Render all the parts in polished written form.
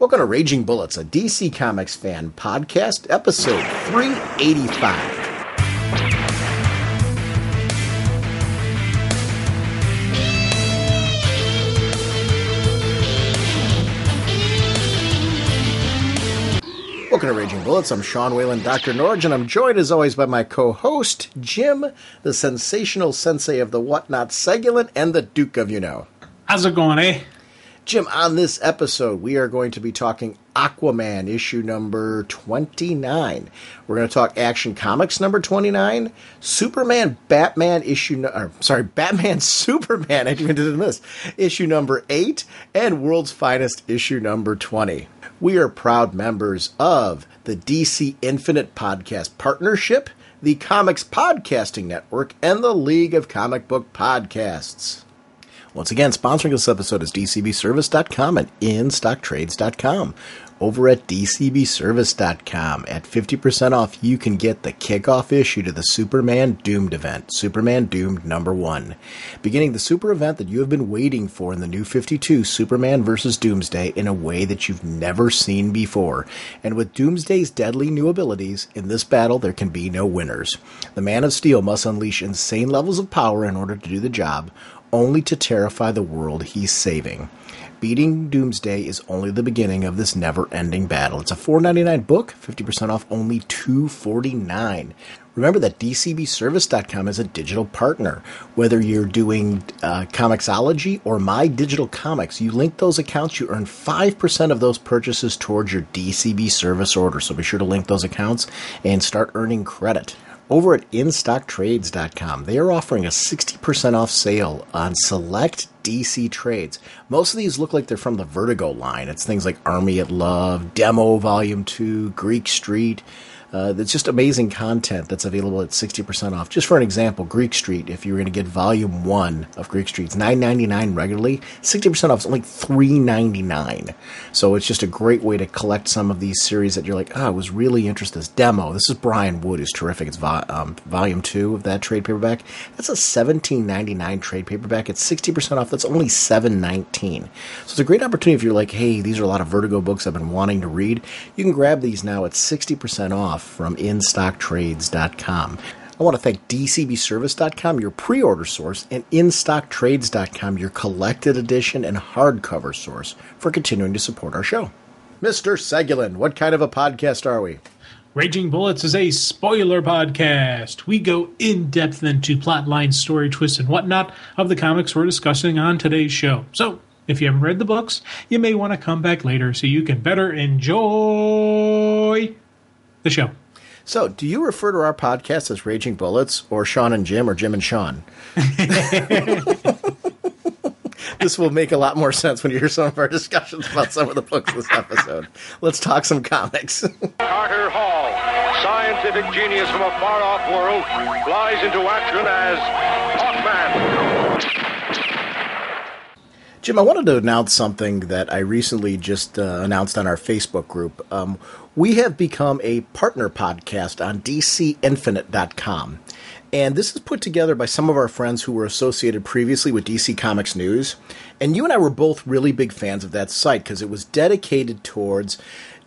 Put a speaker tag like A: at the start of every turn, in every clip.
A: Welcome to Raging Bullets, a DC Comics fan podcast, episode 385. Welcome to Raging Bullets. I'm Sean Whalen, drnorge, and I'm joined as always by my co-host, Jim, the sensational sensei of the whatnot segulent and the Duke of You-Know.
B: How's it going, eh?
A: Jim, on this episode, we are going to be talking Aquaman, issue number 29. We're going to talk Action Comics number 29, Batman, Superman, I even did this, issue number 8, and World's Finest, issue number 20. We are proud members of the DC Infinite Podcast Partnership, the Comics Podcasting Network, and the League of Comic Book Podcasts. Once again, sponsoring this episode is DCBService.com and InStockTrades.com. Over at DCBService.com, at 50% off, you can get the kickoff issue to the Superman Doomed event, Superman Doomed number 1. Beginning the super event that you have been waiting for in the New 52, Superman vs. Doomsday, in a way that you've never seen before. And with Doomsday's deadly new abilities, in this battle there can be no winners. The Man of Steel must unleash insane levels of power in order to do the job, only to terrify the world he's saving. Beating Doomsday is only the beginning of this never-ending battle. It's a $4.99 book, 50% off, only $2.49. Remember that DCBService.com is a digital partner. Whether you're doing Comixology or My Digital Comics, you link those accounts, you earn 5% of those purchases towards your DCB service order. So be sure to link those accounts and start earning credit. Over at InStockTrades.com, they are offering a 60% off sale on select DC trades. Most of these look like they're from the Vertigo line. It's things like Army at Love, Demo Volume 2, Greek Street. It's just amazing content that's available at 60% off. Just for an example, Greek Street, if you were going to get Volume 1 of Greek Street, it's $9.99 regularly. 60% off is only $3.99. So it's just a great way to collect some of these series that you're like, I was really interested in this Demo. This is Brian Wood, who's terrific. It's Volume 2 of that trade paperback. That's a $17.99 trade paperback. It's 60% off. That's only $7.19. So it's a great opportunity if you're like, hey, these are a lot of Vertigo books I've been wanting to read. You can grab these now at 60% off from InStockTrades.com. I want to thank DCBService.com, your pre-order source, and InStockTrades.com, your collected edition and hardcover source, for continuing to support our show. Mr. Segulin, what kind of a podcast are we?
B: Raging Bullets is a spoiler podcast. We go in-depth into plotline, story twists, and whatnot of the comics we're discussing on today's show. So, if you haven't read the books, you may want to come back later so you can better enjoy the show.
A: So, do you refer to our podcast as Raging Bullets, or Sean and Jim, or Jim and Sean? This will make a lot more sense when you hear some of our discussions about some of the books this episode. Let's talk some comics.
C: Carter Hall, scientific genius from a far-off world, flies into action as Hawkman.
A: Jim, I wanted to announce something that I recently just announced on our Facebook group. We have become a partner podcast on DCInfinite.com. And this is put together by some of our friends who were associated previously with DC Comics News. And you and I were both really big fans of that site because it was dedicated towards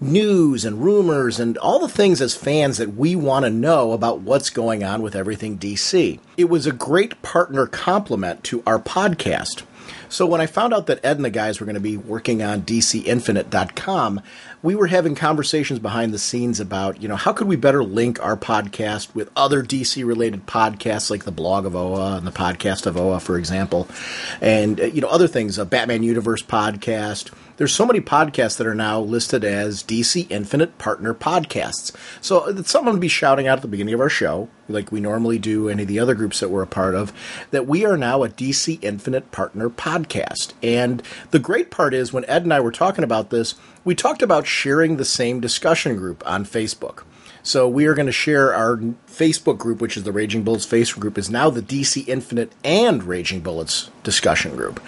A: news and rumors and all the things as fans that we want to know about what's going on with everything DC. It was a great partner complement to our podcast. So when I found out that Ed and the guys were going to be working on DCInfinite.com, we were having conversations behind the scenes about, how could we better link our podcast with other DC-related podcasts like the Blog of OA and the Podcast of OA, for example, and, other things, a Batman Universe podcast. There's so many podcasts that are now listed as DC Infinite Partner Podcasts. So it's something to be shouting out at the beginning of our show, like we normally do any of the other groups that we're a part of, that we are now a DC Infinite Partner Podcast. And the great part is when Ed and I were talking about this, we talked about sharing the same discussion group on Facebook. So we are going to share our Facebook group, which is the Raging Bullets Facebook group, is now the DC Infinite and Raging Bullets discussion group.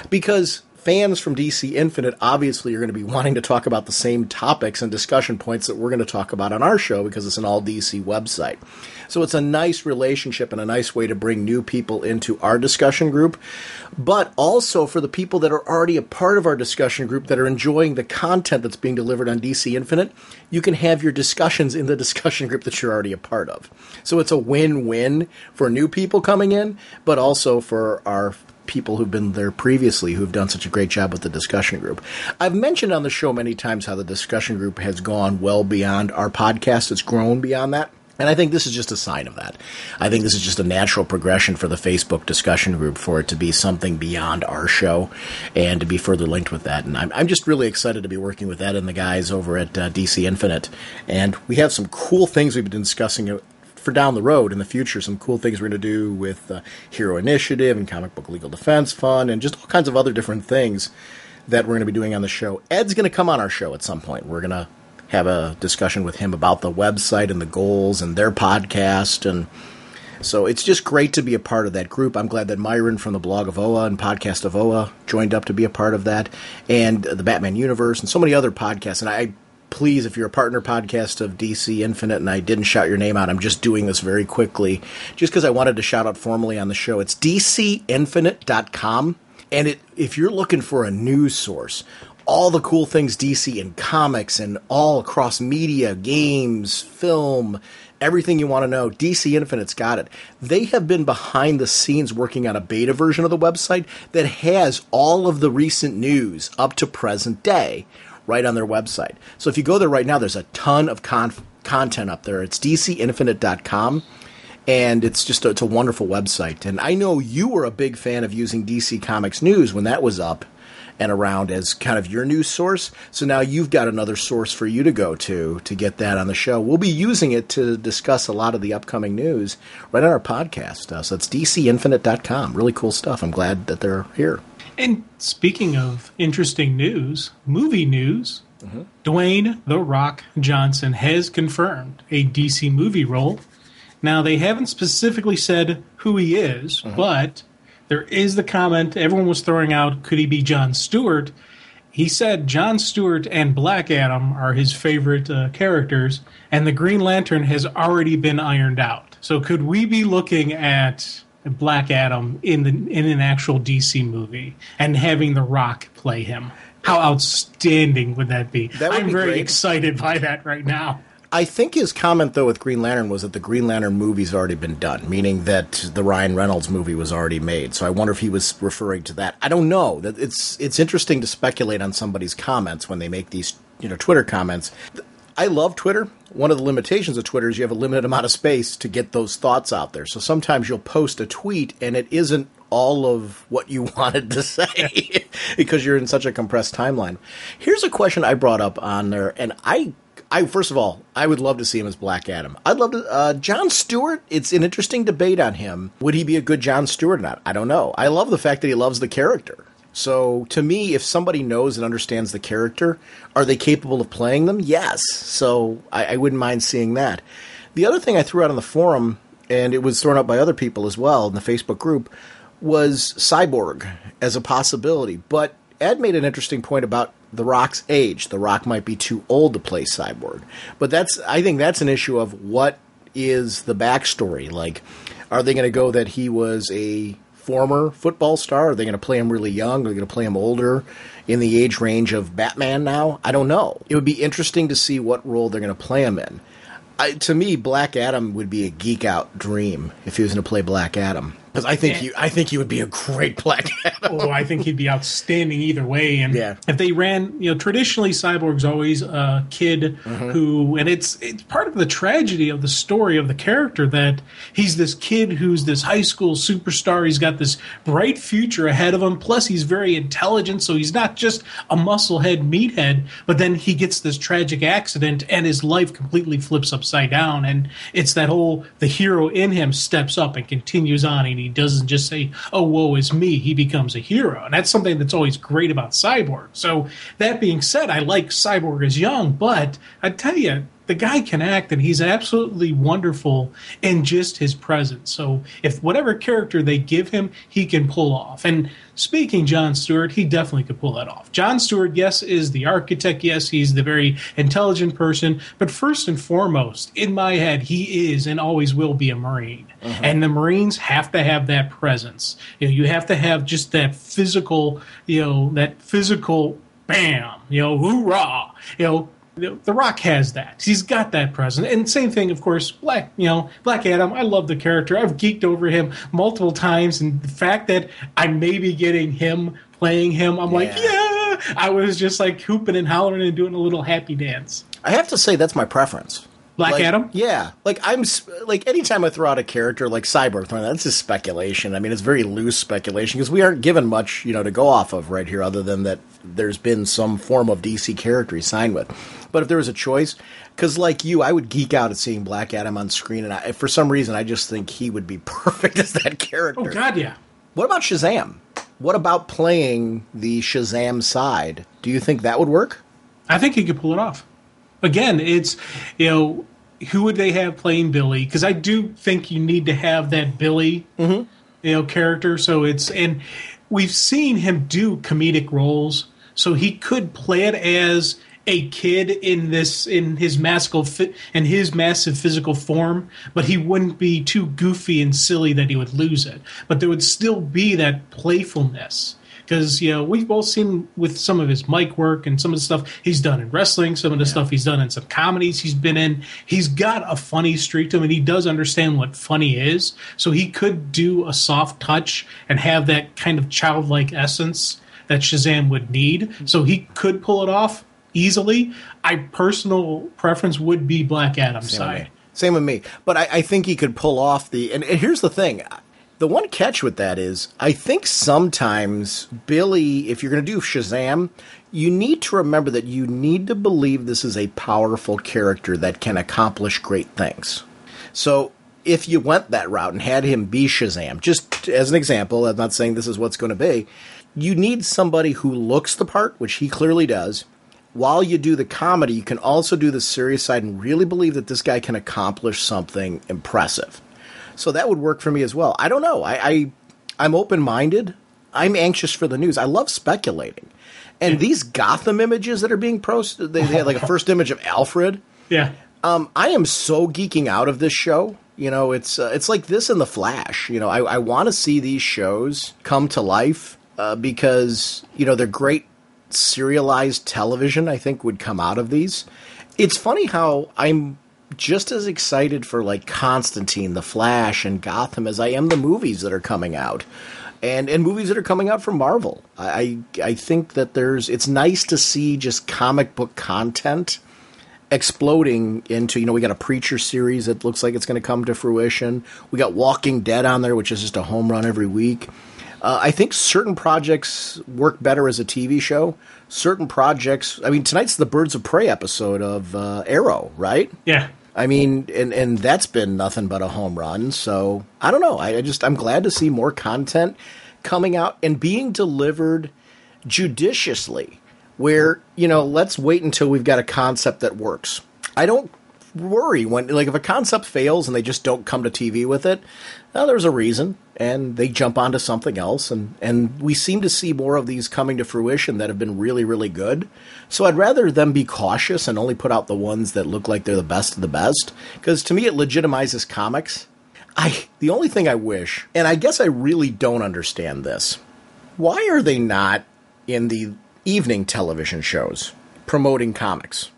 A: Because fans from DC Infinite obviously are going to be wanting to talk about the same topics and discussion points that we're going to talk about on our show because it's an all DC website. So it's a nice relationship and a nice way to bring new people into our discussion group, but also for the people that are already a part of our discussion group that are enjoying the content that's being delivered on DC Infinite, you can have your discussions in the discussion group that you're already a part of. So it's a win-win for new people coming in, but also for our people who've been there previously who've done such a great job with the discussion group. I've mentioned on the show many times how the discussion group has gone well beyond our podcast. It's grown beyond that. And I think this is just a sign of that. I think this is just a natural progression for the Facebook discussion group for it to be something beyond our show and to be further linked with that. And I'm just really excited to be working with Ed and the guys over at DC Infinite. And we have some cool things we've been discussing for down the road in the future, some cool things we're going to do with Hero Initiative and Comic Book Legal Defense Fund and just all kinds of other different things that we're going to be doing on the show. Ed's going to come on our show at some point. We're going to have a discussion with him about the website and the goals and their podcast. And so it's just great to be a part of that group. I'm glad that Myron from the blog of OA and podcast of OA joined up to be a part of that, and the Batman Universe and so many other podcasts. And please, if you're a partner podcast of DC Infinite and I didn't shout your name out, I'm just doing this very quickly just because I wanted to shout out formally on the show. It's dcinfinite.com. And if you're looking for a news source, all the cool things DC in comics and all across media, games, film, everything you want to know, DC Infinite's got it. They have been behind the scenes working on a beta version of the website that has all of the recent news up to present day right on their website. So if you go there right now, there's a ton of content up there. It's dcinfinite.com. And it's a wonderful website. And I know you were a big fan of using DC Comics News when that was up and around as kind of your news source. So now you've got another source for you to go to get that on the show. We'll be using it to discuss a lot of the upcoming news right on our podcast. So it's dcinfinite.com. Really cool stuff. I'm glad that they're here.
B: And speaking of interesting news, movie news, Dwayne "The Rock" Johnson has confirmed a DC movie role. Now, they haven't specifically said who he is, but there is the comment everyone was throwing out, could he be Jon Stewart? He said Jon Stewart and Black Adam are his favorite characters, and the Green Lantern has already been ironed out. So could we be looking at Black Adam in an actual DC movie and having The Rock play him? How outstanding would that be? I'm very excited by that right now.
A: I think his comment, though, with Green Lantern was that the Green Lantern movie's already been done, meaning that the Ryan Reynolds movie was already made. So I wonder if he was referring to that. I don't know. It's interesting to speculate on somebody's comments when they make these, Twitter comments. I love Twitter. One of the limitations of Twitter is you have a limited amount of space to get those thoughts out there. So sometimes you'll post a tweet and it isn't all of what you wanted to say because you're in such a compressed timeline. Here's a question I brought up on there, and I first of all, I would love to see him as Black Adam. I'd love to. Jon Stewart, it's an interesting debate on him. Would he be a good Jon Stewart or not? I don't know. I love the fact that he loves the character. So to me, if somebody knows and understands the character, are they capable of playing them? Yes. So I wouldn't mind seeing that. The other thing I threw out on the forum, and it was thrown out by other people as well in the Facebook group, was Cyborg as a possibility. But Ed made an interesting point about The Rock's age. The Rock might be too old to play Cyborg. But I think that's an issue of what is the backstory. Like, are they going to go that he was a former football star? Are they going to play him really young? Are they going to play him older in the age range of Batman now? I don't know. It would be interesting to see what role they're going to play him in. To me, Black Adam would be a geek-out dream if he was going to play Black Adam. Because I think he would be a great Black Adam.
B: Oh, I think he'd be outstanding either way. And if they ran, traditionally Cyborg's always a kid who, and it's part of the tragedy of the story of the character that he's this kid who's this high school superstar. He's got this bright future ahead of him. Plus, he's very intelligent, so he's not just a musclehead meathead. But then he gets this tragic accident, and his life completely flips upside down. And it's that the hero in him steps up and continues on. And he doesn't just say, oh, woe is me. He becomes a hero. And that's something that's always great about Cyborg. So that being said, I like Cyborg as young, but I tell you, the guy can act, and he's absolutely wonderful in just his presence. So if whatever character they give him, he can pull off. And speaking Jon Stewart, he definitely could pull that off. Jon Stewart, yes, is the architect. Yes, he's the very intelligent person. But first and foremost, in my head, he is and always will be a Marine. And the Marines have to have that presence. You have to have just that physical, bam, hoorah. The Rock has that. He's got that presence. And same thing, of course, Black Adam. I love the character. I've geeked over him multiple times. And the fact that I may be getting him playing him, I'm like, yeah. I was just like hooping and hollering and doing a little happy dance.
A: I have to say that's my preference.
B: Black Adam?
A: Yeah. Anytime I throw out a character like Cyborg, that's just speculation. I mean, it's very loose speculation because we aren't given much, to go off of right here other than that there's been some form of DC character he signed with. But if there was a choice, because like you, I would geek out at seeing Black Adam on screen, and for some reason, I just think he would be perfect as that character.
B: Oh, God, yeah.
A: What about Shazam? What about playing the Shazam side? Do you think that would work?
B: I think he could pull it off. Again, it's, who would they have playing Billy? Because I do think you need to have that Billy, character. So and we've seen him do comedic roles, so he could play it as a kid in his massive physical form, but he wouldn't be too goofy and silly that he would lose it. But there would still be that playfulness. Because, we've both seen with some of his mic work and some of the stuff he's done in wrestling, some of the stuff he's done in some comedies he's been in. He's got a funny streak to him, and he does understand what funny is. So he could do a soft touch and have that kind of childlike essence that Shazam would need. So he could pull it off easily. Personal preference would be Black Adam's side.
A: Same with me. But I think he could pull off and here's the thing. The one catch with that is, I think sometimes, Billy, if you're going to do Shazam, you need to remember that you need to believe this is a powerful character that can accomplish great things. So if you went that route and had him be Shazam, just as an example, I'm not saying this is what's going to be, you need somebody who looks the part, which he clearly does. While you do the comedy, you can also do the serious side and really believe that this guy can accomplish something impressive. So that would work for me as well. I don't know. I'm open-minded. I'm anxious for the news. I love speculating. And these Gotham images that are being posted, they had like a first image of Alfred.
B: Yeah.
A: I am so geeking out of this show. It's like this in The Flash. I want to see these shows come to life because, they're great serialized television, I think, would come out of these. It's funny how I'm just as excited for like Constantine, The Flash, and Gotham as I am the movies that are coming out, and movies that are coming out from Marvel. I think that it's nice to see just comic book content exploding into, we got a Preacher series that looks like it's going to come to fruition. We got Walking Dead on there, which is just a home run every week. I think certain projects work better as a TV show. Certain projects, tonight's the Birds of Prey episode of Arrow, right?
B: Yeah.
A: And that's been nothing but a home run. So I don't know. I'm glad to see more content coming out and being delivered judiciously where, let's wait until we've got a concept that works. I don't worry when, if a concept fails and they just don't come to TV with it. Well, there's a reason, and they jump onto something else, and we seem to see more of these coming to fruition that have been really, really good. So I'd rather them be cautious and only put out the ones that look like they're the best of the best, because to me it legitimizes comics. The only thing I wish, and I guess I really don't understand this, why are they not in the evening television shows promoting comics?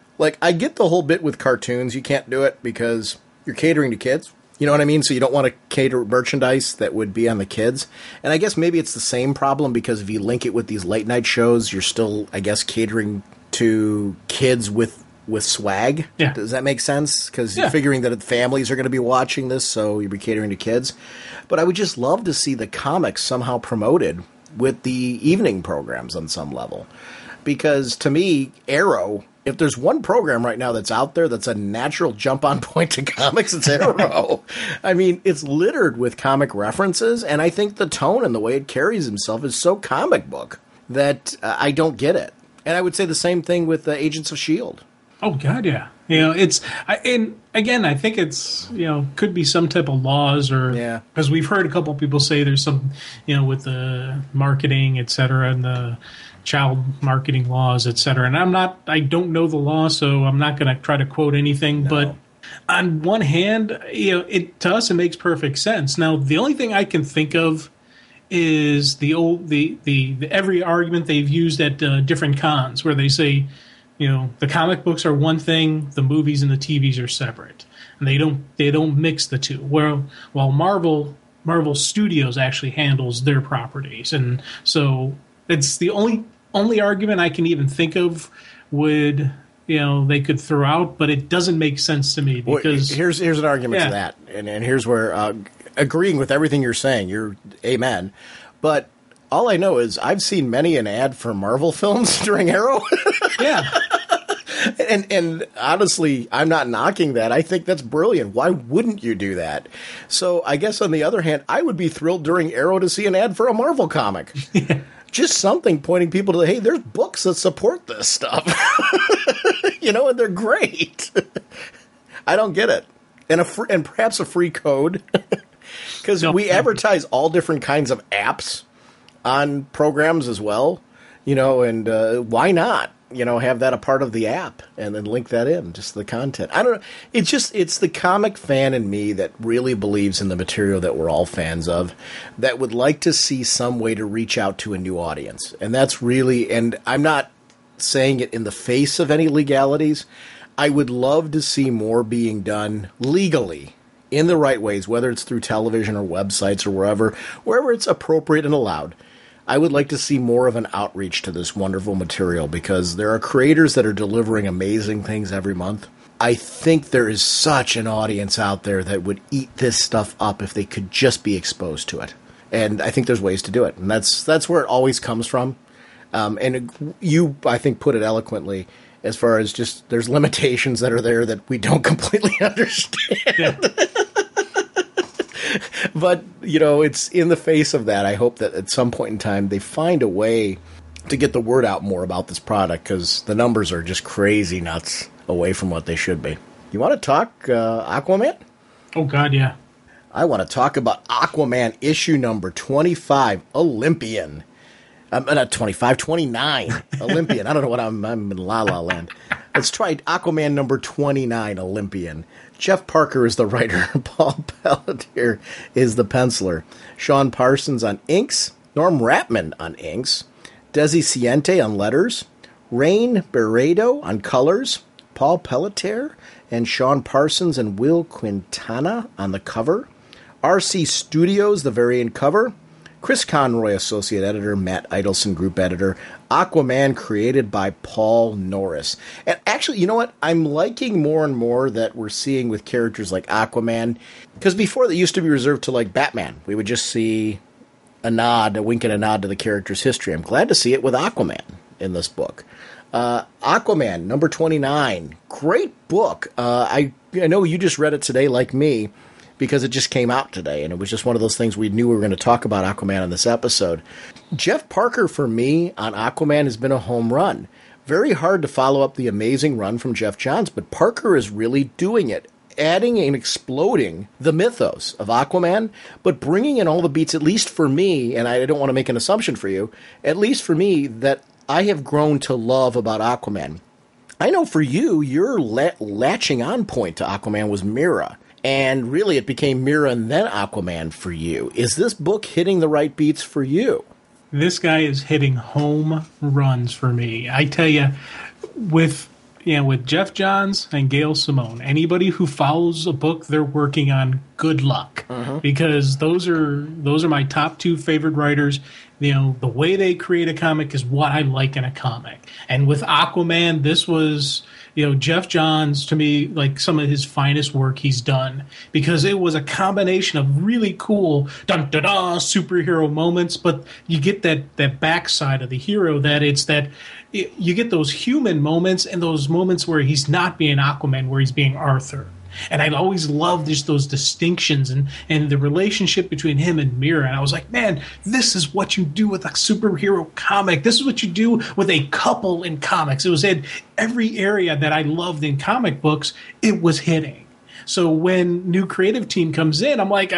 A: I get the whole bit with cartoons, you can't do it because you're catering to kids. You know what I mean? So you don't want to cater merchandise that would be on the kids. And I guess maybe it's the same problem because if you link it with these late night shows, you're still, I guess, catering to kids with swag.
B: Yeah.
A: Does that make sense? Because you're figuring that families are going to be watching this, so you'll be catering to kids. But I would just love to see the comics somehow promoted with the evening programs on some level. Because to me, Arrow, if there's one program right now that's out there that's a natural jump-on point to comics, it's Arrow. It's littered with comic references, and I think the tone and the way it carries himself is so comic book that I don't get it. And I would say the same thing with Agents of S.H.I.E.L.D.
B: Oh God, yeah. And again, I think it's could be some type of laws or because we've heard a couple people say there's some with the marketing, et cetera, and the child marketing laws, et cetera. And I don't know the law, so I'm not going to try to quote anything. No. But on one hand, to us it makes perfect sense. Now, the only thing I can think of is the every argument they've used at different cons where they say, the comic books are one thing, the movies and the TVs are separate, and they don't mix the two. While Marvel Studios actually handles their properties, and so it's the only argument I can even think of would they could throw out, but it doesn't make sense to me because
A: here's an argument to that, and here's where agreeing with everything you're saying, you're amen, but. All I know is I've seen many an ad for Marvel films during Arrow.
B: Yeah.
A: And honestly, I'm not knocking that. I think that's brilliant. Why wouldn't you do that? So I guess on the other hand, I would be thrilled during Arrow to see an ad for a Marvel comic.
B: Yeah.
A: Just something pointing people to, hey, there's books that support this stuff. And they're great. I don't get it. And perhaps a free code. Because we advertise all different kinds of apps on programs as well, and why not, have that a part of the app and then link that in, just the content. I don't know. It's the comic fan in me that really believes in the material that we're all fans of, that would like to see some way to reach out to a new audience. And that's really, and I'm not saying it in the face of any legalities. I would love to see more being done legally in the right ways, whether it's through television or websites or wherever it's appropriate and allowed. I would like to see more of an outreach to this wonderful material because there are creators that are delivering amazing things every month. I think there is such an audience out there that would eat this stuff up if they could just be exposed to it. And I think there's ways to do it. And that's where it always comes from. And you, I think, put it eloquently as far as just there's limitations that are there that we don't completely understand. Yeah. But, it's in the face of that. I hope that at some point in time they find a way to get the word out more about this product because the numbers are just crazy nuts away from what they should be. You want to talk Aquaman?
B: Oh, God, yeah.
A: I want to talk about Aquaman issue number 25, Olympian. Not 25, 29, Olympian. I don't know what I'm in La La Land. Let's try Aquaman number 29, Olympian. Jeff Parker is the writer. Paul Pelletier is the penciler. Sean Parsons on inks. Norm Rapman on inks. Desi Ciente on letters. Rain Beredo on colors. Paul Pelletier and Sean Parsons and Will Quintana on the cover. RC Studios, the variant cover. Chris Conroy, associate editor. Matt Idelson, group editor. Aquaman, created by Paul Norris. And actually, you know what? I'm liking more and more that we're seeing with characters like Aquaman. Because before, they used to be reserved to, like, Batman. We would just see a wink and a nod to the character's history. I'm glad to see it with Aquaman in this book. Aquaman, number 29. Great book. I know you just read it today, like me, because it just came out today, and it was just one of those things we knew we were going to talk about Aquaman in this episode. Jeff Parker, for me, on Aquaman has been a home run. Very hard to follow up the amazing run from Jeff Johns, but Parker is really doing it, adding and exploding the mythos of Aquaman, but bringing in all the beats, at least for me, and I don't want to make an assumption for you, at least for me, that I have grown to love about Aquaman. I know for you, your latching on point to Aquaman was Mira. And really, it became Mira and then Aquaman for you. Is this book hitting the right beats for you?
B: This guy is hitting home runs for me. I tell you, with Jeff Johns and Gail Simone, anybody who follows a book they're working on, good luck. Because those are my top two favorite writers. The way they create a comic is what I like in a comic. And with Aquaman, this was... Jeff Johns, to me, like some of his finest work he's done, because it was a combination of really cool dun-da-da superhero moments, but you get that backside of the hero, you get those human moments and those moments where he's not being Aquaman, where he's being Arthur. And I always loved just those distinctions and the relationship between him and Mira. And I was like, man, this is what you do with a superhero comic. This is what you do with a couple in comics. It was in every area that I loved in comic books, it was hitting. So when new creative team comes in, I'm like,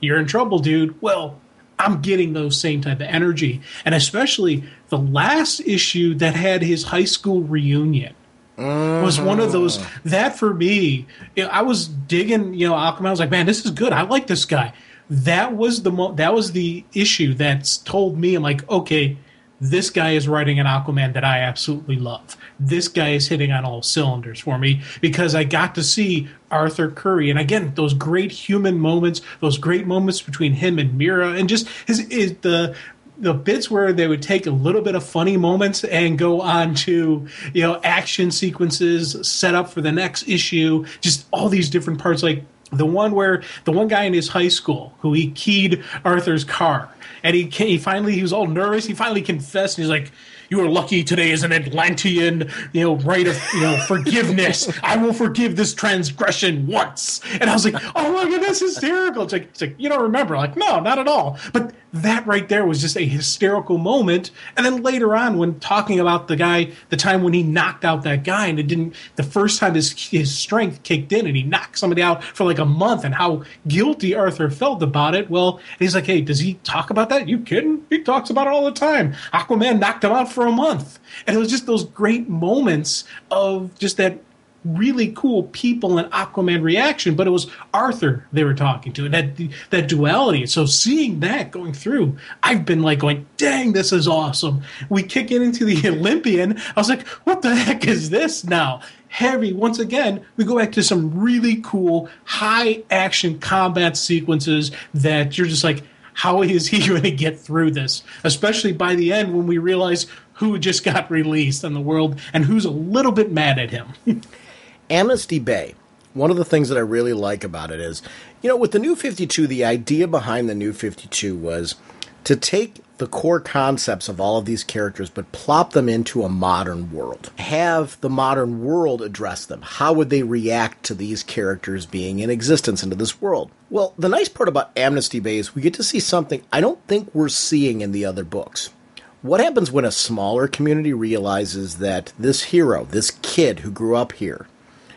B: you're in trouble, dude. Well, I'm getting those same type of energy. And especially the last issue that had his high school reunion was one of those that for me, I was digging, Aquaman. I was like, man, this is good. I like this guy. That was the issue that's told me, I'm like, okay, this guy is writing an Aquaman that I absolutely love. This guy is hitting on all cylinders for me because I got to see Arthur Curry. And again, those great human moments, those great moments between him and Mira, and just the bits where they would take a little bit of funny moments and go on to, action sequences set up for the next issue, just all these different parts. Like the one guy in his high school who he keyed Arthur's car. And he was all nervous. He finally confessed. And he's like, "You are lucky today is an Atlantean, right of, forgiveness. I will forgive this transgression once." And I was like, "Oh my God, that's hysterical." It's like, you don't remember? Like, no, not at all. But that right there was just a hysterical moment. And then later on, when talking about the time when he knocked out that guy, and the first time his strength kicked in and he knocked somebody out for like a month, and how guilty Arthur felt about it. Well, he's like, hey, does he talk about that? You kidding? He talks about it all the time. Aquaman knocked him out for a month. And it was just those great moments of just that really cool people and Aquaman reaction, but it was Arthur they were talking to, and that duality. So seeing that going through, I've been like going, dang, this is awesome. We kick it into the Olympian. I was like, what the heck is this now? Heavy. Once again, we go back to some really cool high action combat sequences that you're just like, how is he going to get through this? Especially by the end when we realize who just got released in the world and who's a little bit mad at him.
A: Amnesty Bay. One of the things that I really like about it is, with the New 52, the idea behind the New 52 was to take the core concepts of all of these characters, but plop them into a modern world. Have the modern world address them. How would they react to these characters being in existence into this world? Well, the nice part about Amnesty Bay is we get to see something I don't think we're seeing in the other books. What happens when a smaller community realizes that this hero, this kid who grew up here,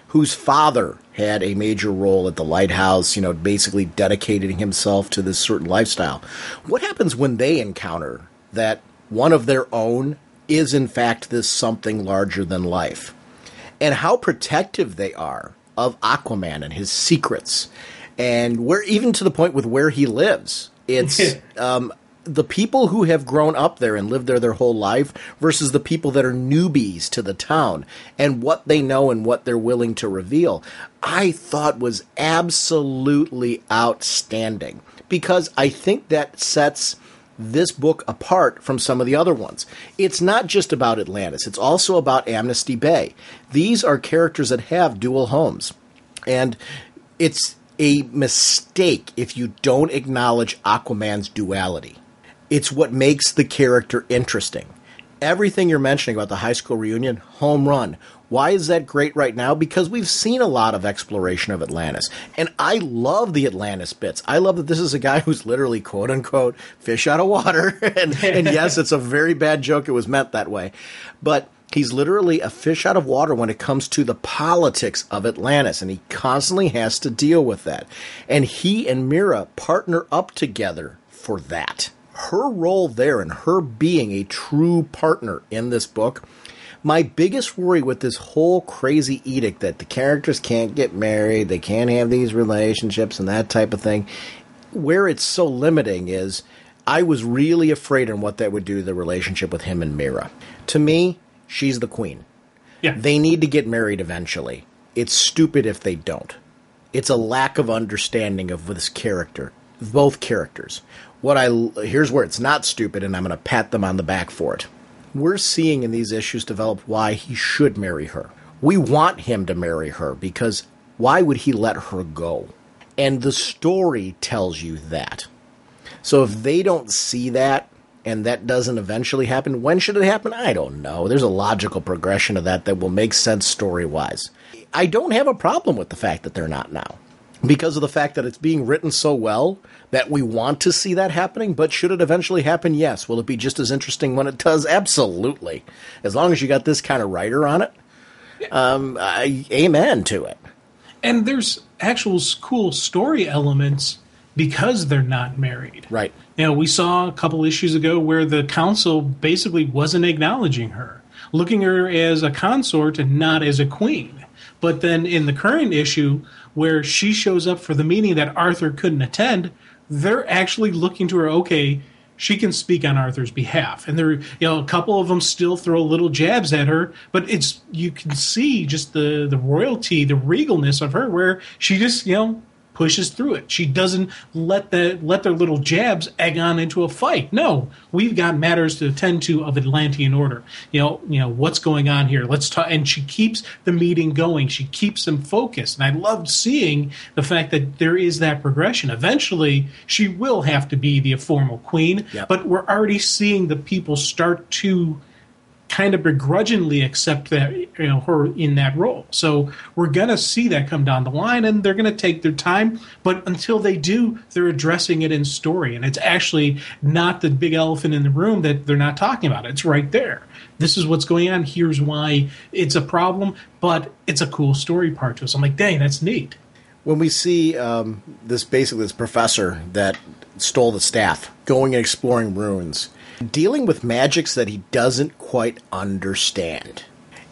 A: whose father had a major role at the lighthouse, basically dedicating himself to this certain lifestyle. What happens when they encounter that one of their own is in fact this something larger than life? And how protective they are of Aquaman and his secrets, and where even to the point with where he lives. It's the people who have grown up there and lived there their whole life versus the people that are newbies to the town and what they know and what they're willing to reveal, I thought was absolutely outstanding, because I think that sets this book apart from some of the other ones. It's not just about Atlantis. It's also about Amnesty Bay. These are characters that have dual homes, and it's a mistake if you don't acknowledge Aquaman's duality. It's what makes the character interesting. Everything you're mentioning about the high school reunion, home run. Why is that great right now? Because we've seen a lot of exploration of Atlantis. And I love the Atlantis bits. I love that this is a guy who's literally, quote unquote, fish out of water. and yes, it's a very bad joke. It was meant that way. But he's literally a fish out of water when it comes to the politics of Atlantis. And he constantly has to deal with that. And he and Mira partner up together for that. Her role there and her being a true partner in this book. My biggest worry with this whole crazy edict that the characters can't get married, they can't have these relationships and that type of thing, where it's so limiting is I was really afraid on what that would do to the relationship with him and Mira. To me, she's the queen.
B: Yeah.
A: They need to get married eventually. It's stupid if they don't. It's a lack of understanding of this character, both characters. Here's where it's not stupid, and I'm going to pat them on the back for it. We're seeing in these issues develop why he should marry her. We want him to marry her, because why would he let her go? And the story tells you that. So if they don't see that, and that doesn't eventually happen, when should it happen? I don't know. There's a logical progression of that will make sense story-wise. I don't have a problem with the fact that they're not now, because of the fact that it's being written so well that we want to see that happening. But should it eventually happen? Yes. Will it be just as interesting when it does? Absolutely. As long as you got this kind of writer on it, amen to it.
B: And there's actual cool story elements because they're not married.
A: Right.
B: We saw a couple issues ago where the council basically wasn't acknowledging her, looking at her as a consort and not as a queen. But then in the current issue, where she shows up for the meeting that Arthur couldn't attend, they're actually looking to her, okay, she can speak on Arthur's behalf. And there, a couple of them still throw little jabs at her, but you can see just the royalty, the regalness of her, where she just, pushes through it. She doesn't let their little jabs egg on into a fight. No, we've got matters to attend to of Atlantean order. What's going on here? Let's talk. And she keeps the meeting going. She keeps them focused. And I loved seeing the fact that there is that progression. Eventually, she will have to be the formal queen. Yep. But we're already seeing the people start to kind of begrudgingly accept that her in that role. So we're going to see that come down the line, and they're going to take their time. But until they do, they're addressing it in story. And it's actually not the big elephant in the room that they're not talking about. It's right there. This is what's going on. Here's why it's a problem, but it's a cool story part to us. I'm like, dang, that's neat.
A: When we see this professor that stole the staff going and exploring ruins, dealing with magics that he doesn't quite understand.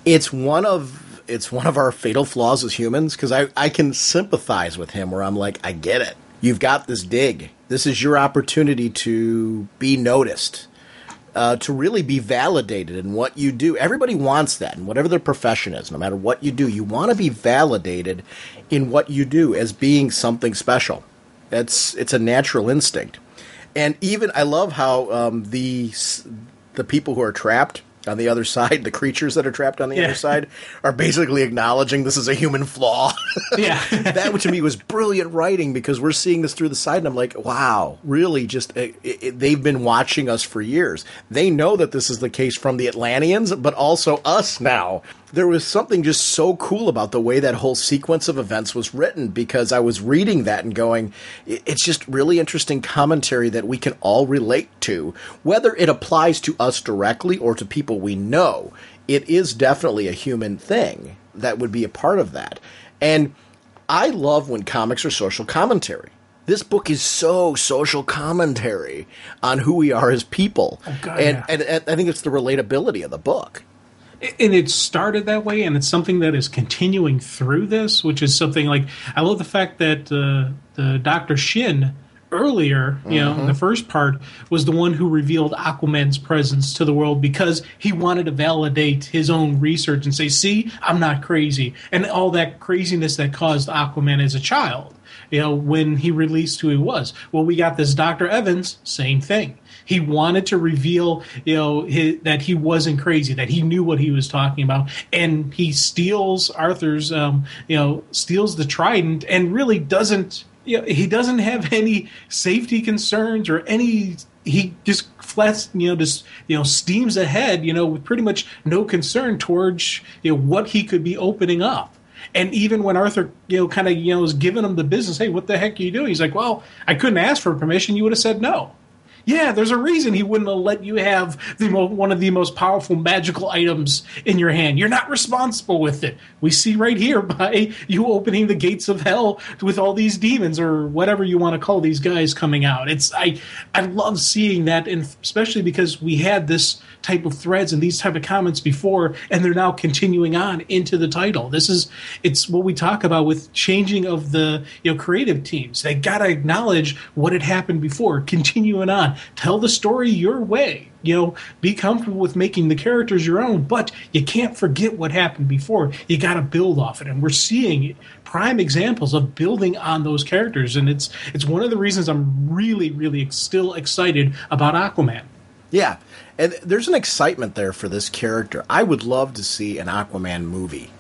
A: It's one of our fatal flaws as humans, because I can sympathize with him, where I'm like, I get it. You've got this dig. This is your opportunity to be noticed, to really be validated in what you do. Everybody wants that, in whatever their profession is, no matter what you do. You want to be validated in what you do as being something special. It's a natural instinct. And even I love how the people who are trapped on the other side, the creatures that are trapped on the other side, are basically acknowledging this is a human flaw.
B: Yeah.
A: That, to me, was brilliant writing, because we're seeing this through the side, and I'm like, wow, really, just they've been watching us for years. They know that this is the case from the Atlanteans, but also us now. There was something just so cool about the way that whole sequence of events was written, because I was reading that and going, it's just really interesting commentary that we can all relate to. Whether it applies to us directly or to people we know, it is definitely a human thing that would be a part of that. And I love when comics are social commentary. This book is so social commentary on who we are as people.
B: Oh, God,
A: and I think it's the relatability of the book.
B: And it started that way, and it's something that is continuing through this, which is something like, I love the fact that the Dr. Shin earlier, in the first part, was the one who revealed Aquaman's presence to the world, because he wanted to validate his own research and say, see, I'm not crazy. And all that craziness that caused Aquaman as a child, when he released who he was. Well, we got this Dr. Evans, same thing. He wanted to reveal, that he wasn't crazy, that he knew what he was talking about, and he steals Arthur's, steals the trident, and really doesn't, he doesn't have any safety concerns or any. He just steams ahead, with pretty much no concern towards what he could be opening up. And even when Arthur, is giving him the business, hey, what the heck are you doing? He's like, well, I couldn't ask for permission. You would have said no. Yeah, there's a reason he wouldn't have let you have one of the most powerful magical items in your hand. You're not responsible with it. We see right here by you opening the gates of hell with all these demons, or whatever you want to call these guys, coming out. I love seeing that, and especially because we had this type of threads and these type of comments before, and they're now continuing on into the title. It's what we talk about with changing of the creative teams. They got to acknowledge what had happened before, continuing on. Tell the story your way. Be comfortable with making the characters your own, but you can't forget what happened before. You got to build off it, and we're seeing prime examples of building on those characters, and it's one of the reasons I'm really, really still excited about Aquaman.
A: Yeah, and there's an excitement there for this character. I would love to see an Aquaman movie.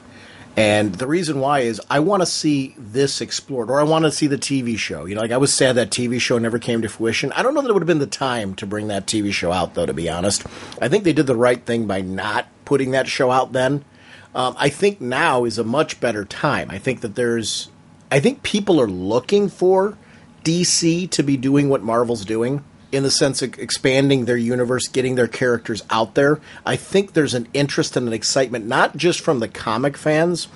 A: And the reason why is I want to see this explored, or I want to see the TV show. You know, like I was sad that TV show never came to fruition. I don't know that it would have been the time to bring that TV show out, though, to be honest. I think they did the right thing by not putting that show out then. I think now is a much better time. I think that I think people are looking for DC to be doing what Marvel's doing, in the sense of expanding their universe, getting their characters out there. I think there's an interest and an excitement, not just from the comic fans,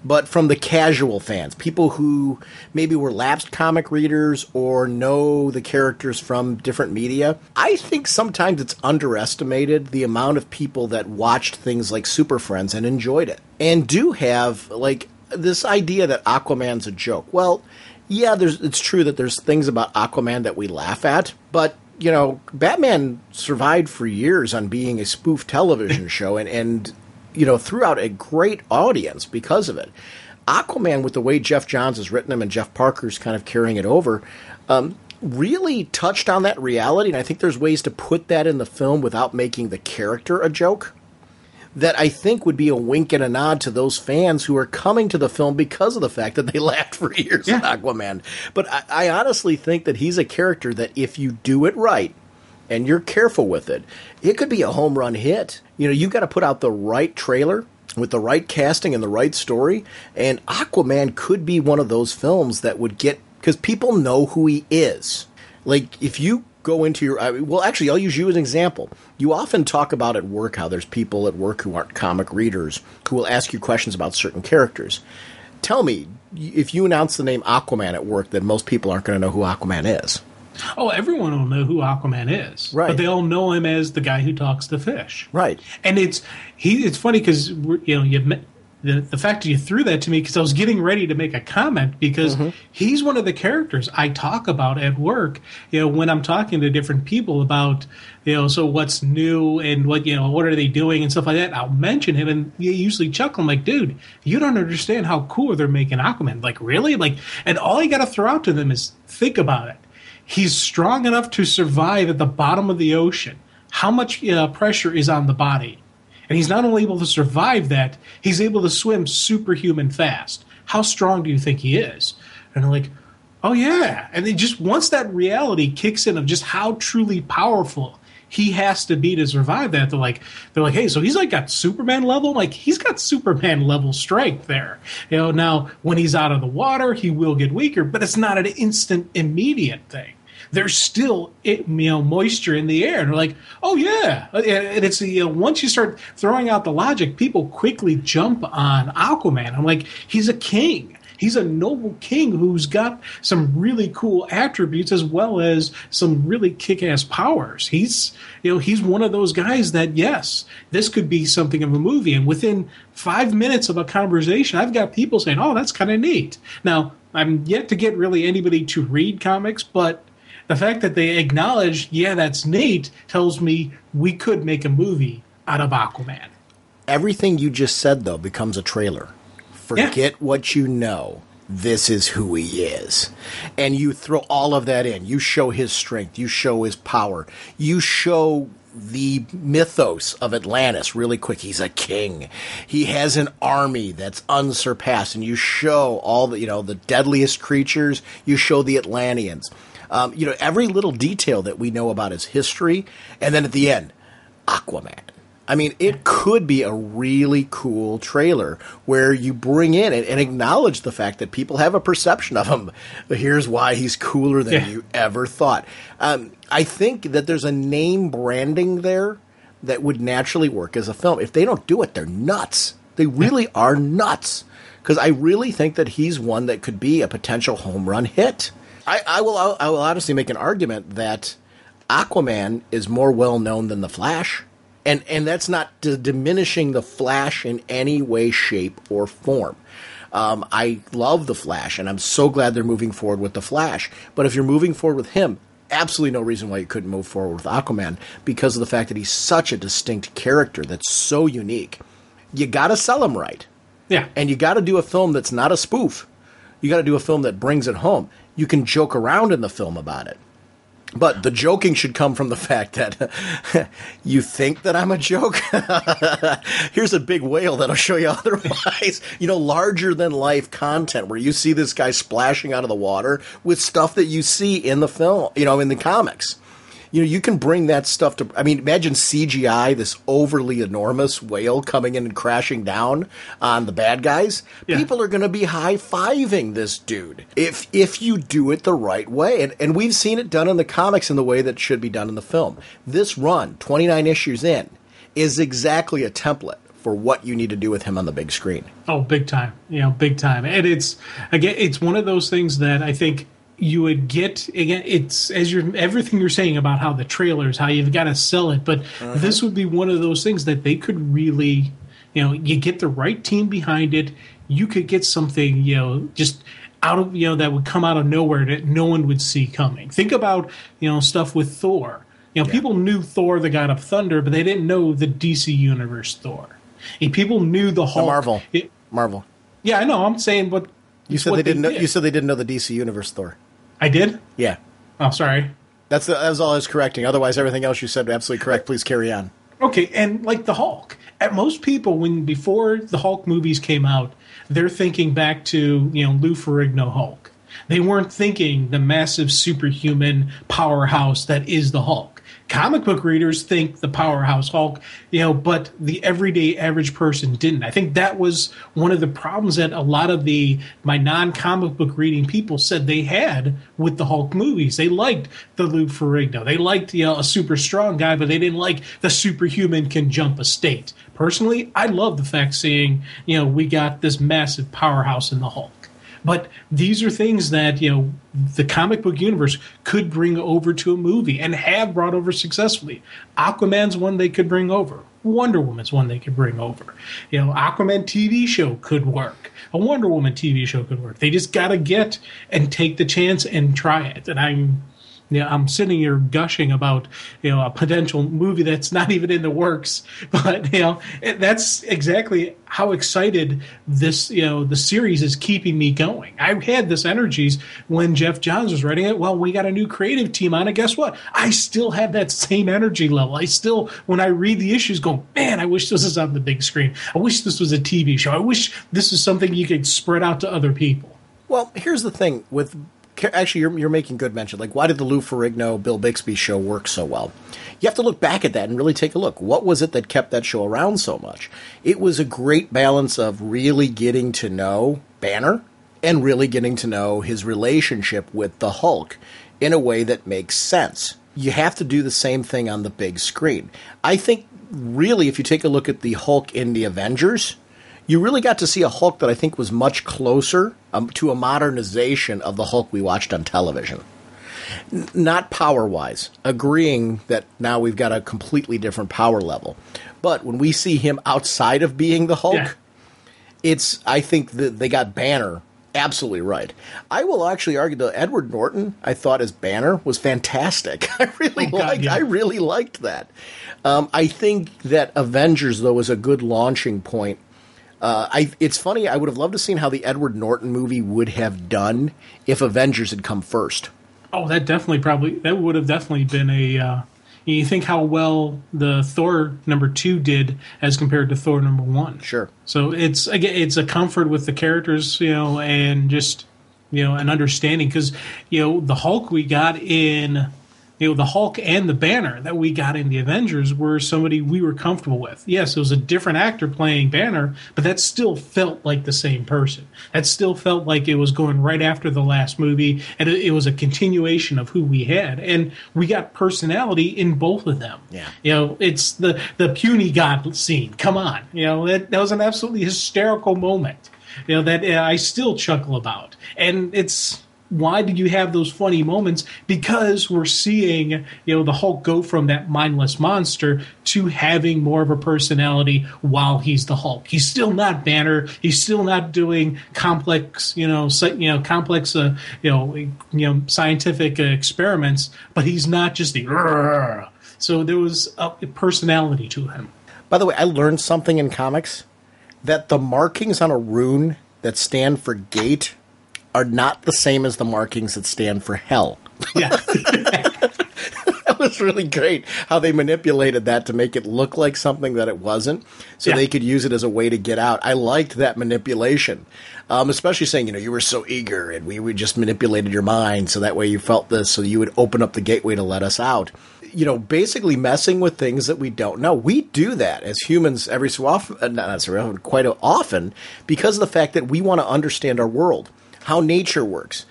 A: but from the casual fans, people who maybe were lapsed comic readers or know the characters from different media. I think sometimes it's underestimated the amount of people that watched things like Super Friends and enjoyed it, and do have, like, this idea that Aquaman's a joke. Well, yeah, it's true that there's things about Aquaman that we laugh at, but, you know, Batman survived for years on being a spoof television show and you know, threw out a great audience because of it. Aquaman, with the way Jeff Johns has written him and Jeff Parker's kind of carrying it over, really touched on that reality, and I think there's ways to put that in the film without making the character a joke, that I think would be a wink and a nod to those fans who are coming to the film because of the fact that they laughed for years at Aquaman. But I honestly think that he's a character that if you do it right and you're careful with it, it could be a home run hit. You know, you've got to put out the right trailer with the right casting and the right story, and Aquaman could be one of those films that would get, because people know who he is. Like, if you go into your, well, actually, I'll use you as an example. You often talk about at work how there's people at work who aren't comic readers who will ask you questions about certain characters. Tell me, if you announce the name Aquaman at work, then most people aren't going to know who Aquaman is.
B: Oh, everyone will know who Aquaman is,
A: right?
B: But they all know him as the guy who talks to fish,
A: right?
B: And it's funny because the fact that you threw that to me, because I was getting ready to make a comment, because he's one of the characters I talk about at work. You know, when I'm talking to different people about, you know, so what's new and what are they doing and stuff like that. I'll mention him, and they usually chuckle. I'm like, dude, you don't understand how cool they're making Aquaman. Like, really? Like, and all you got to throw out to them is think about it. He's strong enough to survive at the bottom of the ocean. How much pressure is on the body? And he's not only able to survive that, he's able to swim superhuman fast. How strong do you think he is? And they're like, oh, yeah. And they just, once that reality kicks in of just how truly powerful he has to be to survive that, they're like, hey, so he's like got Superman level? Like, he's got Superman level strength there. You know, now when he's out of the water, he will get weaker, but it's not an instant, immediate thing. There's still moisture in the air, and they're like, "Oh yeah!" And it's once you start throwing out the logic, people quickly jump on Aquaman. I'm like, he's a king. He's a noble king who's got some really cool attributes as well as some really kick-ass powers. He's one of those guys that, yes, this could be something of a movie. And within 5 minutes of a conversation, I've got people saying, "Oh, that's kind of neat." Now, I'm yet to get really anybody to read comics, but the fact that they acknowledge, yeah, that's neat, tells me we could make a movie out of Aquaman.
A: Everything you just said, though, becomes a trailer. Forget what you know. This is who he is. And you throw all of that in. You show his strength. You show his power. You show the mythos of Atlantis really quick. He's a king. He has an army that's unsurpassed. And you show all the deadliest creatures. You show the Atlanteans. Every little detail that we know about his history. And then at the end, Aquaman. I mean, it could be a really cool trailer where you bring in and acknowledge the fact that people have a perception of him. Here's why he's cooler than you ever thought. I think that there's a name branding there that would naturally work as a film. If they don't do it, they're nuts. They really are nuts. Because I really think that he's one that could be a potential home run hit. I will honestly make an argument that Aquaman is more well known than the Flash. And that's not diminishing the Flash in any way, shape, or form. I love the Flash, and I'm so glad they're moving forward with the Flash. But if you're moving forward with him, absolutely no reason why you couldn't move forward with Aquaman, because of the fact that he's such a distinct character that's so unique. You got to sell him right.
B: Yeah.
A: And you got to do a film that's not a spoof. You got to do a film that brings it home. You can joke around in the film about it. But the joking should come from the fact that you think that I'm a joke. Here's a big whale that'll show you otherwise. Larger than life content where you see this guy splashing out of the water with stuff that you see in the film, in the comics. You can bring that stuff to, imagine CGI, this overly enormous whale coming in and crashing down on the bad guys. Yeah. People are going to be high-fiving this dude if you do it the right way. And we've seen it done in the comics in the way that should be done in the film. This run, 29 issues in, is exactly a template for what you need to do with him on the big screen.
B: Oh, big time. Big time. And it's one of those things that I think you would get, again, it's everything you're saying about how the trailers, how you've got to sell it, but this would be one of those things that they could really, you get the right team behind it, you could get something, just out of, that would come out of nowhere that no one would see coming. Think about, stuff with Thor. People knew Thor, the God of Thunder, but they didn't know the DC Universe Thor. And people knew the Hulk.
A: Marvel.
B: Yeah, I know. I'm saying, but
A: you said they didn't know. You said they didn't know the DC Universe Thor.
B: I did?
A: Yeah.
B: Oh, sorry.
A: That was all I was correcting. Otherwise, everything else you said absolutely correct. Please carry on.
B: Okay, and like the Hulk. At most people, before the Hulk movies came out, they're thinking back to, Lou Ferrigno Hulk. They weren't thinking the massive superhuman powerhouse that is the Hulk. Comic book readers think the powerhouse Hulk, but the everyday average person didn't. I think that was one of the problems that a lot of my non-comic book reading people said they had with the Hulk movies. They liked the Lou Ferrigno. They liked, a super strong guy, but they didn't like the superhuman can jump a state. Personally, I love the fact seeing, we got this massive powerhouse in the Hulk. But these are things that, the comic book universe could bring over to a movie and have brought over successfully. Aquaman's one they could bring over. Wonder Woman's one they could bring over. Aquaman TV show could work. A Wonder Woman TV show could work. They just got to get and take the chance and try it. And I'm sitting here gushing about, a potential movie that's not even in the works. But, that's exactly how excited this, the series is keeping me going. I had this energies when Jeff Johns was writing it. Well, we got a new creative team on it. Guess what? I still have that same energy level. I still, when I read the issues, go, man, I wish this was on the big screen. I wish this was a TV show. I wish this was something you could spread out to other people.
A: Well, here's the thing with... Actually, you're making good mention. Like, why did the Lou Ferrigno, Bill Bixby show work so well? You have to look back at that and really take a look. What was it that kept that show around so much? It was a great balance of really getting to know Banner and really getting to know his relationship with the Hulk in a way that makes sense. You have to do the same thing on the big screen. I think, really, if you take a look at the Hulk in the Avengers, you really got to see a Hulk that I think was much closer to a modernization of the Hulk we watched on television. Not power-wise, agreeing that now we've got a completely different power level. But when we see him outside of being the Hulk, I think that they got Banner absolutely right. I will actually argue that Edward Norton, I thought as Banner, was fantastic. I really liked that. I think that Avengers, though, is a good launching point. It's funny, I would have loved to seen how the Edward Norton movie would have done if Avengers had come first.
B: Oh, that would have definitely been a, you think how well the Thor #2 did as compared to Thor #1.
A: Sure.
B: So it's a comfort with the characters, and just, an understanding, because, the Hulk we got in... the Hulk and the Banner that we got in the Avengers were somebody we were comfortable with. Yes, it was a different actor playing Banner, but that still felt like the same person. That still felt like it was going right after the last movie, and it was a continuation of who we had. And we got personality in both of them.
A: Yeah.
B: It's the puny god scene. Come on. That was an absolutely hysterical moment, that I still chuckle about. And it's... Why did you have those funny moments? Because we're seeing, the Hulk go from that mindless monster to having more of a personality while he's the Hulk. He's still not Banner. He's still not doing complex, scientific experiments. But he's not just the. Rrr. So there was a personality to him.
A: By the way, I learned something in comics that the markings on a rune that stand for gate are not the same as the markings that stand for hell.
B: Yeah.
A: was really great how they manipulated that to make it look like something that it wasn't, so they could use it as a way to get out. I liked that manipulation, especially saying, you were so eager, and we just manipulated your mind, so that way you felt this, so you would open up the gateway to let us out. Basically messing with things that we don't know. We do that as humans every so often, not so often, quite often, because of the fact that we want to understand our world, how nature works.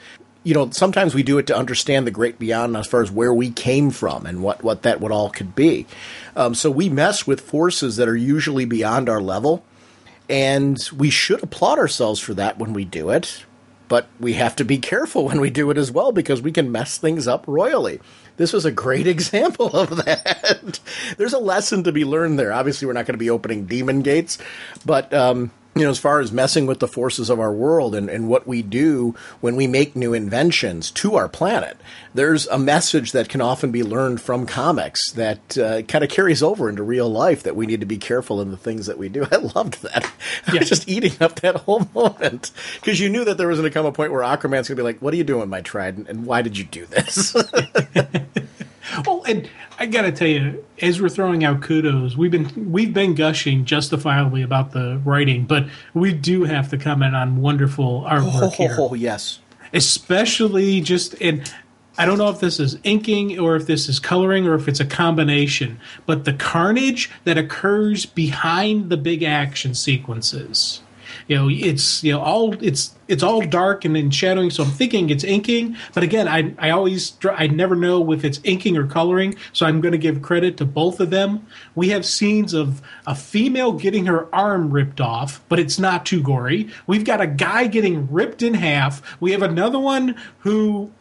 A: Sometimes we do it to understand the great beyond as far as where we came from and what that would all could be. So we mess with forces that are usually beyond our level, and we should applaud ourselves for that when we do it. But we have to be careful when we do it as well, because we can mess things up royally. This was a great example of that. There's a lesson to be learned there. Obviously, we're not going to be opening demon gates, but as far as messing with the forces of our world and what we do when we make new inventions to our planet, there's a message that can often be learned from comics that kind of carries over into real life, that we need to be careful in the things that we do. I loved that. I was just eating up that whole moment, because you knew that there was going to come a point where Aquaman's going to be like, what are you doing, my trident, and why did you do this?
B: Well, and I got to tell you, as we're throwing out kudos, we've been gushing justifiably about the writing, but we do have to comment on wonderful artwork here.
A: Oh, yes.
B: Especially and I don't know if this is inking or if this is coloring or if it's a combination, but the carnage that occurs behind the big action sequences. It's all dark and in shadowing, so I'm thinking it's inking. But again, I never know if it's inking or coloring, so I'm going to give credit to both of them. We have scenes of a female getting her arm ripped off, but it's not too gory. We've got a guy getting ripped in half. We have another one who...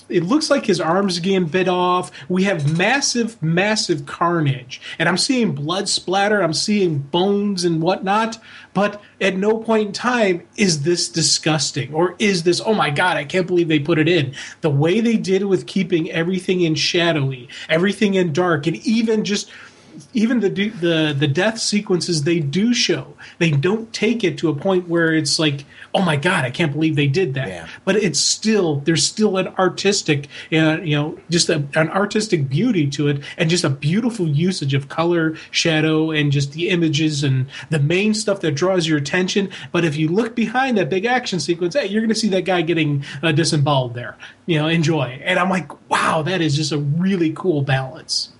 B: it looks like his arm's getting bit off. We have massive, massive carnage. And I'm seeing blood splatter. I'm seeing bones and whatnot. But at no point in time is this disgusting. Or is this, oh my God, I can't believe they put it in. The way they did with keeping everything in shadowy, everything in dark, and even the death sequences they do show, they don't take it to a point where it's like, oh my God, I can't believe they did that. Yeah. But there's still an artistic, just an artistic beauty to it, and just a beautiful usage of color, shadow, and just the images and the main stuff that draws your attention. But if you look behind that big action sequence, hey, you're going to see that guy getting disemboweled there. Enjoy. And I'm like, wow, that is just a really cool balance.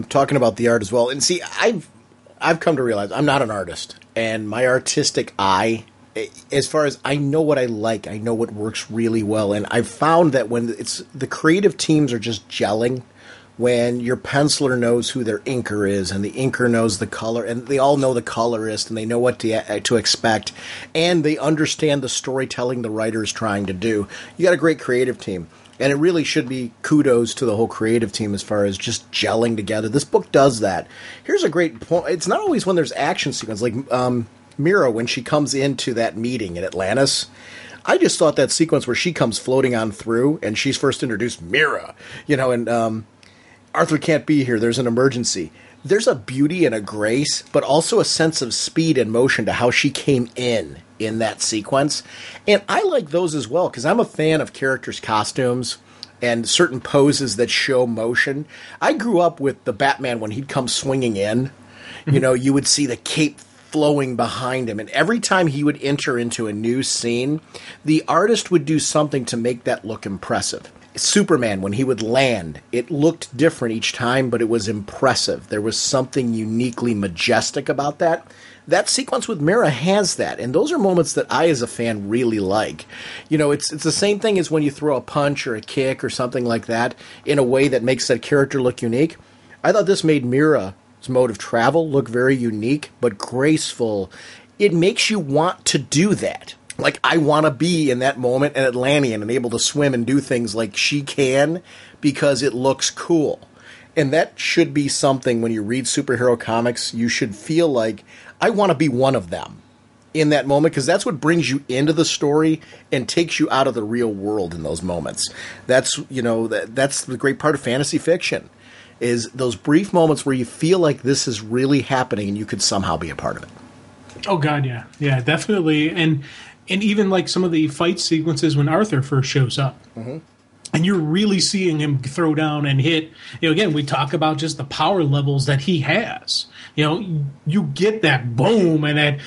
A: Talking about the art as well, and see, I've come to realize I'm not an artist, and my artistic eye, as far as I know what I like, I know what works really well, and I've found that when it's the creative teams are just gelling, when your penciler knows who their inker is, and the inker knows the color, and they all know the colorist, and they know what to expect, and they understand the storytelling the writer is trying to do. You got a great creative team. And it really should be kudos to the whole creative team as far as just gelling together. This book does that. Here's a great point. It's not always when there's action sequence. Like Mira, when she comes into that meeting in Atlantis, I just thought that sequence where she comes floating on through and she's first introduced, Mira, and Arthur can't be here. There's an emergency. There's a beauty and a grace, but also a sense of speed and motion to how she came in that sequence. And I like those as well, because I'm a fan of characters' costumes and certain poses that show motion. I grew up with the Batman when he'd come swinging in. You would see the cape flowing behind him. And every time he would enter into a new scene, the artist would do something to make that look impressive. Superman, when he would land, it looked different each time, but it was impressive. There was something uniquely majestic about that. That sequence with Mira has that, and those are moments that I, as a fan, really like. It's the same thing as when you throw a punch or a kick or something like that in a way that makes that character look unique. I thought this made Mira's mode of travel look very unique, but graceful. It makes you want to do that. Like, I want to be in that moment an Atlantean and able to swim and do things like she can because it looks cool. And that should be something when you read superhero comics, you should feel like, I want to be one of them in that moment, because that's what brings you into the story and takes you out of the real world in those moments. That's, that's the great part of fantasy fiction, is those brief moments where you feel like this is really happening and you could somehow be a part of it.
B: Oh, God, yeah. Yeah, definitely. And even like some of the fight sequences when Arthur first shows up. Mm-hmm. And you're really seeing him throw down and hit. Again, we talk about just the power levels that he has. You get that boom and that,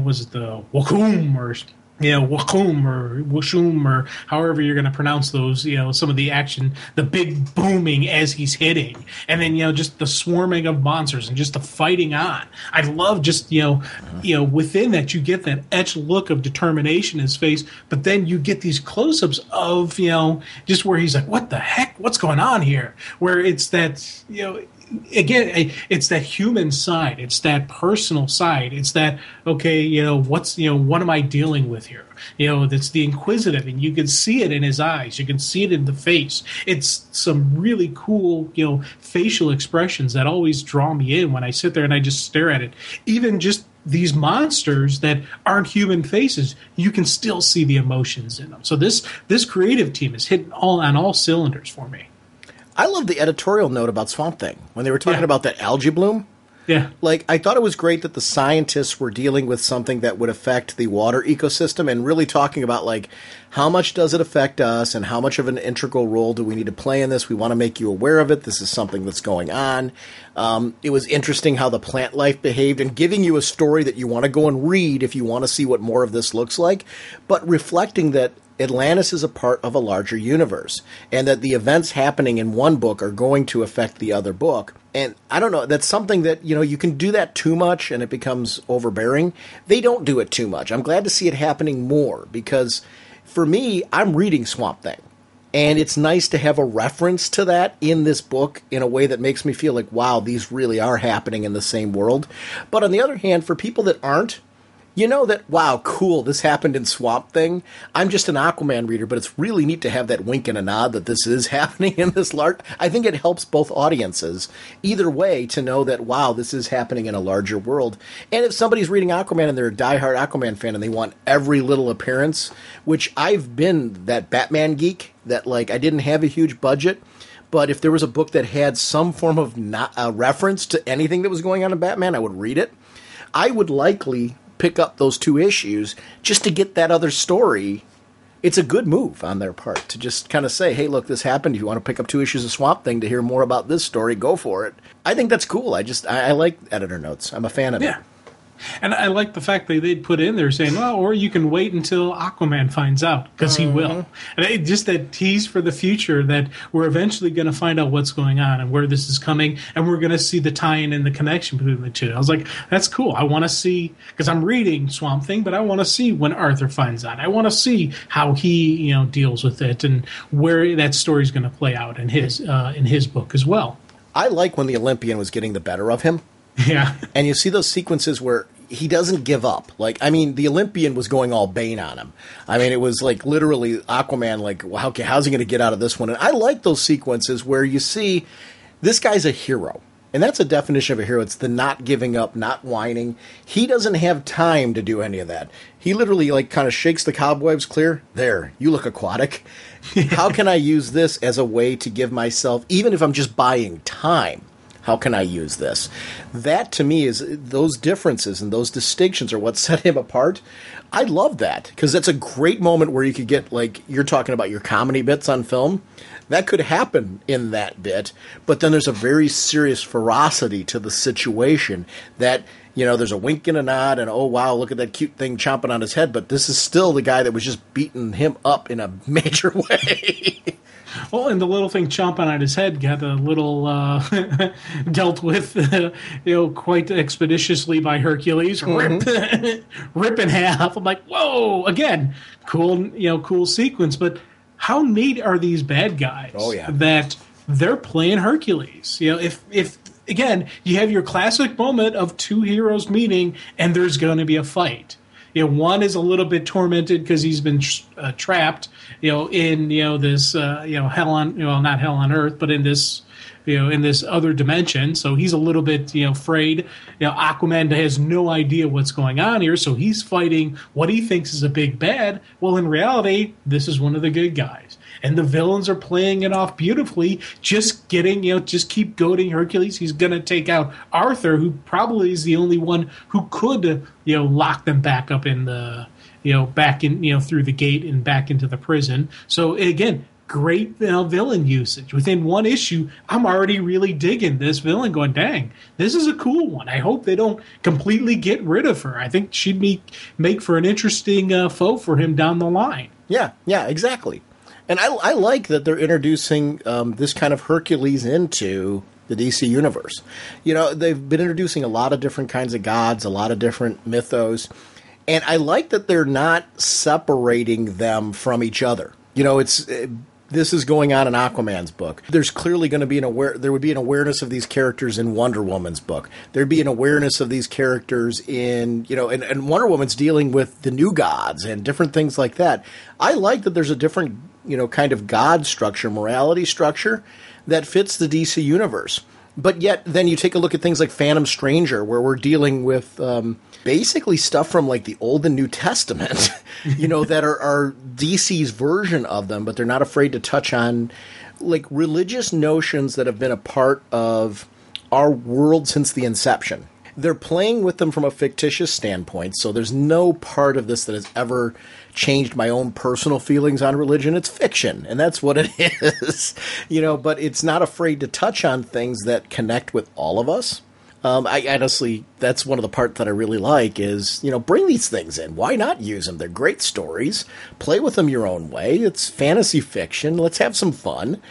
B: was it the wakum or wakum or washum or however you're going to pronounce those, some of the action, the big booming as he's hitting. And then, just the swarming of monsters and just the fighting on. I love just, within that you get that etched look of determination in his face, but then you get these close-ups of, just where he's like, what the heck? What's going on here? Where it's that, again, it's that human side. It's that personal side. It's that, okay, what am I dealing with here? That's the inquisitive, and you can see it in his eyes. You can see it in the face. It's some really cool, facial expressions that always draw me in when I sit there and I just stare at it. Even just these monsters that aren't human faces, you can still see the emotions in them. So this creative team is hitting on all cylinders for me.
A: I love the editorial note about Swamp Thing when they were talking about that algae bloom.
B: Yeah.
A: I thought it was great that the scientists were dealing with something that would affect the water ecosystem and really talking about, how much does it affect us and how much of an integral role do we need to play in this? We want to make you aware of it. This is something that's going on. It was interesting how the plant life behaved and giving you a story that you want to go and read if you want to see what more of this looks like, but reflecting that Atlantis is a part of a larger universe, and that the events happening in one book are going to affect the other book. And I don't know, that's something that, you can do that too much and it becomes overbearing. They don't do it too much. I'm glad to see it happening more because, for me, I'm reading Swamp Thing. And it's nice to have a reference to that in this book in a way that makes me feel like, wow, these really are happening in the same world. But on the other hand, for people that aren't, that, wow, cool, this happened in Swamp Thing. I'm just an Aquaman reader, but it's really neat to have that wink and a nod that this is happening in this large. I think it helps both audiences, either way, to know that, wow, this is happening in a larger world. And if somebody's reading Aquaman and they're a diehard Aquaman fan and they want every little appearance, which I've been that Batman geek, that, I didn't have a huge budget, but if there was a book that had some form of reference to anything that was going on in Batman, I would read it. I would likely pick up those 2 issues just to get that other story. It's a good move on their part to just kind of say, hey, look, this happened. If you want to pick up 2 issues of Swamp Thing to hear more about this story, go for it. I think that's cool. I like editor notes. I'm a fan of it.
B: And I like the fact that they'd put in there saying, well, or you can wait until Aquaman finds out, because he will. And just that tease for the future that we're eventually going to find out what's going on and where this is coming, and we're going to see the tie-in and the connection between the two. I was like, that's cool. I want to see, because I'm reading Swamp Thing, but I want to see when Arthur finds out. I want to see how he deals with it and where that story's going to play out in his book as well.
A: I like when the Olympian was getting the better of him.
B: Yeah.
A: And you see those sequences where he doesn't give up. The Olympian was going all Bane on him. It was literally Aquaman, well, okay, how's he going to get out of this one? And I like those sequences where you see this guy's a hero. And that's a definition of a hero. It's the not giving up, not whining. He doesn't have time to do any of that. He literally kind of shakes the cobwebs clear. There, you look aquatic. How can I use this as a way to give myself, even if I'm just buying time, how can I use this? That, to me, is those differences and those distinctions are what set him apart. I love that, because that's a great moment where you could get, you're talking about your comedy bits on film. That could happen in that bit, but then there's a very serious ferocity to the situation that, there's a wink and a nod and, oh, wow, look at that cute thing chomping on his head, but this is still the guy that was just beating him up in a major way.
B: Well, and the little thing chomping on his head got a little dealt with, quite expeditiously by Hercules. Rip in half. I'm like, whoa! Again, cool sequence. But how neat are these bad guys?
A: Oh yeah.
B: That they're playing Hercules. If again, you have your classic moment of 2 heroes meeting, and there's going to be a fight. One is a little bit tormented because he's been trapped, in this hell on, not hell on earth, but in this other dimension. So he's a little bit afraid. Aquaman has no idea what's going on here, so he's fighting what he thinks is a big bad. Well, in reality, this is one of the good guys. And the villains are playing it off beautifully, just keep goading Hercules. He's going to take out Arthur, who probably is the only one who could, lock them back up in the, back in, through the gate and back into the prison. So again, great villain usage. Within one issue, I'm already really digging this villain, going, dang, this is a cool one. I hope they don't completely get rid of her. I think she'd make for an interesting foe for him down the line.
A: Yeah, exactly. And I like that they're introducing this kind of Hercules into the DC universe. You know, they've been introducing a lot of different kinds of gods, a lot of different mythos, and I like that they're not separating them from each other. You know, this is going on in Aquaman's book. There's clearly going to be there would be an awareness of these characters in Wonder Woman's book. There'd be an awareness of these characters in, you know, and Wonder Woman's dealing with the new gods and different things like that. I like that there's a different, you know, kind of god structure, morality structure that fits the DC universe. But yet, then you take a look at things like Phantom Stranger, where we're dealing with basically stuff from like the Old and New Testament, you know, that are DC's version of them, but they're not afraid to touch on like religious notions that have been a part of our world since the inception. They're playing with them from a fictitious standpoint, so there's no part of this that has ever changed my own personal feelings on religion. It's fiction, and that's what it is, you know, but it's not afraid to touch on things that connect with all of us. I honestly, that's one of the parts that I really like is, you know, bring these things in. Why not use them? They're great stories. Play with them your own way. It's fantasy fiction. Let's have some fun.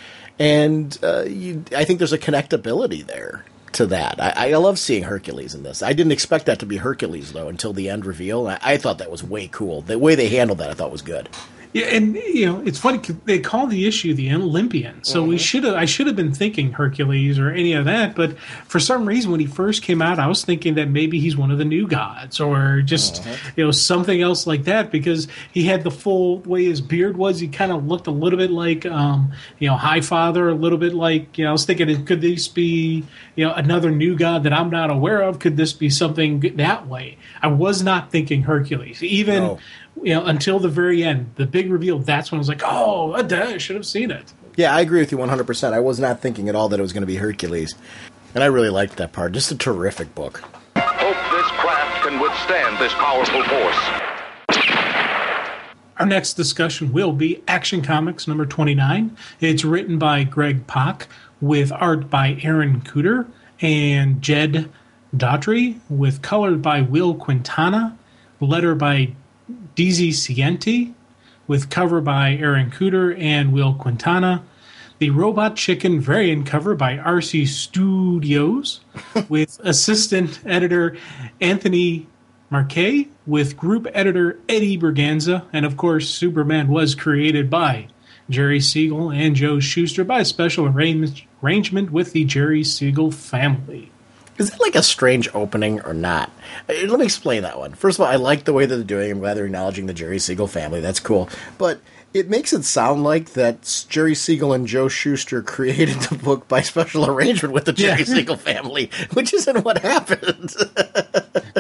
A: And I think there's a connectability there to that. I love seeing Hercules in this. I didn't expect that to be Hercules, though, until the end reveal. I thought that was way cool. The way they handled that, I thought was good.
B: Yeah, and you know, it's funny, they call the issue the Olympian, so I should have been thinking Hercules or any of that, but for some reason when he first came out, I was thinking that maybe he's one of the new gods or just you know, something else like that, because he had the full way his beard was. He kind of looked a little bit like you know, Highfather, a little bit like, you know, I was thinking, could this be, you know, another new god that I'm not aware of? Could this be something that way? I was not thinking Hercules, even. No. You know, until the very end, the big reveal, that's when I was like, oh, I should have seen it.
A: Yeah, I agree with you 100%. I was not thinking at all that it was going to be Hercules. And I really liked that part. Just a terrific book.
C: Hope this craft can withstand this powerful force.
B: Our next discussion will be Action Comics number 29. It's written by Greg Pak with art by Aaron Cooter and Jed Daughtry, with color by Will Quintana, letter by DZ Cienti, with cover by Aaron Cooter and Will Quintana. The Robot Chicken variant cover by RC Studios, with assistant editor Anthony Marquet, with group editor Eddie Berganza, and of course Superman was created by Jerry Siegel and Joe Shuster by special arrangement with the Jerry Siegel family.
A: Is that like a strange opening or not? Let me explain that one. First of all, I like the way that they're doing it. I'm glad they're acknowledging the Jerry Siegel family. That's cool. But it makes it sound like that Jerry Siegel and Joe Shuster created the book by special arrangement with the Jerry Siegel family, which isn't what happened.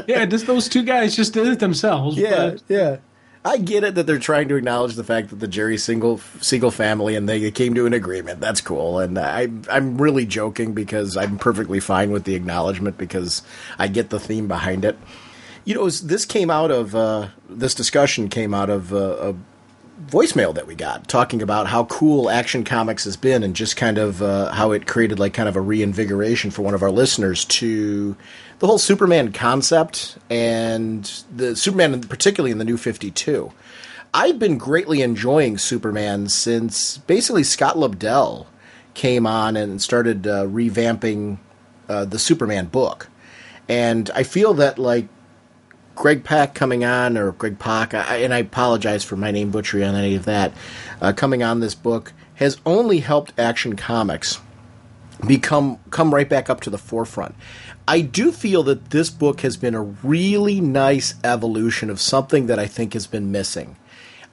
B: Yeah, just those two guys just did it themselves.
A: Yeah, yeah. I get it that they're trying to acknowledge the fact that the Jerry Siegel family and they came to an agreement. That's cool. And I'm really joking because I'm perfectly fine with the acknowledgement because I get the theme behind it. You know, this came out of, this discussion came out of a voicemail that we got talking about how cool Action Comics has been and just kind of how it created like kind of a reinvigoration for one of our listeners to the whole Superman concept and the Superman, particularly in the New 52. I've been greatly enjoying Superman since basically Scott Lobdell came on and started revamping the Superman book. And I feel that like Greg Pak coming on, or Greg Pak, and I apologize for my name butchery on any of that, coming on this book has only helped Action Comics come right back up to the forefront. I do feel that this book has been a really nice evolution of something that I think has been missing.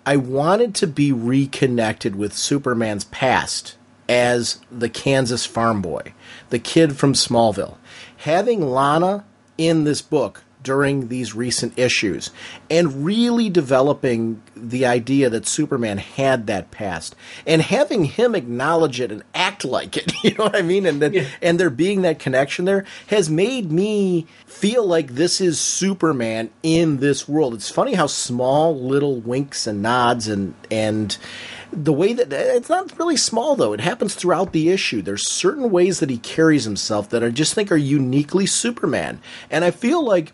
A: I wanted to be reconnected with Superman's past as the Kansas farm boy, the kid from Smallville. Having Lana in this book during these recent issues and really developing the idea that Superman had that past and having him acknowledge it and act like it, you know what I mean? And then, and there being that connection there has made me feel like this is Superman in this world. It's funny how small little winks and nods and the way that it's not really small, though. It happens throughout the issue. There's certain ways that he carries himself that I just think are uniquely Superman. And I feel like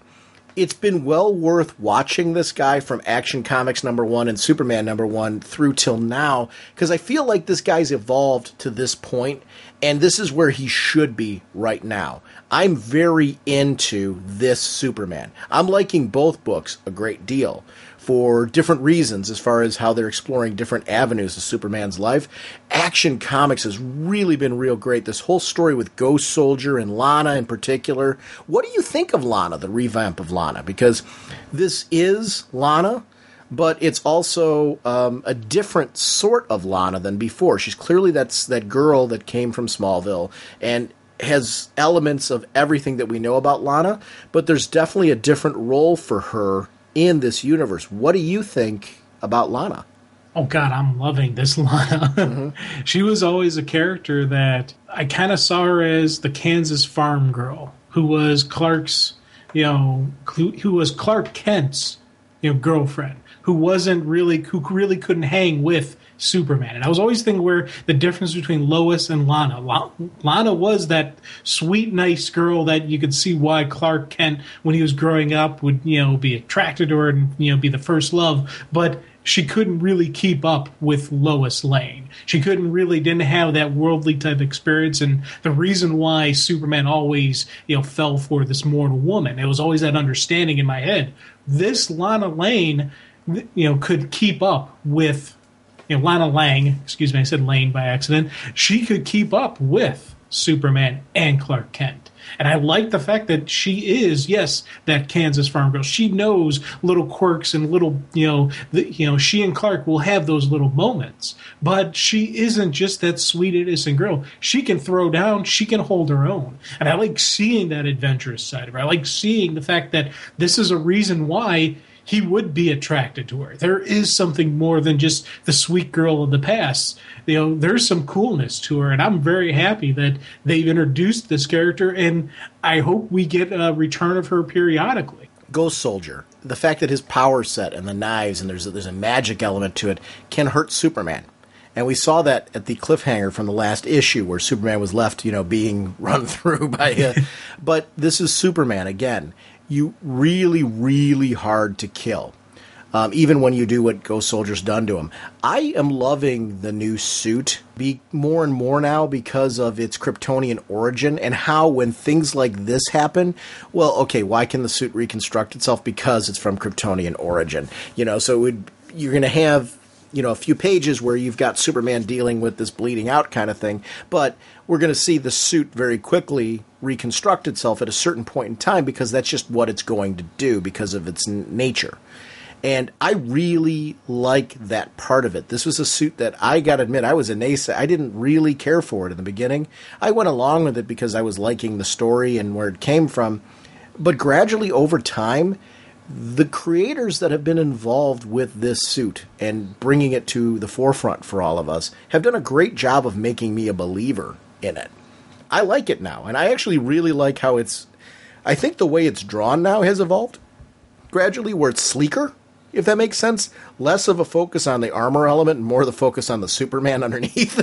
A: it's been well worth watching this guy from Action Comics #1 and Superman #1 through till now, because I feel like this guy's evolved to this point, and this is where he should be right now. I'm very into this Superman. I'm liking both books a great deal for different reasons as far as how they're exploring different avenues of Superman's life. Action Comics has really been real great. This whole story with Ghost Soldier and Lana in particular. What do you think of Lana, the revamp of Lana? Because this is Lana, but it's also a different sort of Lana than before. She's clearly that girl that came from Smallville and has elements of everything that we know about Lana, but there's definitely a different role for her in this universe. What do you think about Lana?
B: Oh, God, I'm loving this Lana. Mm-hmm. She was always a character that I kind of saw her as the Kansas farm girl who was Clark's, who was Clark Kent's, girlfriend, who really couldn't hang with Superman. And I was always thinking where the difference between Lois and Lana. Lana was that sweet, nice girl that you could see why Clark Kent, when he was growing up, would, be attracted to her and, be the first love. But she couldn't really keep up with Lois Lane. She didn't have that worldly type experience. And the reason why Superman always, fell for this mortal woman, it was always that understanding in my head. This Lana Lane, could keep up with Lana Lang, excuse me, I said Lane by accident. She could keep up with Superman and Clark Kent. And I like the fact that she is, yes, that Kansas farm girl. She knows little quirks and little, she and Clark will have those little moments. But she isn't just that sweet, innocent girl. She can throw down. She can hold her own. And I like seeing that adventurous side of her. I like seeing the fact that this is a reason why he would be attracted to her. There is something more than just the sweet girl of the past. There's some coolness to her, and I'm very happy that they've introduced this character, and I hope we get a return of her periodically.
A: Ghost Soldier, the fact that his power set and the knives, and there's a magic element to it, can hurt Superman. And we saw that at the cliffhanger from the last issue where Superman was left, being run through by but this is Superman again. You really, really hard to kill, even when you do what Ghost Soldier's done to him. I am loving the new suit more and more now because of its Kryptonian origin and how when things like this happen, well, okay, why can the suit reconstruct itself? Because it's from Kryptonian origin. So you're going to have a few pages where you've got Superman dealing with this bleeding out kind of thing, but we're going to see the suit very quickly reconstruct itself at a certain point in time because that's just what it's going to do because of its nature. And I really like that part of it. This was a suit that I got to admit, I was a naysay. I didn't really care for it in the beginning. I went along with it because I was liking the story and where it came from. But gradually over time, the creators that have been involved with this suit and bringing it to the forefront for all of us have done a great job of making me a believer in it. I like it now, and I actually really like how I think the way it's drawn now has evolved gradually, where it's sleeker, if that makes sense. Less of a focus on the armor element and more the focus on the Superman underneath,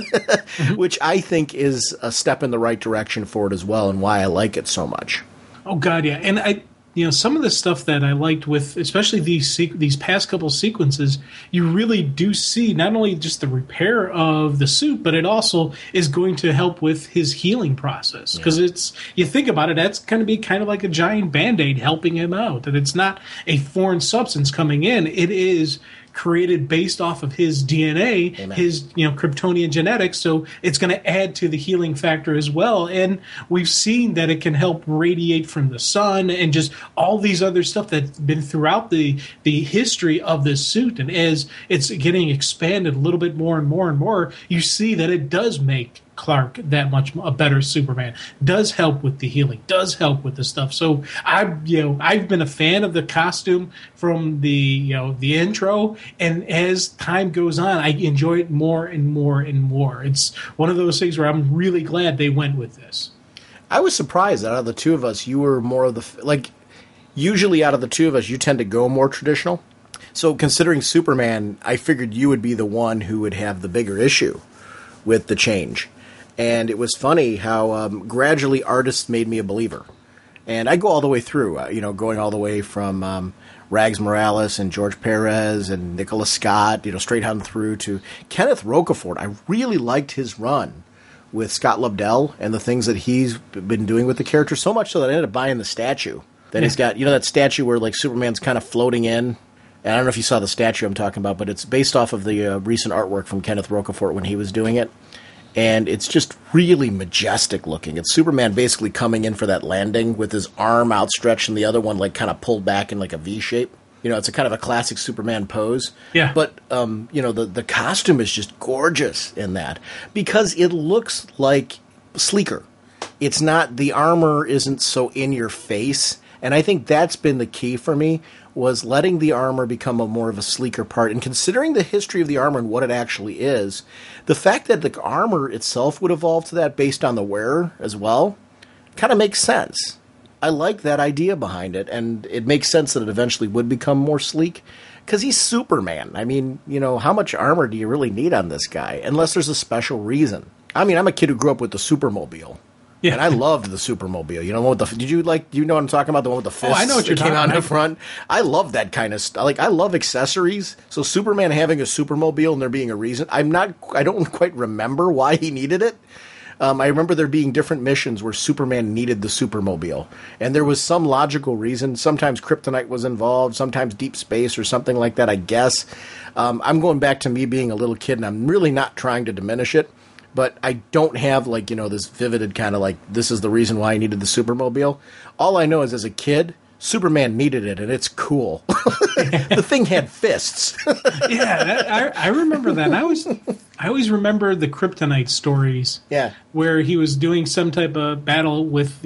A: which I think is a step in the right direction for it as well, and why I like it so much.
B: Oh, God, yeah. And some of the stuff that I liked with, especially these past couple sequences, you really do see not only just the repair of the suit, but it also is going to help with his healing process. Because you think about it, that's going to be kind of like a giant Band-Aid helping him out. That it's not a foreign substance coming in. It is created based off of his DNA, Amen. His Kryptonian genetics, so it's going to add to the healing factor as well. And we've seen that it can help radiate from the sun and just all these other stuff that's been throughout the history of this suit. And as it's getting expanded a little bit more and more and more, you see that it does make Clark that much a better Superman, does help with the healing, does help with the stuff. So I've been a fan of the costume from the intro, and as time goes on, I enjoy it more and more and more. It's one of those things where I'm really glad they went with this.
A: I was surprised that out of the two of us, you were more of usually out of the two of us, you tend to go more traditional. So considering Superman, I figured you would be the one who would have the bigger issue with the change. And it was funny how gradually artists made me a believer. And I go all the way through, going all the way from Rags Morales and George Perez and Nicholas Scott, straight on through to Kenneth Rocafort. I really liked his run with Scott Lobdell and the things that he's been doing with the character, so much so that I ended up buying the statue. Then he's got, that statue where like Superman's kind of floating in. And I don't know if you saw the statue I'm talking about, but it's based off of the recent artwork from Kenneth Rocafort when he was doing it. And it's just really majestic looking. It's Superman basically coming in for that landing with his arm outstretched and the other one like kind of pulled back in like a V shape. It's a kind of a classic Superman pose.
B: Yeah.
A: But, the costume is just gorgeous in that because it looks like sleeker. It's not, the armor isn't so in your face. And I think that's been the key for me, was letting the armor become a more of a sleeker part. And considering the history of the armor and what it actually is, the fact that the armor itself would evolve to that based on the wearer as well kind of makes sense. I like that idea behind it, and it makes sense that it eventually would become more sleek, because he's Superman. I mean, how much armor do you really need on this guy, unless there's a special reason? I mean, I'm a kid who grew up with the Supermobile. Yeah. And I loved the Supermobile. Did you know what I'm talking about? The one with the fists?
B: Oh, I know what you're talking about.
A: Came out in the front. I love that kind of stuff. Like, I love accessories. So Superman having a Supermobile and there being a reason. I don't quite remember why he needed it. I remember there being different missions where Superman needed the Supermobile. And there was some logical reason. Sometimes kryptonite was involved, sometimes deep space or something like that, I guess. I'm going back to me being a little kid, and I'm really not trying to diminish it. But I don't have, this vivid kind of this is the reason why I needed the Supermobile. All I know is as a kid, Superman needed it, and it's cool. The thing had fists.
B: Yeah, I remember that. And I always remember the kryptonite stories.
A: Yeah.
B: Where he was doing some type of battle with,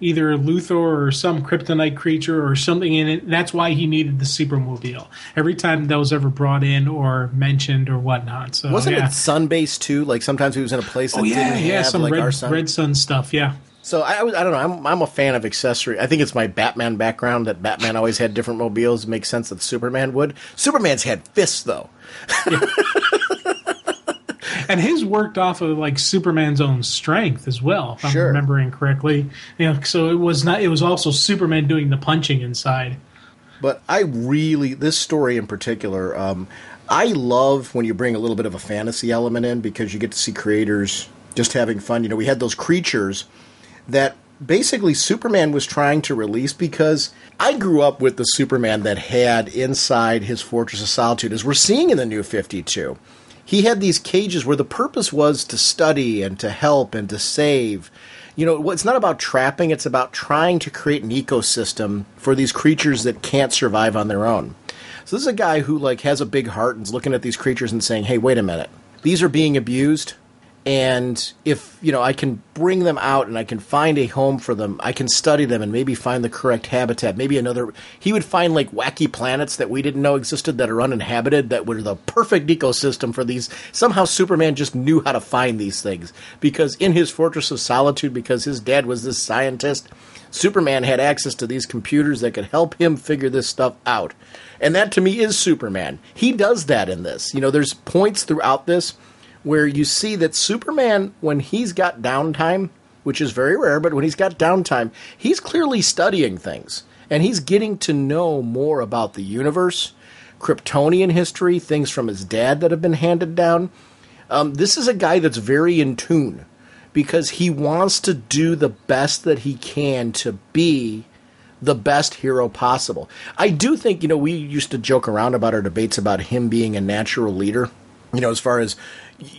B: either Luthor or some kryptonite creature or something in it. That's why he needed the Supermobile. Every time that was ever brought in or mentioned or whatnot. So
A: wasn't it sun-based too? Like sometimes he was in a place that didn't have
B: some
A: our sun.
B: red sun stuff. Yeah.
A: So I don't know. I'm a fan of accessory. I think it's my Batman background that Batman always had different mobiles. It makes sense that Superman would. Superman's had fists though.
B: Yeah. And his worked off of Superman's own strength as well, if I'm remembering correctly. So it was also Superman doing the punching inside.
A: But this story in particular, I love when you bring a little bit of a fantasy element in, because you get to see creators just having fun. We had those creatures that basically Superman was trying to release, because I grew up with the Superman that had inside his Fortress of Solitude, as we're seeing in the New 52. He had these cages where the purpose was to study and to help and to save. It's not about trapping. It's about trying to create an ecosystem for these creatures that can't survive on their own. So this is a guy who has a big heart and is looking at these creatures and saying, hey, wait a minute. These are being abused. And if, I can bring them out and I can find a home for them, I can study them and maybe find the correct habitat. Maybe he would find wacky planets that we didn't know existed that are uninhabited, that were the perfect ecosystem for these. Somehow Superman just knew how to find these things, because in his Fortress of Solitude, because his dad was this scientist, Superman had access to these computers that could help him figure this stuff out. And that to me is Superman. He does that in this. There's points throughout this where you see that Superman, when he's got downtime, which is very rare, but when he's got downtime, he's clearly studying things. And he's getting to know more about the universe, Kryptonian history, things from his dad that have been handed down. This is a guy that's very in tune, because he wants to do the best that he can to be the best hero possible. I do think, we used to joke around about our debates about him being a natural leader, as far as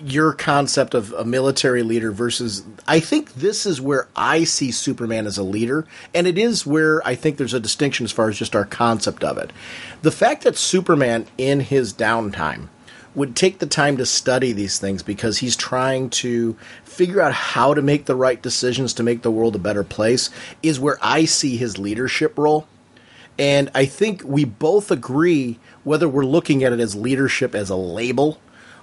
A: your concept of a military leader versus, I think this is where I see Superman as a leader, and it is where I think there's a distinction as far as just our concept of it. The fact that Superman, in his downtime, would take the time to study these things because he's trying to figure out how to make the right decisions to make the world a better place is where I see his leadership role. And I think we both agree, whether we're looking at it as leadership as a label,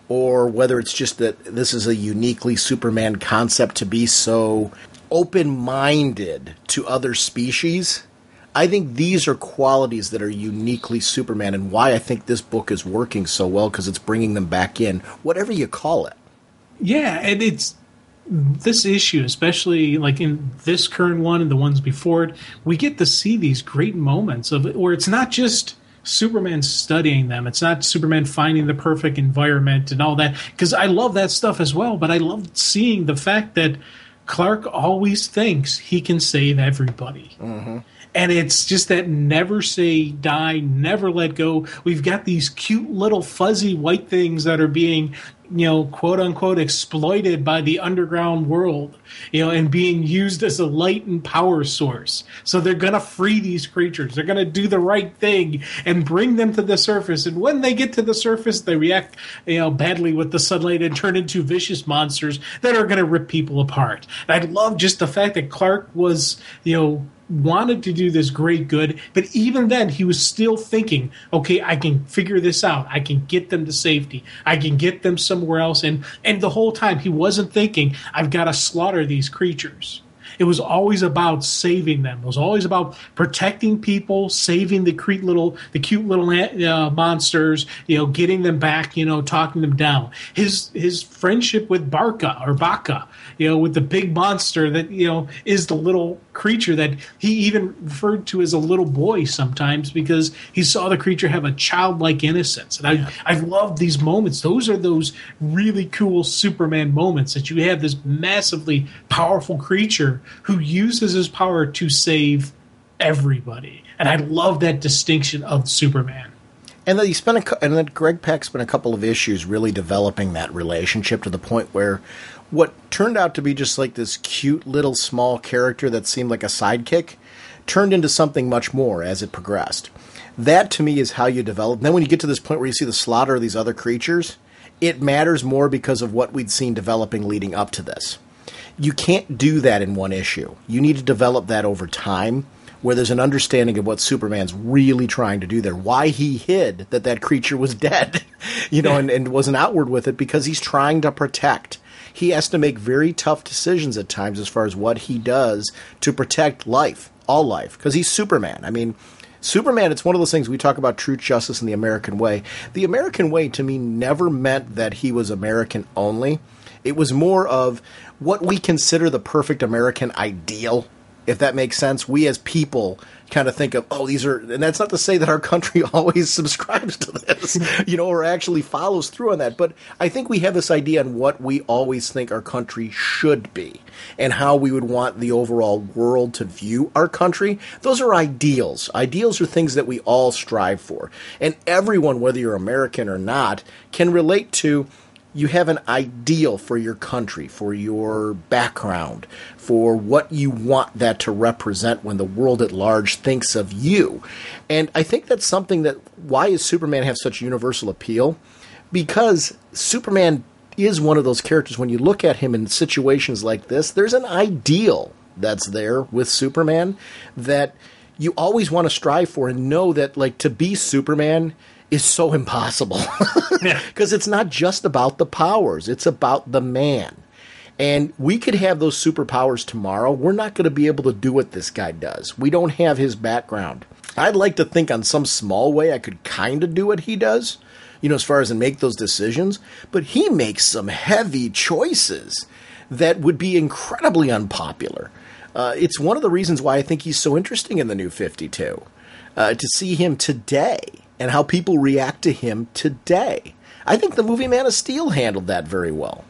A: or whether it's just that this is a uniquely Superman concept to be so open-minded to other species, I think these are qualities that are uniquely Superman, and why I think this book is working so well, because it's bringing them back in, whatever you call it.
B: Yeah, and it's this issue, especially like in this current one and the ones before it, we get to see these great moments of it where it's not just Superman studying them. It's not Superman finding the perfect environment and all that, because I love that stuff as well, but I love seeing the fact that Clark always thinks he can save everybody. Mm-hmm. And it's just that never say die, never let go. We've got these cute little fuzzy white things that are being, quote unquote, exploited by the underground world, and being used as a light and power source. So they're going to free these creatures. They're going to do the right thing and bring them to the surface. And when they get to the surface, they react, badly with the sunlight and turn into vicious monsters that are going to rip people apart. And I love just the fact that Clark was, wanted to do this great good, but even then he was still thinking, okay, I can figure this out. I can get them to safety. I can get them somewhere else. And the whole time he wasn't thinking, I've got to slaughter these creatures. It was always about saving them. It was always about protecting people, saving the cute little monsters, getting them back, talking them down. His friendship with Baka, with the big monster that, is the little creature that he even referred to as a little boy sometimes, because he saw the creature have a childlike innocence. And I loved these moments. Those are those really cool Superman moments that you have this massively powerful creature who uses his power to save everybody. And I love that distinction of Superman.
A: And then Greg Pak spent a couple of issues really developing that relationship to the point where what turned out to be just like this cute little small character that seemed like a sidekick turned into something much more as it progressed. That, to me, is how you develop. And then when you get to this point where you see the slaughter of these other creatures, it matters more because of what we'd seen developing leading up to this. You can't do that in one issue. You need to develop that over time, where there's an understanding of what Superman's really trying to do there, why he hid that creature was dead, and wasn't outward with it, because he's trying to protect. He has to make very tough decisions at times as far as what he does to protect life, all life, because he's Superman. I mean, Superman, it's one of those things we talk about truth, justice, and the American way. The American way, to me, never meant that he was American only. It was more of what we consider the perfect American ideal, if that makes sense. We as people kind of think of, and that's not to say that our country always subscribes to this, or actually follows through on that. But I think we have this idea on what we always think our country should be and how we would want the overall world to view our country. Those are ideals. Ideals are things that we all strive for. And everyone, whether you're American or not, can relate to. You have an ideal for your country, for your background, for what you want that to represent when the world at large thinks of you. And I think that's something that, why does Superman have such universal appeal? Because Superman is one of those characters, when you look at him in situations like this, there's an ideal that's there with Superman that you always want to strive for and know that, like, to be Superman is so impossible. Because it's not just about the powers. It's about the man. And we could have those superpowers tomorrow. We're not going to be able to do what this guy does. We don't have his background. I'd like to think on some small way I could kind of do what he does, as far as and make those decisions. But he makes some heavy choices that would be incredibly unpopular. It's one of the reasons why I think he's so interesting in the New 52. To see him today and how people react to him today. I think the movie Man of Steel handled that very well.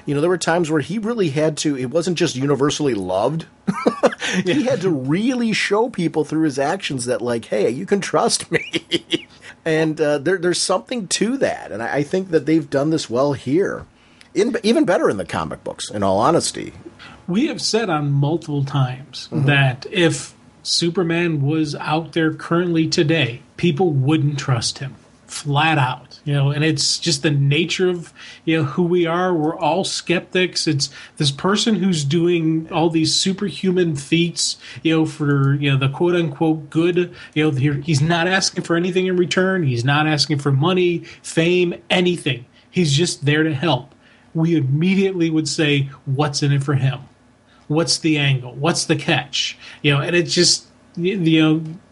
A: There were times where he really had to, it wasn't just universally loved. He had to really show people through his actions that, like, hey, you can trust me. And there's something to that. And I think that they've done this well here. Even better in the comic books, in all honesty.
B: We have said on multiple times that if Superman was out there currently today, people wouldn't trust him flat out, and it's just the nature of, who we are. We're all skeptics. It's this person who's doing all these superhuman feats, for, the quote unquote good, he's not asking for anything in return. He's not asking for money, fame, anything. He's just there to help. We immediately would say, what's in it for him? What's the angle? What's the catch? And it's just,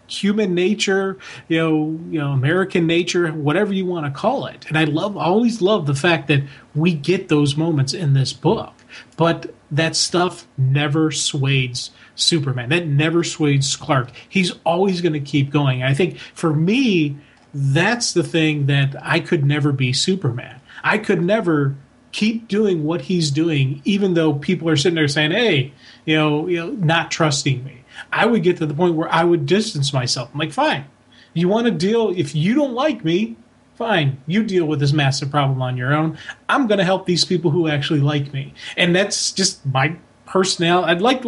B: human nature, American nature, whatever you want to call it. And I always love the fact that we get those moments in this book. But that stuff never swayed Superman. That never swayed Clark. He's always going to keep going. I think for me, that's the thing that I could never be Superman. I could never keep doing what he's doing, even though people are sitting there saying, hey, not trusting me. I would get to the point where I would distance myself. I'm like, fine, you want to deal, if you don't like me, fine, you deal with this massive problem on your own. I'm going to help these people who actually like me. And that's just my personality. I'd like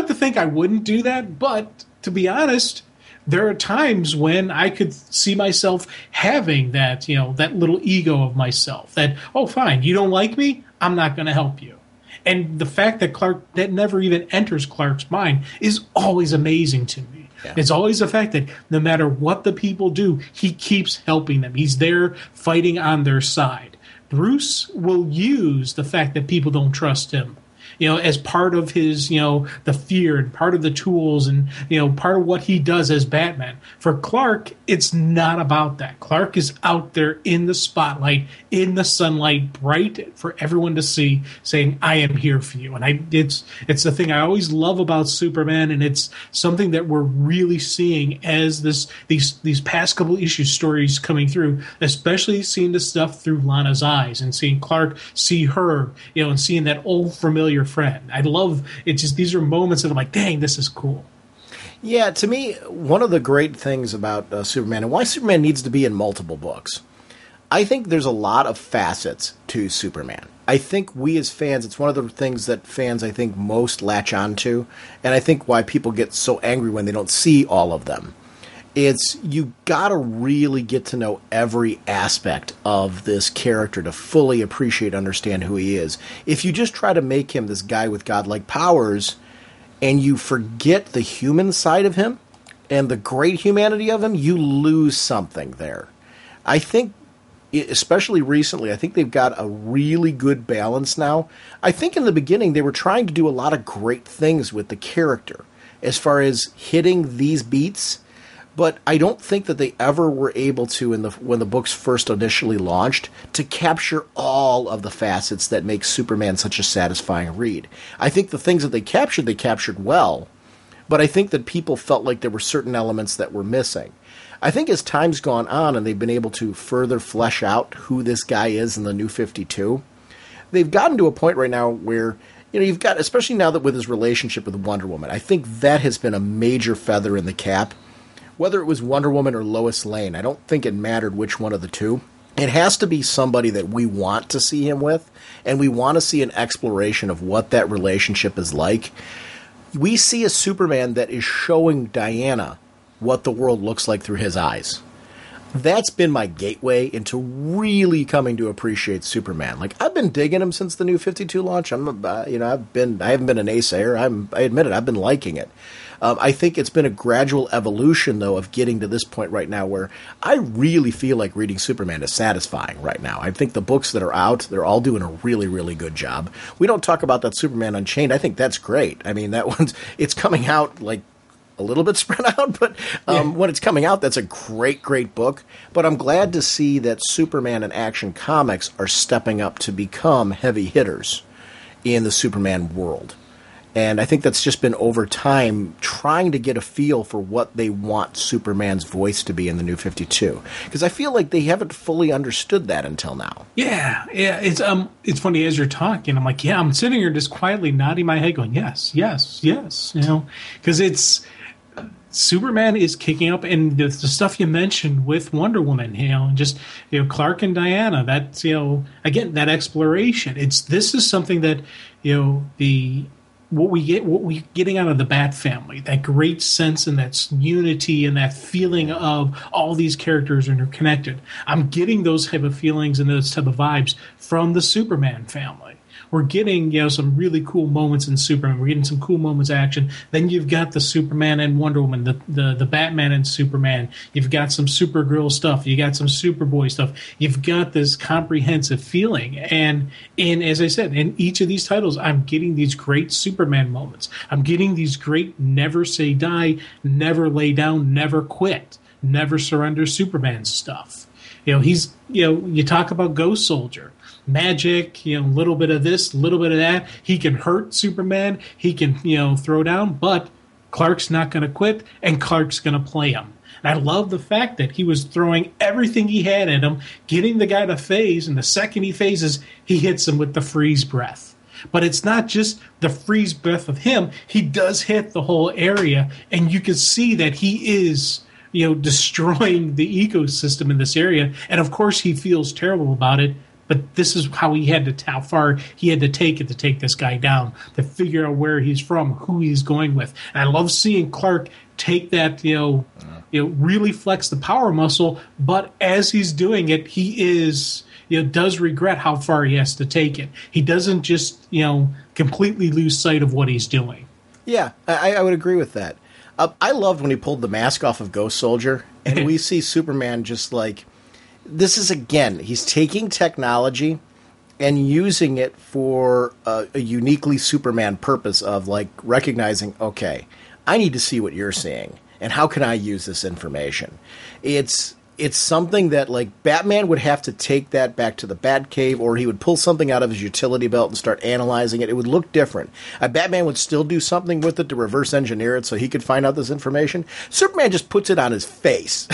B: to think I wouldn't do that, but to be honest, there are times when I could see myself having that, that little ego of myself that, oh, fine, you don't like me, I'm not going to help you. And the fact that never even enters Clark's mind is always amazing to me. Yeah. It's always the fact that no matter what the people do, he keeps helping them. He's there fighting on their side. Bruce will use the fact that people don't trust him, as part of his, the fear and part of the tools and, part of what he does as Batman. For Clark, it's not about that. Clark is out there in the spotlight, in the sunlight, bright for everyone to see, saying, I am here for you. And it's the thing I always love about Superman, and it's something that we're really seeing as these past couple issue stories coming through, especially seeing the stuff through Lana's eyes and seeing Clark see her, and seeing that old familiar friend. I love it. Just these are moments that I'm like, dang, this is cool.
A: Yeah, to me, one of the great things about Superman and why Superman needs to be in multiple books, I think there's a lot of facets to Superman. I think we as fans, it's one of the things that fans, I think, most latch onto, and I think why people get so angry when they don't see all of them. It's you got to really get to know every aspect of this character to fully appreciate, understand who he is. If you just try to make him this guy with godlike powers and you forget the human side of him and the great humanity of him, you lose something there. I think, especially recently, I think they've got a really good balance now. I think in the beginning they were trying to do a lot of great things with the character as far as hitting these beats. But I don't think that they ever were able to, when the books first initially launched, to capture all of the facets that make Superman such a satisfying read. I think the things that they captured well, but I think that people felt like there were certain elements that were missing. I think as time's gone on and they've been able to further flesh out who this guy is in the New 52, they've gotten to a point right now where, you've got, especially now that with his relationship with Wonder Woman, I think that has been a major feather in the cap. Whether it was Wonder Woman or Lois Lane, I don't think it mattered which one of the two. It has to be somebody that we want to see him with, and we want to see an exploration of what that relationship is like. We see a Superman that is showing Diana what the world looks like through his eyes. That's been my gateway into really coming to appreciate Superman. Like, I've been digging him since the New 52 launch. I haven't been a naysayer. I admit it. I've been liking it. I think it's been a gradual evolution, though, of getting to this point right now where I really feel like reading Superman is satisfying right now. I think the books that are out, they're all doing a really, really good job. We don't talk about that Superman Unchained. I think that's great. I mean, it's coming out like a little bit spread out, but when it's coming out, that's a great, great book. But I'm glad to see that Superman and Action Comics are stepping up to become heavy hitters in the Superman world. And I think that's just been over time trying to get a feel for what they want Superman's voice to be in the New 52. Because I feel like they haven't fully understood that until now.
B: Yeah. It's funny as you're talking. I'm like, I'm sitting here just quietly nodding my head going, yes. Because it's Superman is kicking up, and the stuff you mentioned with Wonder Woman, and just Clark and Diana. That's again that exploration. This is something that what we're getting out of the Bat family, that great sense and that unity and that feeling of all these characters are interconnected. I'm getting those type of feelings and those type of vibes from the Superman family. we're getting, some really cool moments in Superman. We're getting some cool moments of action. Then you've got the Superman and Wonder Woman, the Batman and Superman. You've got some Supergirl stuff. You got some Superboy stuff. You've got this comprehensive feeling. And as I said, in each of these titles, I'm getting these great Superman moments. I'm getting these great never say die, never lay down, never quit, never surrender Superman stuff. You talk about Ghost Soldier, magic, a little bit of this, a little bit of that. He can hurt Superman. He can, throw down, but Clark's not going to quit, and Clark's going to play him. And I love the fact that he was throwing everything he had at him, getting the guy to phase, and the second he phases, he hits him with the freeze breath. But it's not just the freeze breath of him. He does hit the whole area, and you can see that he is destroying the ecosystem in this area. And of course he feels terrible about it, but this is how far he had to take it to take this guy down, to figure out where he's from, who he's going with. And I love seeing Clark take that, really flex the power muscle, but as he's doing it, he is, does regret how far he has to take it. He doesn't just, completely lose sight of what he's doing.
A: Yeah, I would agree with that. I loved when he pulled the mask off of Ghost Soldier, and we see Superman just like, this is, again, he's taking technology and using it for a uniquely Superman purpose of, like, recognizing, okay, I need to see what you're seeing, and how can I use this information? It's something that, like, Batman would have to take that back to the Batcave, or he would pull something out of his utility belt and start analyzing it. It would look different. Batman would still do something with it to reverse engineer it so he could find out this information. Superman just puts it on his face.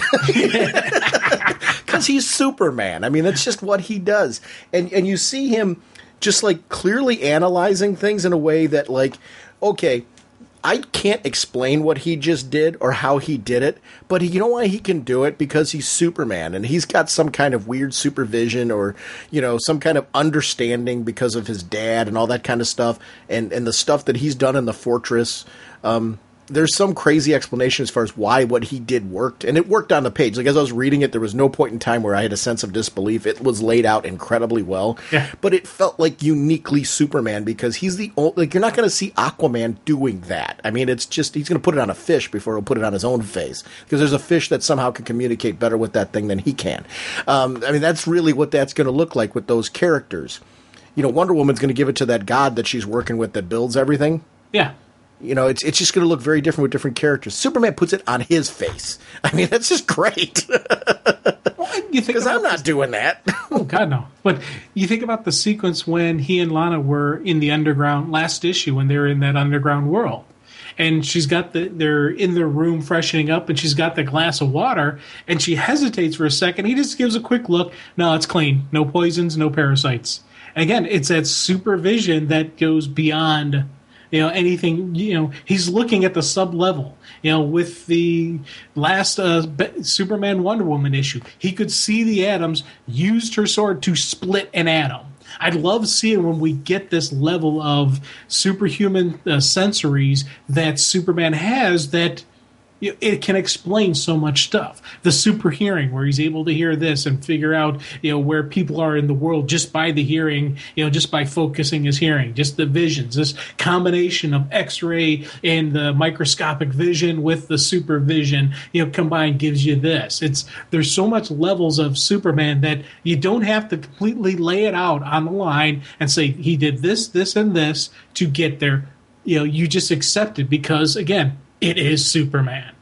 A: Because he's Superman. I mean, that's just what he does. And you see him just, like, clearly analyzing things in a way that, like, okay, I can't explain what he just did or how he did it, but you know why he can do it? Because he's Superman, and he's got some kind of weird supervision or, some kind of understanding because of his dad and all that kind of stuff, and the stuff that he's done in the Fortress. There's some crazy explanation as far as why what he did worked, and it worked on the page. Like, as I was reading it, there was no point in time where I had a sense of disbelief. It was laid out incredibly well, but it felt like uniquely Superman because he's the only, like, you're not going to see Aquaman doing that. I mean, it's just, he's going to put it on a fish before he'll put it on his own face, because there's a fish that somehow can communicate better with that thing than he can. I mean, that's really what that's going to look like with those characters. Wonder Woman's going to give it to that god that she's working with that builds everything.
B: Yeah.
A: It's just going to look very different with different characters. Superman puts it on his face. I mean, that's just great. Because I'm not doing that.
B: Oh, God, no. But you think about the sequence when he and Lana were in the underground, last issue, when they were in that underground world. And they're in their room freshening up, and she's got the glass of water, and she hesitates for a second. He just gives a quick look. No, it's clean. No poisons, no parasites. And again, it's that supervision that goes beyond anything, he's looking at the sub-level. With the last Superman Wonder Woman issue, he could see the atoms, used her sword to split an atom. I love seeing when we get this level of superhuman sensories that Superman has, that it can explain so much stuff. The super hearing, where he's able to hear this and figure out, where people are in the world just by the hearing, just by focusing his hearing, just the visions, this combination of X-ray and the microscopic vision with the supervision, combined gives you this. There's so much levels of Superman that you don't have to completely lay it out on the line and say he did this, this, and this to get there. You just accept it because, again, it is Superman.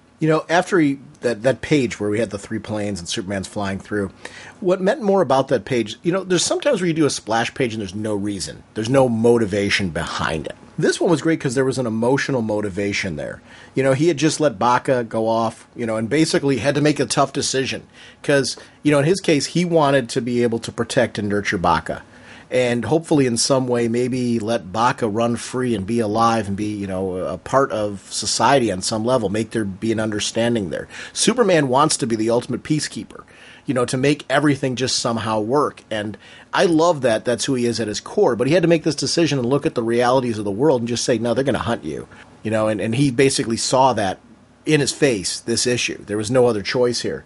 A: After that page where we had the 3 planes and Superman's flying through, what meant more about that page, there's sometimes where you do a splash page and there's no reason. There's no motivation behind it. This one was great because there was an emotional motivation there. He had just let Baka go off, and basically had to make a tough decision. Because, in his case, he wanted to be able to protect and nurture Baka. And hopefully in some way maybe let Baka run free and be alive and be, a part of society on some level, make there be an understanding there. Superman wants to be the ultimate peacekeeper, to make everything just somehow work. And I love that that's who he is at his core, but he had to make this decision and look at the realities of the world and just say, no, they're going to hunt you, and he basically saw that in his face, this issue. There was no other choice here.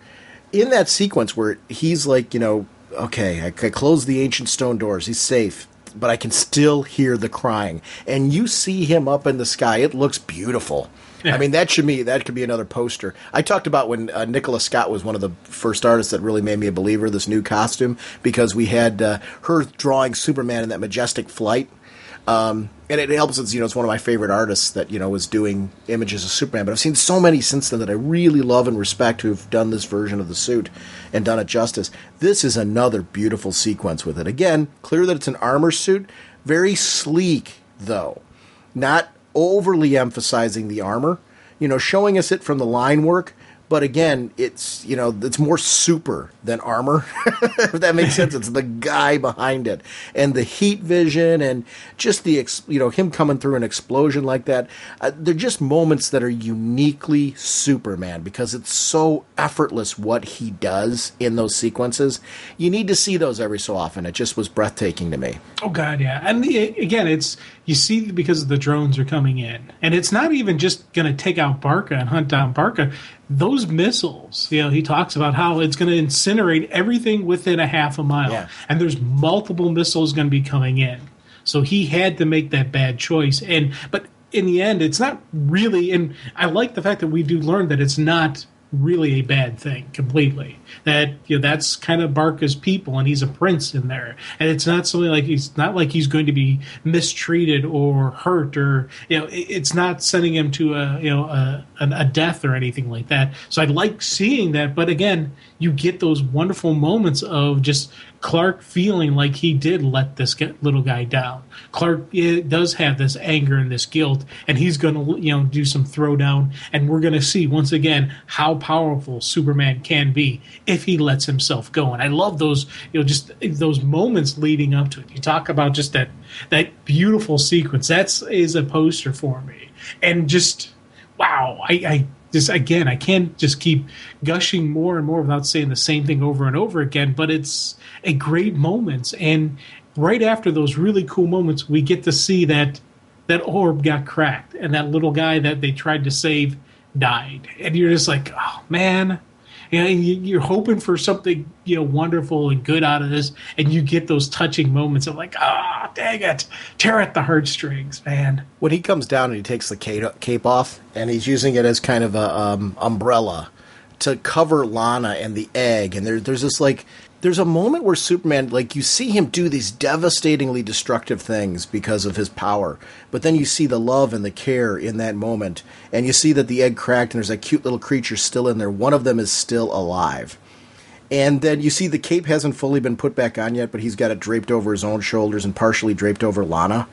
A: In that sequence where he's like, okay, I closed the ancient stone doors. He's safe. but I can still hear the crying. And you see him up in the sky. It looks beautiful. Yeah. I mean, that could be another poster. I talked about when Nicola Scott was one of the first artists that really made me a believer, this new costume, because we had her drawing Superman in that majestic flight. And it helps. It's one of my favorite artists that was doing images of Superman. But I've seen so many since then that I really love and respect who've done this version of the suit and done it justice. This is another beautiful sequence with it. Again, clear that it's an armor suit, very sleek though, not overly emphasizing the armor. Showing us it from the line work. But again, it's more super than armor, if that makes sense. It's the guy behind it, and the heat vision, and just the him coming through an explosion like that. They're just moments that are uniquely Superman because it's so effortless what he does in those sequences. You need to see those every so often. It just was breathtaking to me. Oh God, yeah, and again, you see because the drones are coming in, and it's not even just going to take out Barca and hunt down Barca. Those missiles, he talks about how it's going to incinerate everything within a half a mile. Yeah. And there's multiple missiles going to be coming in. So he had to make that bad choice. But in the end, it's not really, and I like the fact that we do learn that it's not really a bad thing completely. That that's kind of Barca's people, and he's a prince in there, and it's not something like he's going to be mistreated or hurt, or it's not sending him to a death or anything like that. So I like seeing that, but again, you get those wonderful moments of just Clark feeling like he did let this little guy down. Clark does have this anger and this guilt, and he's going to do some throwdown, and we're going to see once again how powerful Superman can be if he lets himself go. And I love those just those moments leading up to it. You talk about just that beautiful sequence. That is a poster for me, and just wow, I can't just keep gushing more and more without saying the same thing over and over again, but it's a great moment. And right after those really cool moments, we get to see that orb got cracked and that little guy that they tried to save died. And you're just like, oh, man. You're hoping for something wonderful and good out of this, and you get those touching moments of like, dang it, tear at the heartstrings, man. When he comes down and he takes the cape off, and he's using it as kind of a umbrella to cover Lana and the egg, and there's this there's a moment where Superman, you see him do these devastatingly destructive things because of his power, but then you see the love and the care in that moment, and you see that the egg cracked and there's that cute little creature still in there. One of them is still alive. And then you see the cape hasn't fully been put back on yet, but he's got it draped over his own shoulders and partially draped over Lana.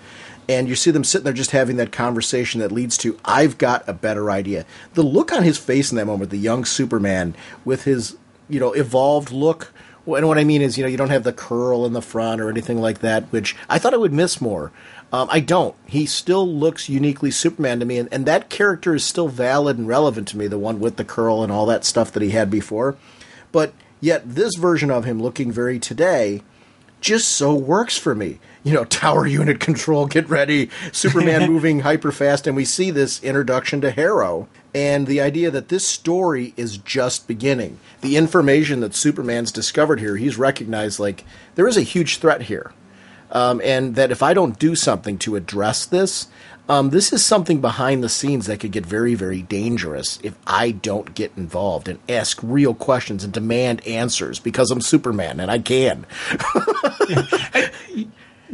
A: And you see them sitting there just having that conversation that leads to, I've got a better idea. The look on his face in that moment, the young Superman with his, evolved look. And what I mean is, you don't have the curl in the front or anything like that, which I thought I would miss more. I don't. He still looks uniquely Superman to me, and that character is still valid and relevant to me, the one with the curl and all that stuff that he had before. But yet this version of him looking very today just so works for me. Tower unit control, get ready, Superman moving hyper fast, and we see this introduction to Harrow, and the idea that this story is just beginning. The information that Superman's discovered here, he's recognized, there is a huge threat here, and that if I don't do something to address this, this is something behind the scenes that could get very, very dangerous if I don't get involved and ask real questions and demand answers, because I'm Superman, and I can.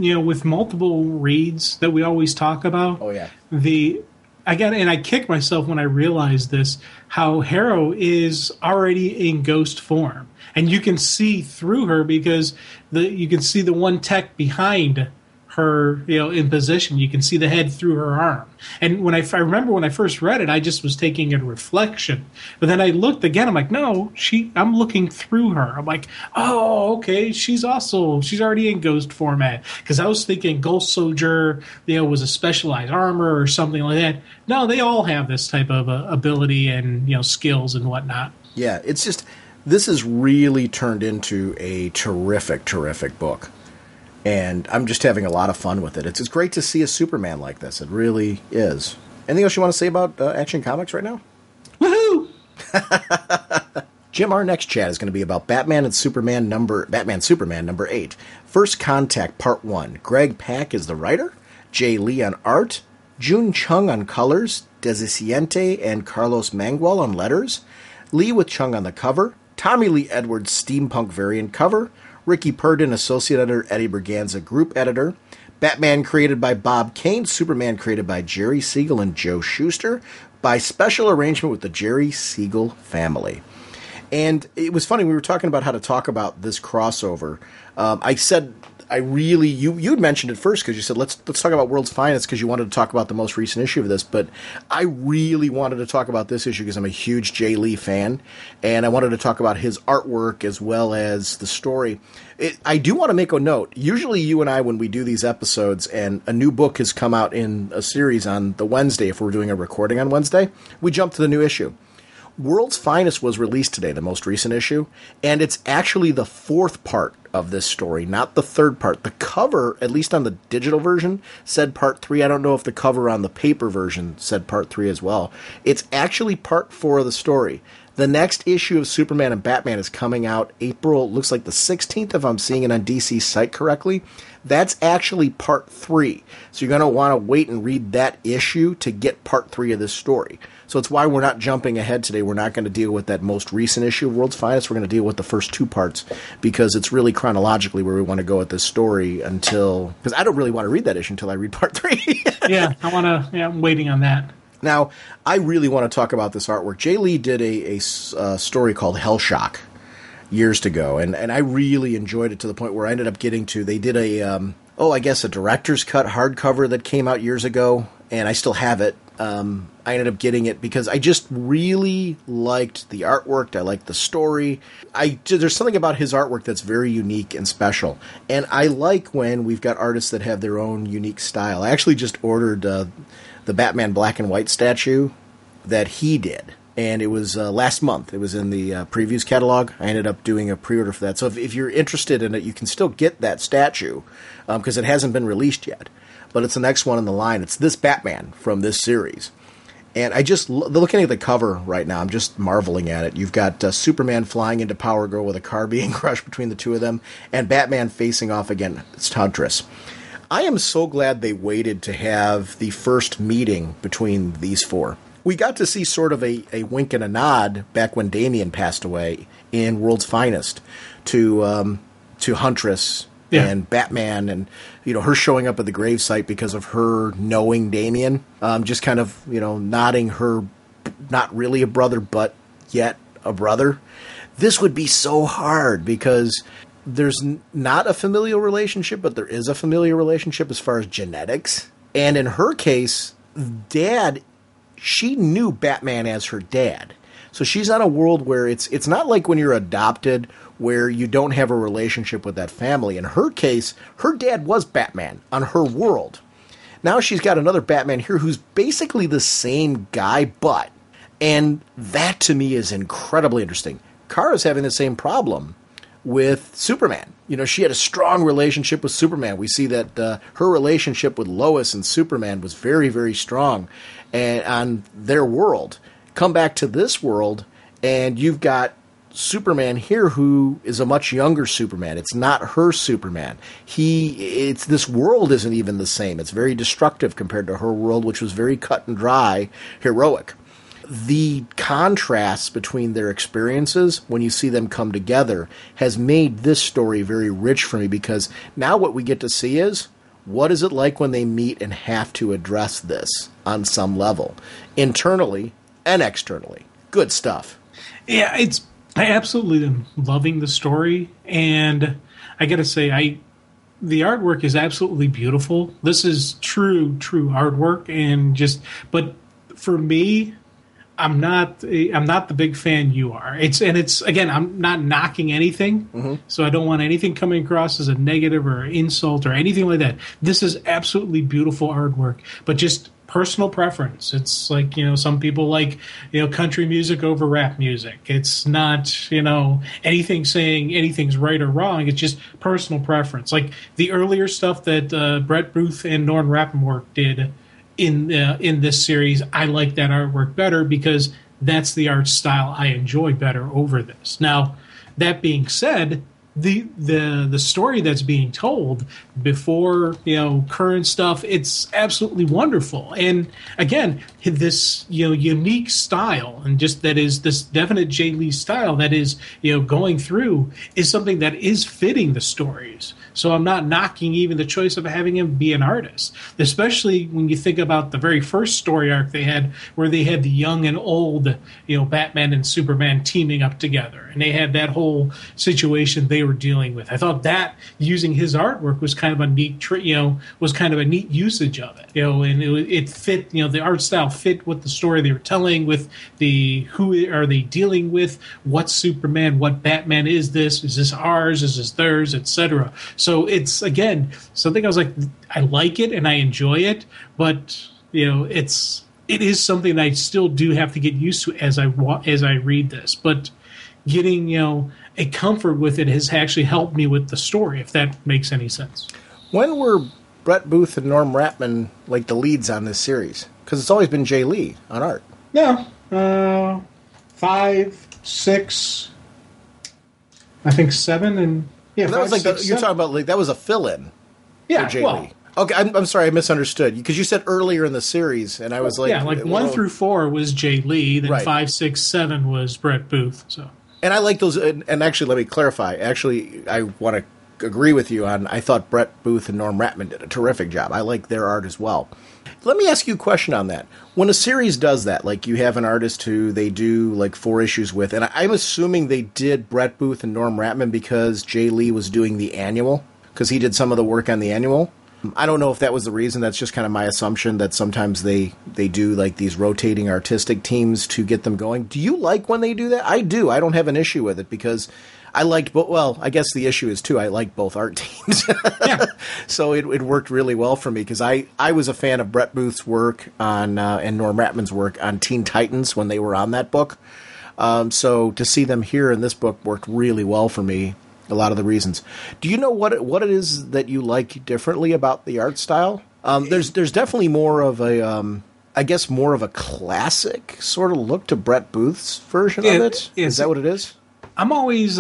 B: With multiple reads that we always talk about.
A: Oh, yeah.
B: And I kick myself when I realized this, how Harrow is already in ghost form. And you can see through her because you can see the one tech behind her, in position. You can see the head through her arm. And I remember when I first read it, I just was taking a reflection. But then I looked again. I'm like, no, I'm looking through her. I'm like, oh, okay, she's already in ghost format. Because I was thinking Ghost Soldier, was a specialized armor or something like that. No, they all have this type of ability and skills and whatnot.
A: Yeah, it's just this has really turned into a terrific, terrific book. And I'm just having a lot of fun with it. It's great to see a Superman like this. It really is. Anything else you want to say about Action Comics right now?
B: Woohoo!
A: Jim, our next chat is going to be about Batman Superman number 8. First Contact Part 1. Greg Pak is the writer, Jay Lee on art, Jun Chung on colors, Desiciente and Carlos Mangual on letters, Lee with Chung on the cover, Tommy Lee Edwards steampunk variant cover, Ricky Purdon associate editor, Eddie Berganza group editor, Batman created by Bob Kane, Superman created by Jerry Siegel and Joe Shuster, by special arrangement with the Jerry Siegel family. And it was funny, we were talking about how to talk about this crossover. I said, you'd mentioned it first because you said, let's talk about World's Finest because you wanted to talk about the most recent issue of this. But I really wanted to talk about this issue because I'm a huge Jay Lee fan. And I wanted to talk about his artwork as well as the story. I do want to make a note. Usually you and I, when we do these episodes and a new book has come out in a series on the Wednesday, if we're doing a recording on Wednesday, we jump to the new issue. World's Finest was released today, the most recent issue, and it's actually the fourth part of this story, not the third part. The cover, at least on the digital version, said part 3. I don't know if the cover on the paper version said part 3 as well. It's actually part 4 of the story. The next issue of Superman and Batman is coming out April, looks like the 16th, if I'm seeing it on DC's site correctly. That's actually part 3. So you're going to want to wait and read that issue to get part 3 of this story. So it's why we're not jumping ahead today. We're not going to deal with that most recent issue of World's Finest. We're going to deal with the first 2 parts because it's really chronologically where we want to go with this story because I don't really want to read that issue until I read part 3.
B: Yeah, I'm waiting on that.
A: Now, I really want to talk about this artwork. Jay Lee did a story called Hellshock years ago, and I really enjoyed it to the point where I ended up they did a director's cut hardcover that came out years ago, and I still have it. I ended up getting it because I just really liked the artwork. I liked the story. There's something about his artwork that's very unique and special. And I like when we've got artists that have their own unique style. I actually just ordered the Batman black and white statue that he did. And it was last month. It was in the previews catalog. I ended up doing a pre-order for that. So if you're interested in it, you can still get that statue because it hasn't been released yet. But it's the next one in the line. It's this Batman from this series. And I just, looking at the cover right now, I'm just marveling at it. You've got Superman flying into Power Girl with a car being crushed between the two of them, and Batman facing off against Huntress. I am so glad they waited to have the first meeting between these four. We got to see sort of a wink and a nod back when Damian passed away in World's Finest to Huntress and Batman, and her showing up at the gravesite because of her knowing Damian, just kind of nodding her, not really a brother, but yet a brother. This would be so hard because there's not a familial relationship, but there is a familial relationship as far as genetics. And in her case, she knew Batman as her dad. So she's on a world where it's not like when you're adopted where you don't have a relationship with that family. In her case, her dad was Batman on her world. Now she's got another Batman here who's basically the same guy, and that to me is incredibly interesting. Kara's having the same problem with Superman. She had a strong relationship with Superman. We see that her relationship with Lois and Superman was very, very strong and on their world. Come back to this world, and you've got Superman here who is a much younger Superman. It's not her Superman. This world isn't even the same. It's very destructive compared to her world, which was very cut and dry, heroic. The contrasts between their experiences, when you see them come together, has made this story very rich for me because now what we get to see is, what is it like when they meet and have to address this on some level, internally and externally? Good stuff.
B: Yeah, I absolutely am loving the story, and I got to say, the artwork is absolutely beautiful. This is true artwork, but for me, I'm not the big fan you are. It's again, I'm not knocking anything, so I don't want anything coming across as a negative or insult or anything like that. This is absolutely beautiful artwork, but just personal preference. It's like, some people like, country music over rap music. It's not, anything saying anything's right or wrong. It's just personal preference. Like the earlier stuff that Brett Booth and Norm Rappaport did in this series, I like that artwork better because that's the art style I enjoy better over this. Now, that being said, the story that's being told before current stuff, it's absolutely wonderful. And again, this unique style, and just that is this definite Jay Lee style that is going through, is something that is fitting the stories. So I'm not knocking even the choice of having him be an artist, especially when you think about the very first story arc they had, where they had the young and old, Batman and Superman teaming up together, and they had that whole situation they were dealing with. I thought that using his artwork was kind of a neat, was kind of a neat usage of it, and it fit, the art style fit with the story they were telling, with the who are they dealing with, what's Superman, what Batman is this ours, is this theirs, etc. So it's, again, something I was like, I like it and I enjoy it, but it is something that I still do have to get used to as I read this. But getting a comfort with it has actually helped me with the story, if that makes any sense.
A: When were Brett Booth and Norm Rapman like the leads on this series? Because it's always been Jay Lee on art.
B: Yeah, 5, 6, I think 7, and yeah,
A: that was like you're talking about, like, that was a fill-in for Jay Lee. Okay, I'm sorry, I misunderstood because you said earlier in the series, and I was like,
B: 1 through 4 was Jay Lee, then
A: right.
B: 5, 6, 7 was Brett Booth. So,
A: and I like those. And actually, let me clarify. Actually, I want to agree with you on. I thought Brett Booth and Norm Rapman did a terrific job. I like their art as well. Let me ask you a question on that. When a series does that, like you have an artist who they do like 4 issues with, and I'm assuming they did Brett Booth and Norm Rapman because Jay Lee was doing the annual, because he did some of the work on the annual. I don't know if that was the reason. That's just kind of my assumption that sometimes they do like these rotating artistic teams to get them going. Do you like when they do that? I do. I don't have an issue with it because I liked both. Well, I guess the issue is too, I like both art teams.
B: Yeah. So
A: it worked really well for me because I was a fan of Brett Booth's work on and Norm Rapman's work on Teen Titans when they were on that book. So to see them here in this book worked really well for me. A lot of the reasons. Do you know what it is that you like differently about the art style? There's definitely more of a I guess more of a classic sort of look to Brett Booth's version of it. Is that what it is?
B: I'm more of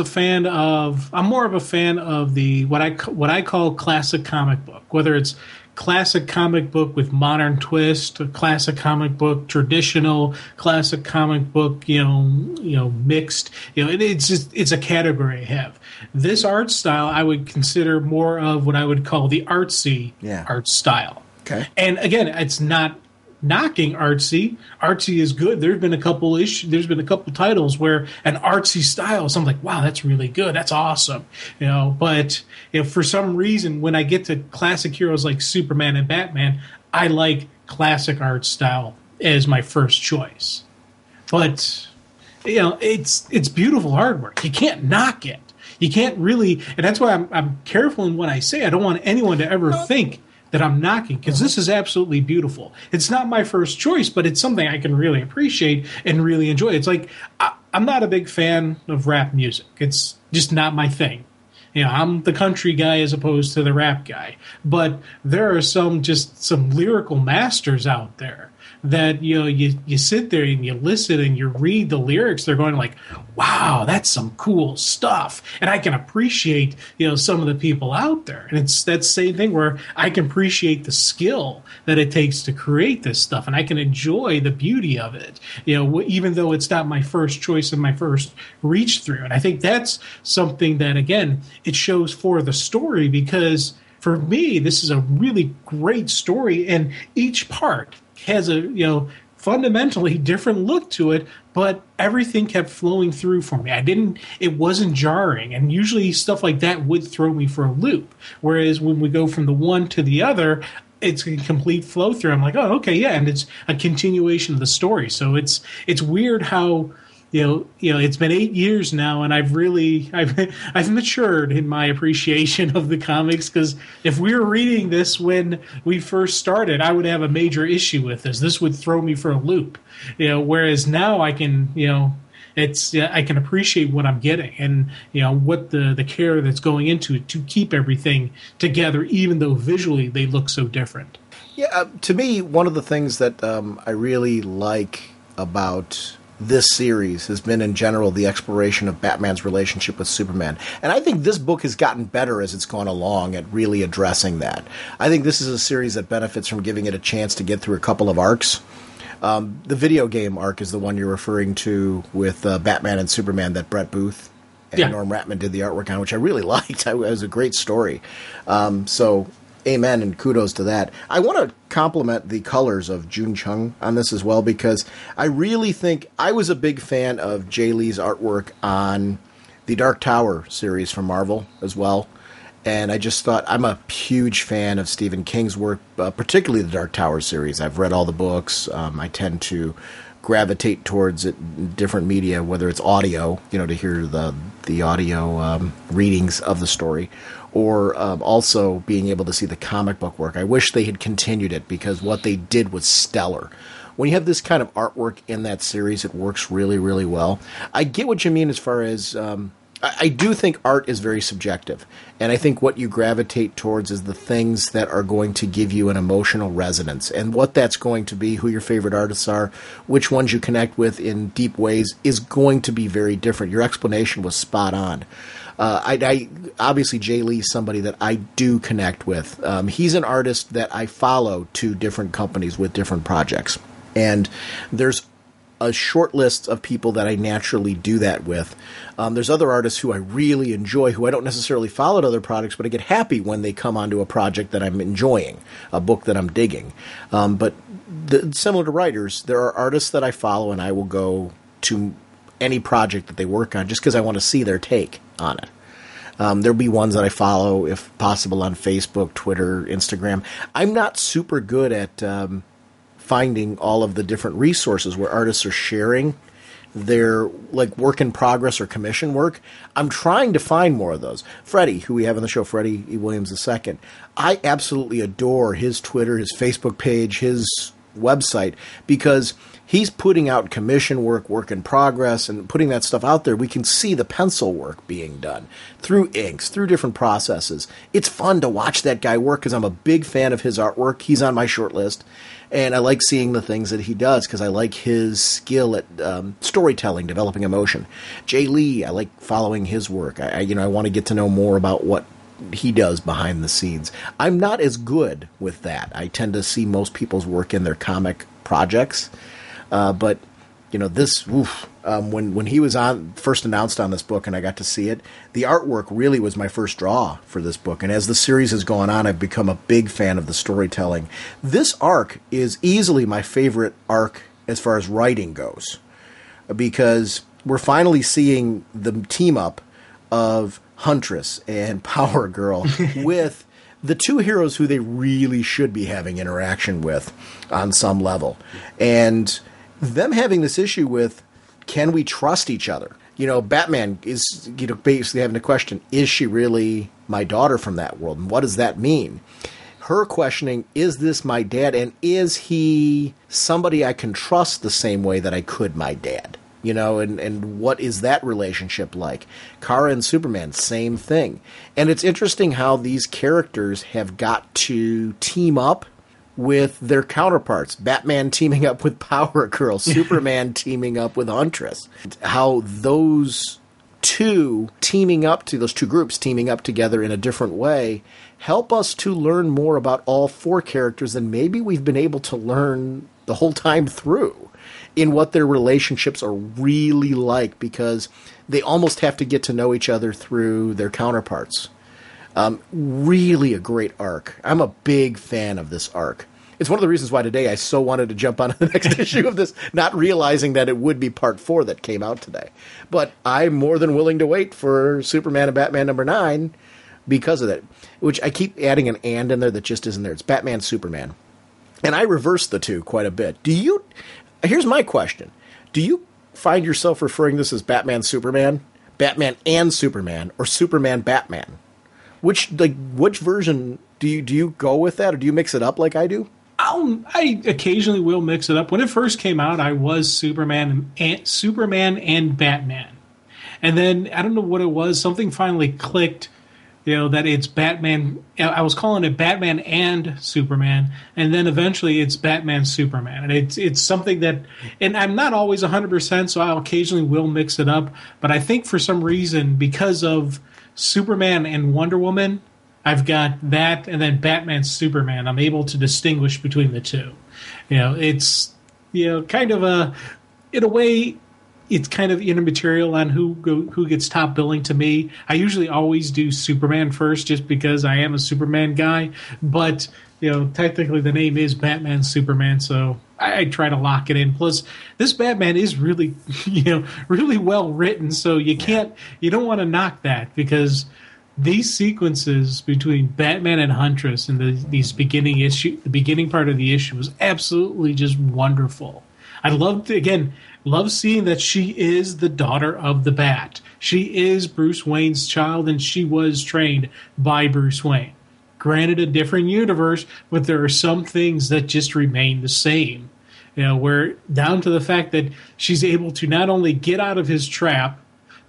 B: a fan of the what I call classic comic book, whether it's classic comic book with modern twist, a classic comic book, traditional classic comic book, mixed. It's a category I have. This art style I would consider more of what I would call the artsy art style.
A: Okay.
B: And again, it's not knocking artsy. Artsy is good. There's been a couple titles where an artsy style is something like, wow, that's really good. That's awesome. But for some reason, when I get to classic heroes like Superman and Batman, I like classic art style as my first choice. But it's beautiful artwork. You can't knock it. You can't really, and that's why I'm careful in what I say. I don't want anyone to ever think that I'm knocking, because this is absolutely beautiful. It's not my first choice, but it's something I can really appreciate and really enjoy. It's like, I'm not a big fan of rap music. It's just not my thing. I'm the country guy as opposed to the rap guy. But there are some lyrical masters out there that you sit there and you listen and you read the lyrics. They're going like, wow, that's some cool stuff, and I can appreciate some of the people out there. And it's that same thing where I can appreciate the skill that it takes to create this stuff, and I can enjoy the beauty of it, even though it's not my first choice and my first reach through. And I think that's something that, again, it shows for the story, because for me, this is a really great story, and each part has a fundamentally different look to it, but everything kept flowing through for me. It wasn't jarring, and usually stuff like that would throw me for a loop. Whereas when we go from the one to the other, it's a complete flow through. I'm like, oh, okay, yeah, and it's a continuation of the story. So it's weird how it's been 8 years now, and I've matured in my appreciation of the comics, because if we were reading this when we first started, I would have a major issue with this. This would throw me for a loop. Whereas now I can, I can appreciate what I'm getting, and what the care that's going into it to keep everything together, even though visually they look so different.
A: Yeah, to me, one of the things that I really like about this series has been, in general, the exploration of Batman's relationship with Superman. And I think this book has gotten better as it's gone along at really addressing that. I think this is a series that benefits from giving it a chance to get through a couple of arcs. The video game arc is the one you're referring to with Batman and Superman that Brett Booth and Norm Ratman did the artwork on, which I really liked. It was a great story. So amen and kudos to that. I want to compliment the colors of Jun Chung on this as well, because I really think I was a big fan of Jay Lee's artwork on the Dark Tower series from Marvel as well. And I just thought, I'm a huge fan of Stephen King's work, particularly the Dark Tower series. I've read all the books. I tend to gravitate towards it in different media, whether it's audio, to hear the audio readings of the story, or also being able to see the comic book work. I wish they had continued it, because what they did was stellar. When you have this kind of artwork in that series, it works really, really well. I get what you mean as far as... I do think art is very subjective, and I think what you gravitate towards is the things that are going to give you an emotional resonance, and what that's going to be, who your favorite artists are, which ones you connect with in deep ways, is going to be very different. Your explanation was spot on. I obviously, Jay Lee is somebody that I do connect with. He's an artist that I follow to different companies with different projects, and there's a short list of people that I naturally do that with. There's other artists who I really enjoy, who I don't necessarily follow to other projects, but I get happy when they come onto a project that I'm enjoying, a book that I'm digging. But similar to writers, there are artists that I follow, and I will go to any project that they work on just because I want to see their take on it. There'll be ones that I follow, if possible, on Facebook, Twitter, Instagram. I'm not super good at finding all of the different resources where artists are sharing their work in progress or commission work. I'm trying to find more of those. Freddie, who we have on the show, Freddie E. Williams II, I absolutely adore his Twitter, his Facebook page, his website, because he's putting out commission work in progress, and putting that stuff out there. We can see the pencil work being done through inks, through different processes. It's fun to watch that guy work, because I'm a big fan of his artwork. He's on my short list. And I like seeing the things that he does, because I like his skill at storytelling, developing emotion. Jay Lee, I like following his work. I want to get to know more about what he does behind the scenes. I'm not as good with that. I tend to see most people's work in their comic projects. But this, when he was first announced on this book and I got to see it, the artwork really was my first draw for this book. And as the series has gone on, I've become a big fan of the storytelling. This arc is easily my favorite arc as far as writing goes, because we're finally seeing the team up of Huntress and Power Girl with the two heroes who they really should be having interaction with on some level. And them having this issue with, can we trust each other? Batman is basically having the question, is she really my daughter from that world? And what does that mean? Her questioning, is this my dad? And is he somebody I can trust the same way that I could my dad? And what is that relationship like? Kara and Superman, same thing. And it's interesting how these characters have got to team up with their counterparts. Batman teaming up with Power Girl, Superman teaming up with Huntress. How those two groups teaming up together in a different way help us to learn more about all four characters than maybe we've been able to learn the whole time through, in what their relationships are really like, because they almost have to get to know each other through their counterparts. Really a great arc. I'm a big fan of this arc. It's one of the reasons why today I so wanted to jump on the next issue of this, not realizing that it would be part 4 that came out today. But I'm more than willing to wait for Superman and Batman number 9 because of that, which I keep adding an and in there that just isn't there. It's Batman, Superman. And I reverse the two quite a bit. Here's my question. Do you find yourself referring this as Batman, Superman, Batman and Superman, or Superman, Batman? Which version do you go with that, or do you mix it up like I do?
B: I occasionally will mix it up. When it first came out, I was Superman and Batman. And then, I don't know what it was, something finally clicked. that it's Batman. I was calling it Batman and Superman, and then eventually it's Batman Superman. And it's something that, and I'm not always 100%, so I occasionally will mix it up. But I think for some reason, because of Superman and Wonder Woman, I've got that, and then Batman Superman. I'm able to distinguish between the two. It's kind of in a way, it's kind of immaterial on who gets top billing to me. I usually always do Superman first, just because I am a Superman guy. But technically the name is Batman Superman, so I try to lock it in. Plus, this Batman is really, really well written, so you don't want to knock that, because these sequences between Batman and Huntress and the beginning part of the issue was absolutely just wonderful. I love seeing that she is the daughter of the Bat. She is Bruce Wayne's child, and she was trained by Bruce Wayne. Granted, a different universe, but there are some things that just remain the same. Where down to the fact that she's able to not only get out of his trap,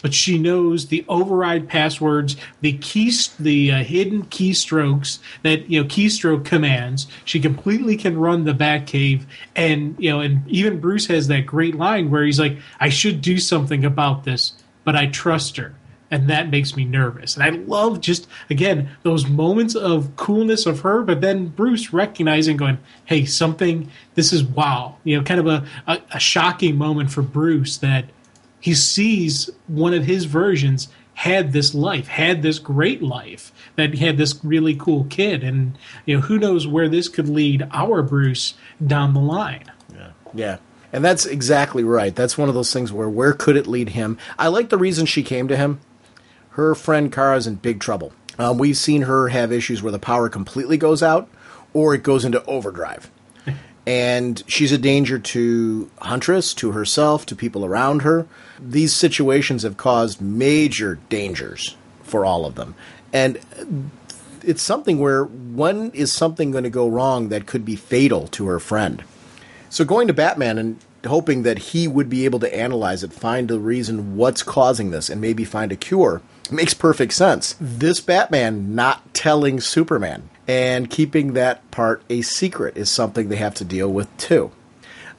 B: but she knows the override passwords, the hidden keystrokes that keystroke commands. She completely can run the Batcave, and and even Bruce has that great line where he's like, "I should do something about this, but I trust her." And that makes me nervous. And I love just, again, those moments of coolness of her, but then Bruce recognizing, going, hey, this is wow. Kind of a shocking moment for Bruce, that he sees one of his versions had this great life, that he had this really cool kid. And, who knows where this could lead our Bruce down the line.
A: Yeah. And that's exactly right. That's one of those things where could it lead him? I like the reason she came to him. Her friend Kara's in big trouble. We've seen her have issues where the power completely goes out or it goes into overdrive. And she's a danger to Huntress, to herself, to people around her. These situations have caused major dangers for all of them. And it's something where, when is something going to go wrong that could be fatal to her friend? So going to Batman and hoping that he would be able to analyze it, find the reason what's causing this, and maybe find a cure, makes perfect sense. This Batman not telling Superman and keeping that part a secret is something they have to deal with too.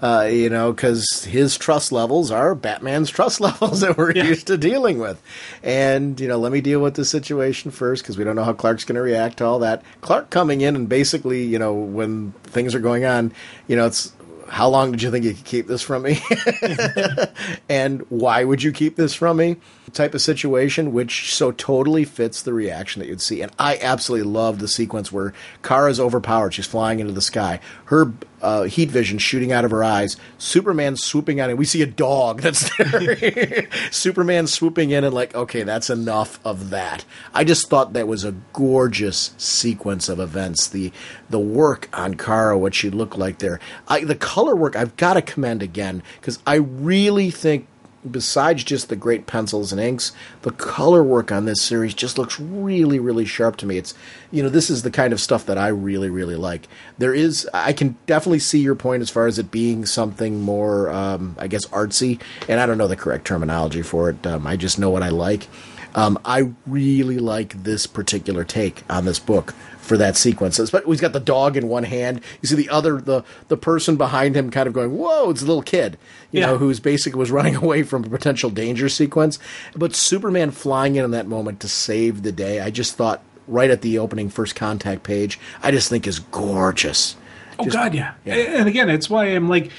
A: Because his trust levels are Batman's trust levels that we're used to dealing with. And, let me deal with the situation first, because we don't know how Clark's going to react to all that. Clark coming in and basically, when things are going on, it's, how long did you think you could keep this from me? And why would you keep this from me? Type of situation, which so totally fits the reaction that you'd see. And I absolutely love the sequence where Kara's overpowered. She's flying into the sky. Her heat vision shooting out of her eyes. Superman swooping out, and we see a dog that's there. Superman swooping in and like, okay, that's enough of that. I just thought that was a gorgeous sequence of events. The work on Kara, what she looked like there. The color work, I've got to commend again, because I really think, besides just the great pencils and inks, the color work on this series just looks really, really sharp to me. It's, this is the kind of stuff that I really, really like. I can definitely see your point as far as it being something more, I guess, artsy, and I don't know the correct terminology for it. I just know what I like. I really like this particular take on this book for that sequence. He's got the dog in one hand. You see the person behind him kind of going, whoa, it's a little kid, who's basically was running away from a potential danger sequence. But Superman flying in that moment to save the day, I just thought, right at the opening first contact page, I just think is gorgeous.
B: God, yeah. And again, it's why I'm like,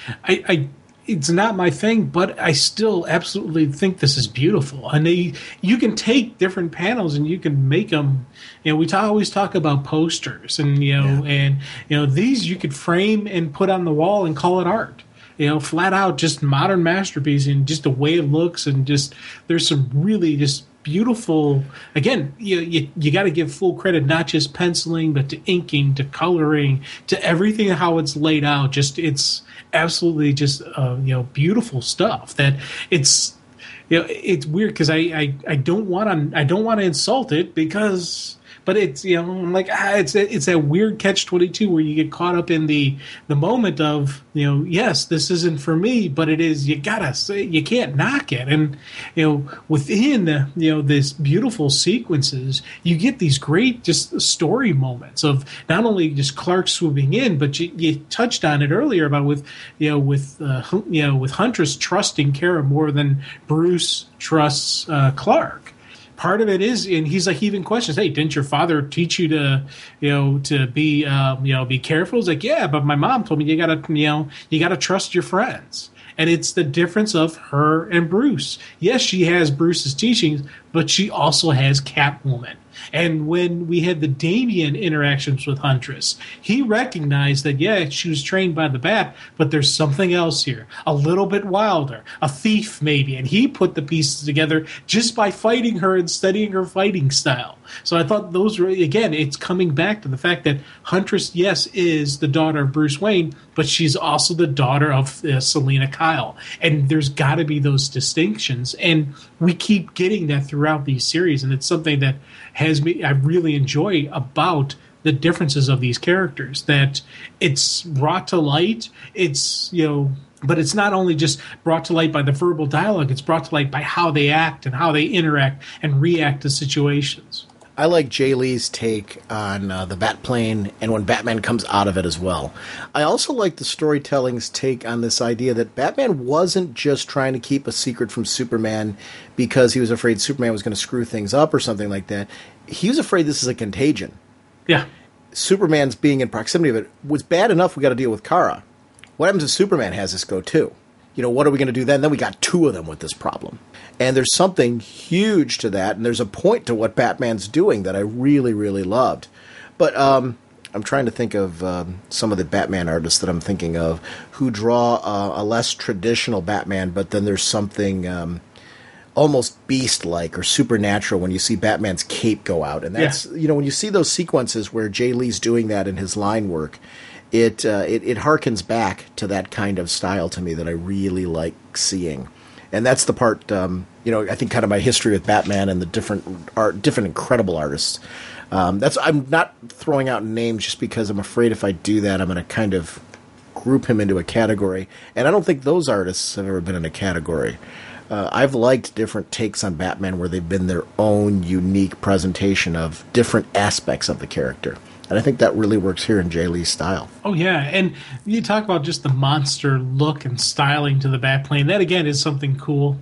B: it's not my thing, but I still absolutely think this is beautiful. And you can take different panels and you can make them. We always talk about posters, and these you could frame and put on the wall and call it art. Flat out, just modern masterpiece, and just the way it looks, and just there's some really just beautiful. Again, you got to give full credit, not just penciling, but to inking, to coloring, to everything how it's laid out. Just it's absolutely just beautiful stuff. That it's weird because I don't want to insult it, because but it's, I'm like, it's that weird catch-22 where you get caught up in the moment of, yes, this isn't for me, but it is. You gotta say, you can't knock it. And within this beautiful sequences, you get these great just story moments of not only just Clark swooping in, but you touched on it earlier about with Huntress trusting Kara more than Bruce trusts Clark. Part of it is, and he's like, he even questions, hey, didn't your father teach you to be careful? He's like, yeah, but my mom told me you gotta trust your friends. And it's the difference of her and Bruce. Yes, she has Bruce's teachings, but she also has Catwoman. And when we had the Damian interactions with Huntress, he recognized that, yeah, she was trained by the Bat, but there's something else here. A little bit wilder. A thief, maybe. And he put the pieces together just by fighting her and studying her fighting style. So I thought those were, again, it's coming back to the fact that Huntress, yes, is the daughter of Bruce Wayne, but she's also the daughter of Selina Kyle. And there's got to be those distinctions. And we keep getting that throughout these series. And it's something that I really enjoy about the differences of these characters, that it's brought to light. It's, but it's not only just brought to light by the verbal dialogue, it's brought to light by how they act and how they interact and react to situations.
A: I like Jay Lee's take on the Batplane and when Batman comes out of it as well. I also like the storytelling's take on this idea that Batman wasn't just trying to keep a secret from Superman because he was afraid Superman was going to screw things up or something like that. He was afraid this is a contagion.
B: Yeah.
A: Superman's being in proximity of it was bad enough. We got to deal with Kara. What happens if Superman has this go too? What are we going to do then? Then we got two of them with this problem. And there's something huge to that, and there's a point to what Batman's doing that I really, really loved. But I'm trying to think of some of the Batman artists that I'm thinking of who draw a less traditional Batman, but then there's something almost beast-like or supernatural when you see Batman's cape go out. And that's, when you see those sequences where Jay Lee's doing that in his line work, it harkens back to that kind of style to me that I really like seeing. And that's the part, I think kind of my history with Batman and the different incredible artists. I'm not throwing out names just because I'm afraid if I do that, I'm going to kind of group him into a category. And I don't think those artists have ever been in a category. I've liked different takes on Batman where they've been their own unique presentation of different aspects of the character. And I think that really works here in Jay Lee's style.
B: Oh, yeah. And you talk about just the monster look and styling to the Batplane. That, again, is something cool.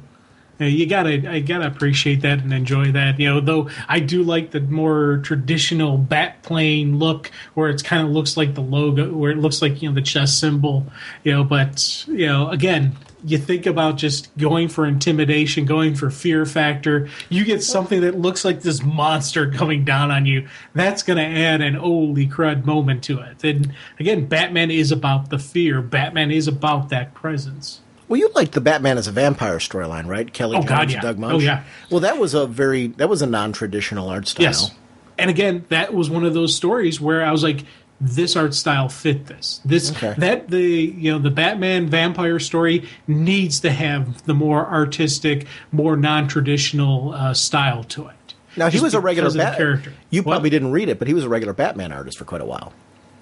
B: I gotta appreciate that and enjoy that. Though I do like the more traditional Batplane look where it kind of looks like the logo, where it looks like, the chess symbol. But, again, you think about just going for intimidation, going for fear factor. You get something that looks like this monster coming down on you. That's going to add an holy crud moment to it. And again, Batman is about the fear. Batman is about that presence.
A: Well, you liked the Batman as a vampire storyline, right? Kelly Jones and Doug Munch.
B: Oh, yeah.
A: Well, that was a non-traditional art style.
B: Yes. And again, that was one of those stories where I was like, this art style fit this. The Batman vampire story needs to have the more artistic, more non-traditional style to it.
A: Now, he was a regular
B: character.
A: You probably didn't read it, but he was a regular Batman artist for quite a while.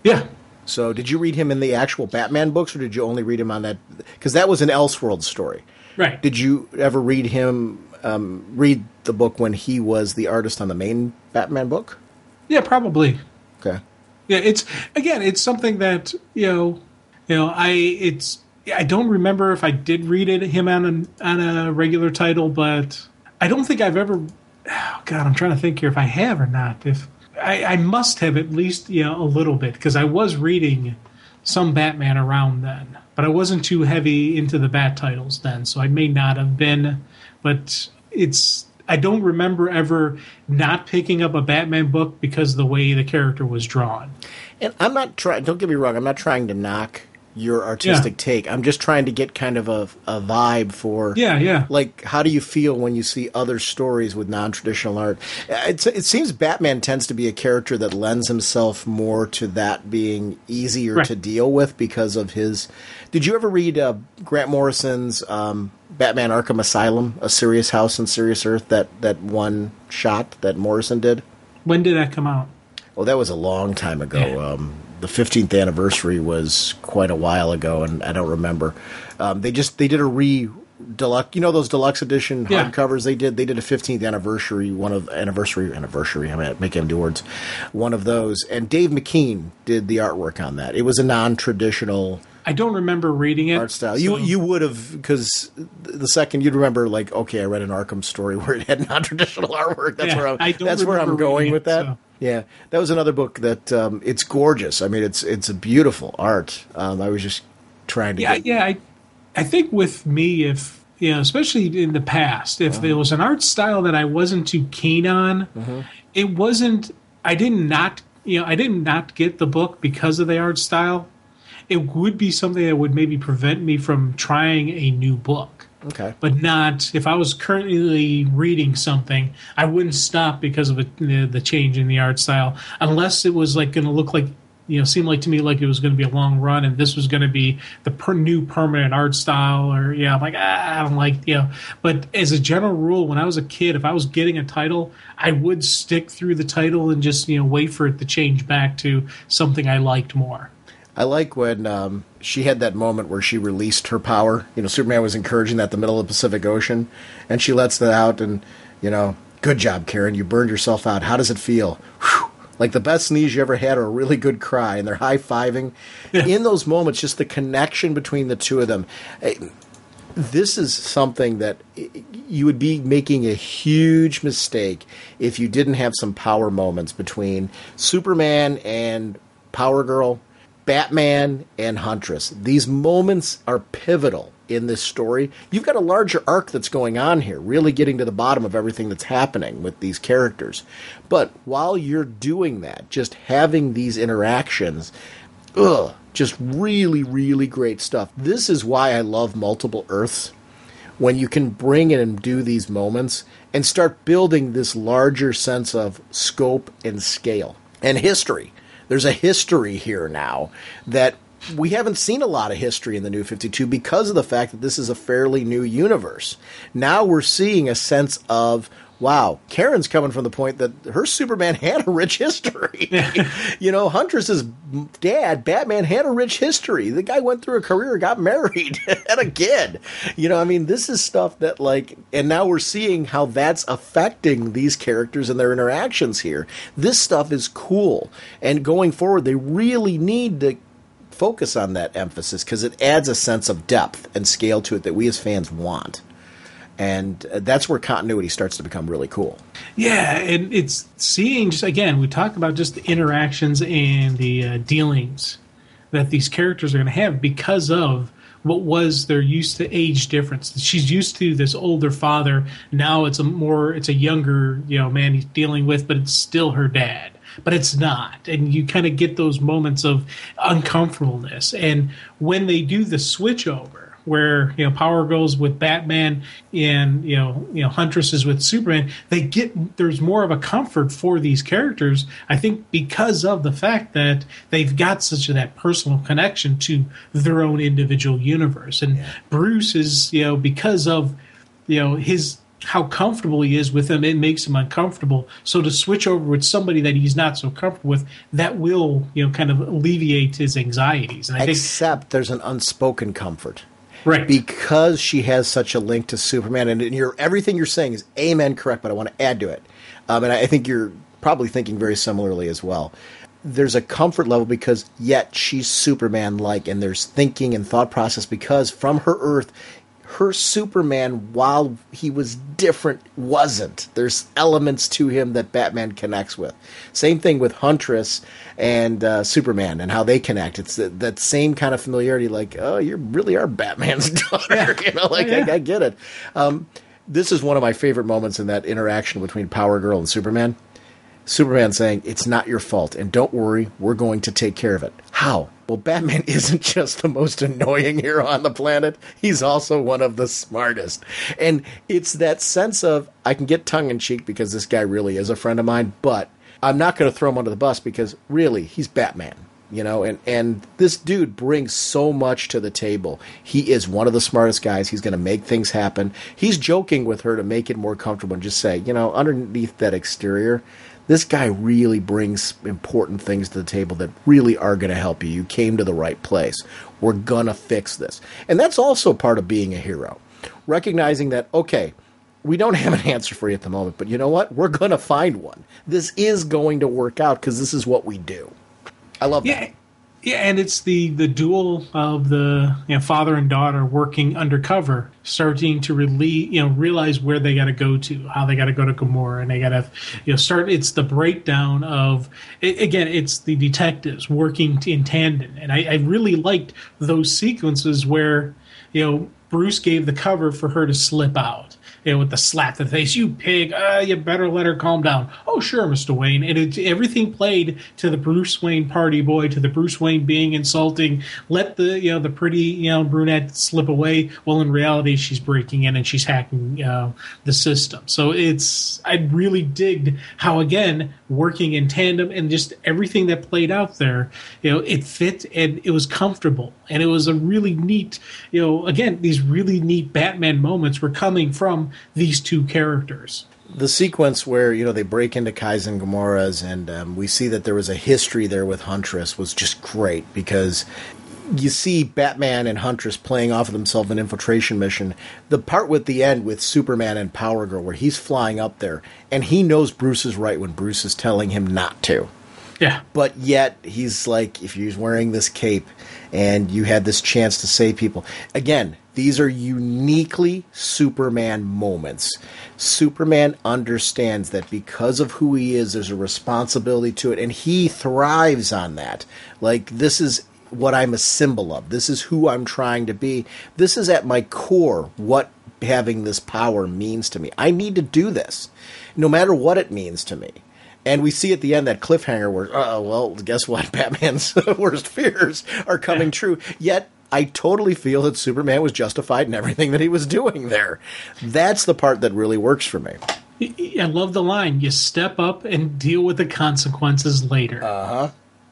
B: Yeah.
A: So did you read him in the actual Batman books, or did you only read him on that? Because that was an Elseworld story.
B: Right.
A: Did you ever read him, read the book when he was the artist on the main Batman book?
B: Yeah, probably.
A: Okay.
B: Yeah, it's something that, I don't remember if I did read him on a regular title, but I don't think I've ever, I'm trying to think here if I have or not. If I must have at least, a little bit, because I was reading some Batman around then, but I wasn't too heavy into the Bat titles then, so I may not have been, but I don't remember ever not picking up a Batman book because of the way the character was drawn.
A: And I'm not trying, don't get me wrong, I'm not trying to knock your artistic take. I'm just trying to get kind of a vibe for, like, how do you feel when you see other stories with non-traditional art? It seems Batman tends to be a character that lends himself more to that being easier to deal with because of his... Did you ever read Grant Morrison's Batman Arkham Asylum, A Serious House and Serious Earth, that one shot that Morrison did?
B: When did that come out?
A: Well, that was a long time ago.
B: Yeah.
A: The 15th anniversary was quite a while ago, and I don't remember. They did a deluxe, those deluxe edition hardcovers. They did a 15th anniversary, anniversary. I'm making do words. One of those, and Dave McKean did the artwork on that. It was a non-traditional.
B: I don't remember reading it.
A: Art style. So. You would have, because the second you'd remember, like, okay, I read an Arkham story where it had non-traditional artwork. That's where I'm going with that. So. Yeah, that was another book that it's gorgeous. I mean, it's a beautiful art. I was just trying to.
B: I think with me, if especially in the past, if there was an art style that I wasn't too keen on, it wasn't. I did not get the book because of the art style. It would be something that would maybe prevent me from trying a new book.
A: Okay.
B: But not, if I was currently reading something, I wouldn't stop because of the change in the art style, unless it was like going to look like, seem like to me like it was going to be a long run and this was going to be the new permanent art style, or, I'm like, I don't like, But as a general rule, when I was a kid, if I was getting a title, I would stick through the title and just, wait for it to change back to something I liked more.
A: I like when she had that moment where she released her power. Superman was encouraging that in the middle of the Pacific Ocean, and she lets that out, and, good job, Karen. You burned yourself out. How does it feel? Whew. Like the best sneeze you ever had, or a really good cry, and they're high-fiving. Yeah. In those moments, just the connection between the two of them. This is something that you would be making a huge mistake if you didn't have some power moments between Superman and Power Girl, Batman and Huntress. These moments are pivotal in this story. You've got a larger arc that's going on here, really getting to the bottom of everything that's happening with these characters. But while you're doing that, just having these interactions, just really, really great stuff. This is why I love Multiple Earths, when you can bring in and do these moments and start building this larger sense of scope and scale and history. There's a history here now that we haven't seen a lot of history in the New 52 because of the fact that this is a fairly new universe. Now we're seeing a sense of, wow, Karen's coming from the point that her Superman had a rich history. Huntress's dad, Batman, had a rich history. The guy went through a career, got married, had a kid. This is stuff that, and now we're seeing how that's affecting these characters and their interactions here. This stuff is cool. And going forward, they really need to focus on that emphasis because it adds a sense of depth and scale to it that we as fans want. And that's where continuity starts to become really cool.
B: Yeah, and it's seeing, just again, we talked about just the interactions and the dealings that these characters are going to have because of what was their used to age difference. She's used to this older father. Now it's a younger man he's dealing with, but it's still her dad. But it's not. And you kind of get those moments of uncomfortableness. And when they do the switch over, where Power Girl's with Batman and Huntress is with Superman, there's more of a comfort for these characters, I think, because of the fact that they've got such that personal connection to their own individual universe. And Bruce is because of his how comfortable he is with them, it makes him uncomfortable. So to switch over with somebody that he's not so comfortable with, that will kind of alleviate his anxieties. And
A: Except there's an unspoken comfort.
B: Right.
A: Because she has such a link to Superman, and everything you're saying is amen correct, but I want to add to it. And I think you're probably thinking very similarly as well. There's a comfort level because yet she's Superman-like, and there's thinking and thought process because from her Earth, her Superman, while he was different, wasn't. There's elements to him that Batman connects with. Same thing with Huntress and Superman and how they connect. It's that same kind of familiarity, like, oh, you really are Batman's daughter. I get it. This is one of my favorite moments in that interaction between Power Girl and Superman. Superman saying, it's not your fault, and don't worry, we're going to take care of it. How? Well, Batman isn't just the most annoying hero on the planet. He's also one of the smartest. And it's that sense of, I can get tongue-in-cheek because this guy really is a friend of mine, but I'm not going to throw him under the bus because, really, he's Batman. And this dude brings so much to the table. He is one of the smartest guys. He's going to make things happen. He's joking with her to make it more comfortable and just say, underneath that exterior, this guy really brings important things to the table that really are going to help you. You came to the right place. We're going to fix this. And that's also part of being a hero. Recognizing that, okay, we don't have an answer for you at the moment, but you know what? We're going to find one. This is going to work out because this is what we do. I love that.
B: Yeah, and it's the duel of the father and daughter working undercover, starting to realize where they got to go to, how they got to go to Gamora, and they got to start. It's the breakdown of again. It's the detectives working in tandem, and I really liked those sequences where Bruce gave the cover for her to slip out. With the slap to the face, you pig, you better let her calm down. Oh, sure, Mr. Wayne. And everything played to the Bruce Wayne party boy, to the Bruce Wayne being insulting. Let the pretty brunette slip away. Well, in reality, she's breaking in and she's hacking the system. So I really digged how, again, working in tandem and just everything that played out there, it fit and it was comfortable. And it was a really neat, again, these really neat Batman moments were coming from these two characters.
A: The sequence where, they break into Kaizen Gamora's and we see that there was a history there with Huntress was just great because you see Batman and Huntress playing off of themselves an infiltration mission. The part with the end with Superman and Power Girl where he's flying up there and he knows Bruce is right when Bruce is telling him not to.
B: Yeah.
A: But yet he's like, if he's wearing this cape and you had this chance to save people. Again, these are uniquely Superman moments. Superman understands that because of who he is, there's a responsibility to it, and he thrives on that. Like, this is what I'm a symbol of. This is who I'm trying to be. This is at my core what having this power means to me. I need to do this, no matter what it means to me. And we see at the end that cliffhanger where, well, guess what? Batman's worst fears are coming true. Yet, I totally feel that Superman was justified in everything that he was doing there. That's the part that really works for me.
B: I love the line, you step up and deal with the consequences later.
A: Uh-huh.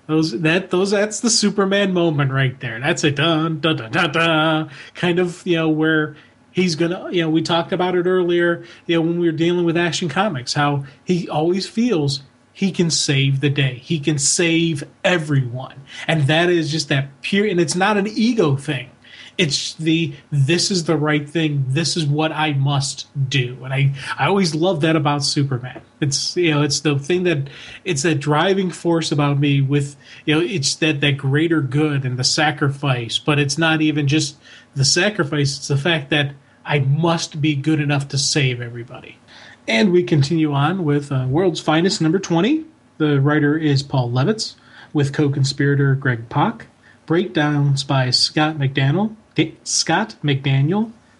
B: That's the Superman moment right there. That's a dun, dun, dun, dun, dun, kind of, where he's going to, we talked about it earlier, when we were dealing with Action Comics, how he always feels he can save the day. He can save everyone. And that is just that pure, and it's not an ego thing. It's this is the right thing. This is what I must do. And I always love that about Superman. It's, it's the thing that, it's that driving force about me with, it's that greater good and the sacrifice, but it's not even just the sacrifice. It's the fact that I must be good enough to save everybody. And we continue on with World's Finest number 20. The writer is Paul Levitz, with co-conspirator Greg Pak. Breakdowns by Scott McDaniel,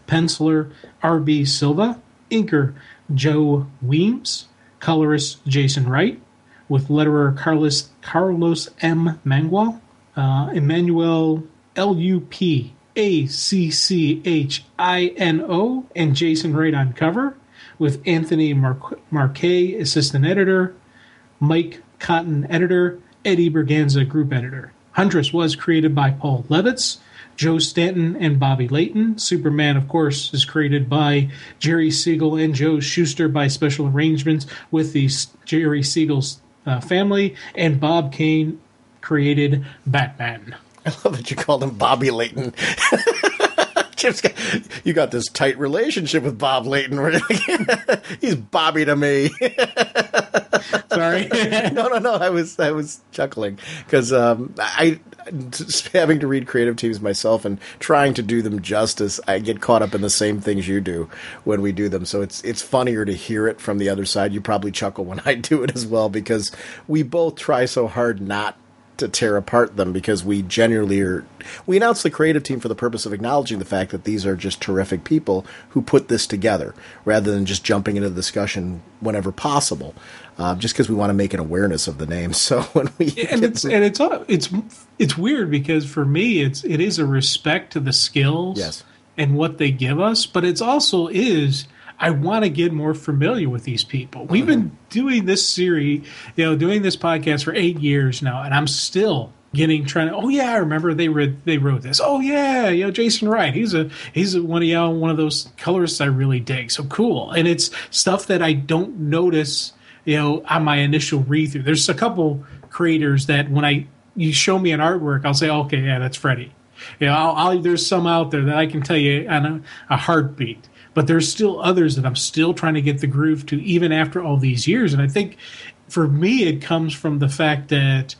B: penciler R.B. Silva, inker Joe Weems, colorist Jason Wright, with letterer Carlos M. Mangual, Emmanuel L.U.P. ACCHINO, and Jason Wright on cover, with Anthony Marquet, assistant editor, Mike Cotton, editor, Eddie Berganza, group editor. Huntress was created by Paul Levitz, Joe Stanton, and Bobby Layton. Superman, of course, is created by Jerry Siegel and Joe Shuster by special arrangements with the Jerry Siegel's family, and Bob Kane created Batman.
A: I love that you called him Bobby Layton. You got this tight relationship with Bob Layton. He's Bobby to me.
B: Sorry.
A: No. I was chuckling because I having to read creative teams myself and trying to do them justice. I get caught up in the same things you do when we do them. So it's funnier to hear it from the other side. You probably chuckle when I do it as well because we both try so hard not to tear apart them because we announce the creative team for the purpose of acknowledging the fact that these are just terrific people who put this together rather than just jumping into the discussion whenever possible, just because we want to make an awareness of the name. So when we
B: it's weird because for me it is a respect to the skills
A: yes.
B: and what they give us, but it's also I want to get more familiar with these people. We've been doing this series, doing this podcast for 8 years now, and I'm still I remember they wrote this. Oh yeah, Jason Wright. He's one of those colorists I really dig. So cool. And it's stuff that I don't notice, on my initial read through. There's a couple creators that when you show me an artwork, I'll say, okay, yeah, that's Freddy. There's some out there that I can tell you on a heartbeat, but there's still others that I'm still trying to get the groove to, even after all these years. And I think for me, it comes from the fact that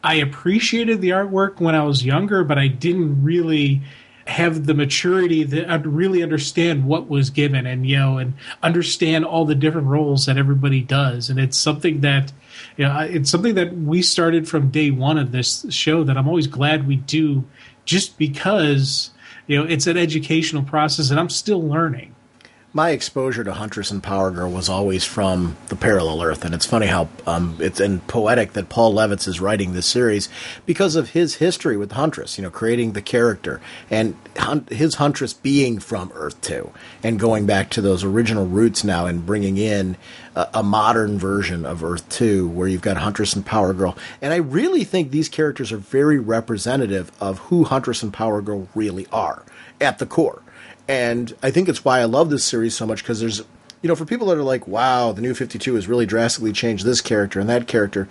B: I appreciated the artwork when I was younger, but I didn't really have the maturity that I'd really understand what was given and understand all the different roles that everybody does. And it's something that, we started from day one of this show that I'm always glad we do, just because, it's an educational process and I'm still learning.
A: My exposure to Huntress and Power Girl was always from the Parallel Earth, and it's funny how it's poetic that Paul Levitz is writing this series because of his history with Huntress, creating the character, and his Huntress being from Earth 2, and going back to those original roots now and bringing in a modern version of Earth 2 where you've got Huntress and Power Girl. And I really think these characters are very representative of who Huntress and Power Girl really are at the core. And I think it's why I love this series so much, because there's, for people that are like, wow, the New 52 has really drastically changed this character and that character,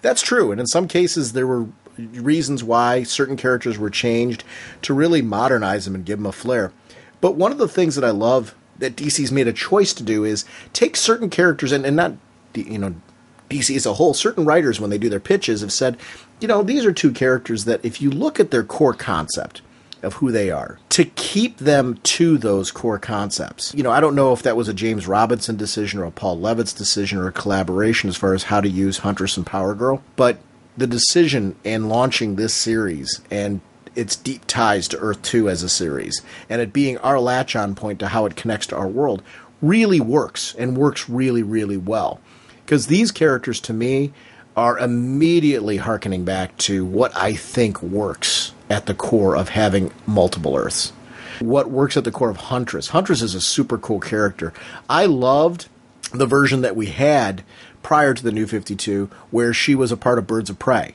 A: that's true. And in some cases, there were reasons why certain characters were changed to really modernize them and give them a flair. But one of the things that I love that DC's made a choice to do is take certain characters, and not, DC as a whole, certain writers, when they do their pitches, have said, these are two characters that if you look at their core concept of who they are, to keep them to those core concepts. I don't know if that was a James Robinson decision or a Paul Levitz decision or a collaboration as far as how to use Huntress and Power Girl, but the decision in launching this series and its deep ties to Earth 2 as a series, and it being our latch-on point to how it connects to our world, really works, and works really, really well. Because these characters, to me, are immediately hearkening back to what I think works at the core of having multiple Earths. What works at the core of Huntress. Huntress is a super cool character. I loved the version that we had prior to the New 52, where she was a part of Birds of Prey,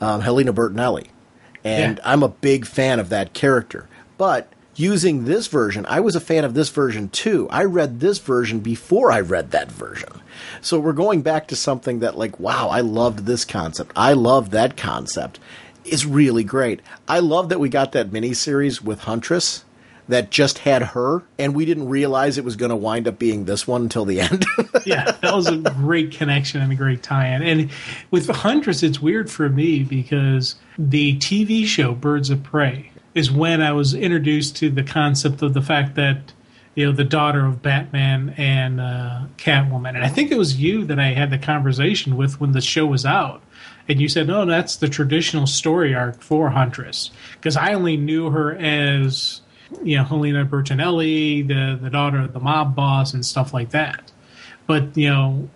A: Helena Bertinelli. And I'm a big fan of that character. But using this version, I was a fan of this version too. I read this version before I read that version. So we're going back to something that, like, wow, I loved this concept. I love that concept. It's really great. I love that we got that miniseries with Huntress that just had her, and we didn't realize it was going to wind up being this one until the end.
B: Yeah, that was a great connection and a great tie-in. And with Huntress, it's weird for me because the TV show Birds of Prey is when I was introduced to the concept of the fact that, the daughter of Batman and Catwoman. And I think it was you that I had the conversation with when the show was out. And you said, no, that's the traditional story arc for Huntress. Because I only knew her as, Helena Bertinelli, the daughter of the mob boss and stuff like that. But, the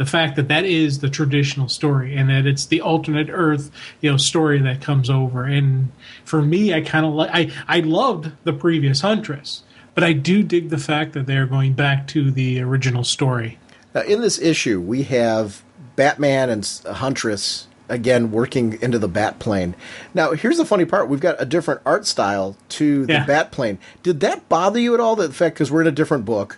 B: fact that is the traditional story and that it's the alternate Earth, story that comes over. And for me, I kind of I loved the previous Huntress, but I do dig the fact that they're going back to the original story.
A: Now, in this issue, we have Batman and Huntress again working into the Batplane. Now, here's the funny part. We've got a different art style to the Batplane. Did that bother you at all? The fact, because we're in a different book,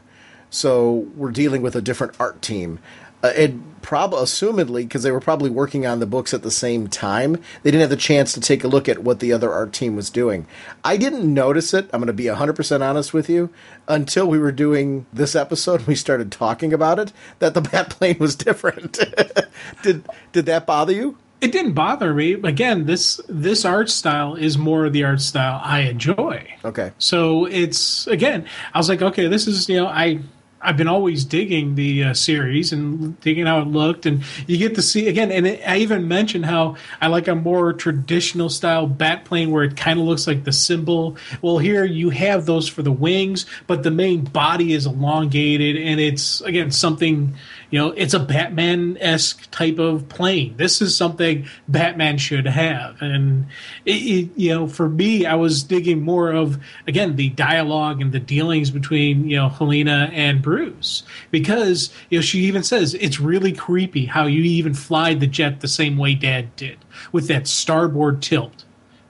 A: so we're dealing with a different art team. Assumedly, because they were probably working on the books at the same time, they didn't have the chance to take a look at what the other art team was doing. I didn't notice it, I'm going to be 100% honest with you, until we were doing this episode and we started talking about it, that the Batplane was different. Did that bother you?
B: It didn't bother me. Again, this art style is more of the art style I enjoy.
A: Okay.
B: So it's, again, I was like, okay, this is, I've been always digging the series and digging how it looked, and you get to see again. And I even mentioned how I like a more traditional style Batplane where it kind of looks like the symbol. Well, here you have those for the wings, but the main body is elongated, and it's again something. It's a Batman-esque type of plane. This is something Batman should have. And, for me, I was digging more of, again, the dialogue and the dealings between, Helena and Bruce. Because, she even says, it's really creepy how you even fly the jet the same way Dad did, with that starboard tilt.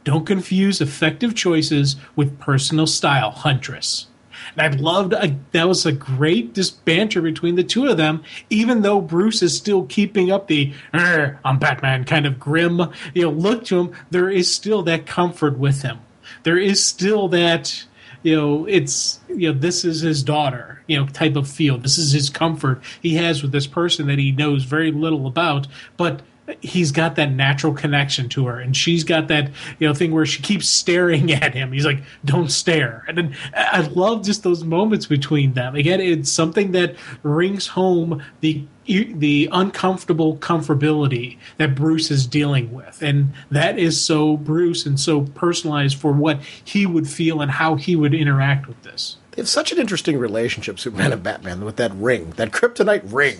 B: Don't confuse effective choices with personal style, Huntress. And I loved that was a great just banter between the two of them, even though Bruce is still keeping up the I'm Batman kind of grim, look to him. There is still that comfort with him. There is still that, it's, this is his daughter, type of feel. This is his comfort he has with this person that he knows very little about, but he's got that natural connection to her, and she's got that thing where she keeps staring at him. He's like, don't stare. And then I love just those moments between them. Again, it's something that rings home the uncomfortable comfortability that Bruce is dealing with, and that is so Bruce and so personalized for what he would feel and how he would interact with this.
A: They have such an interesting relationship, Superman and Batman, with that ring, that kryptonite ring.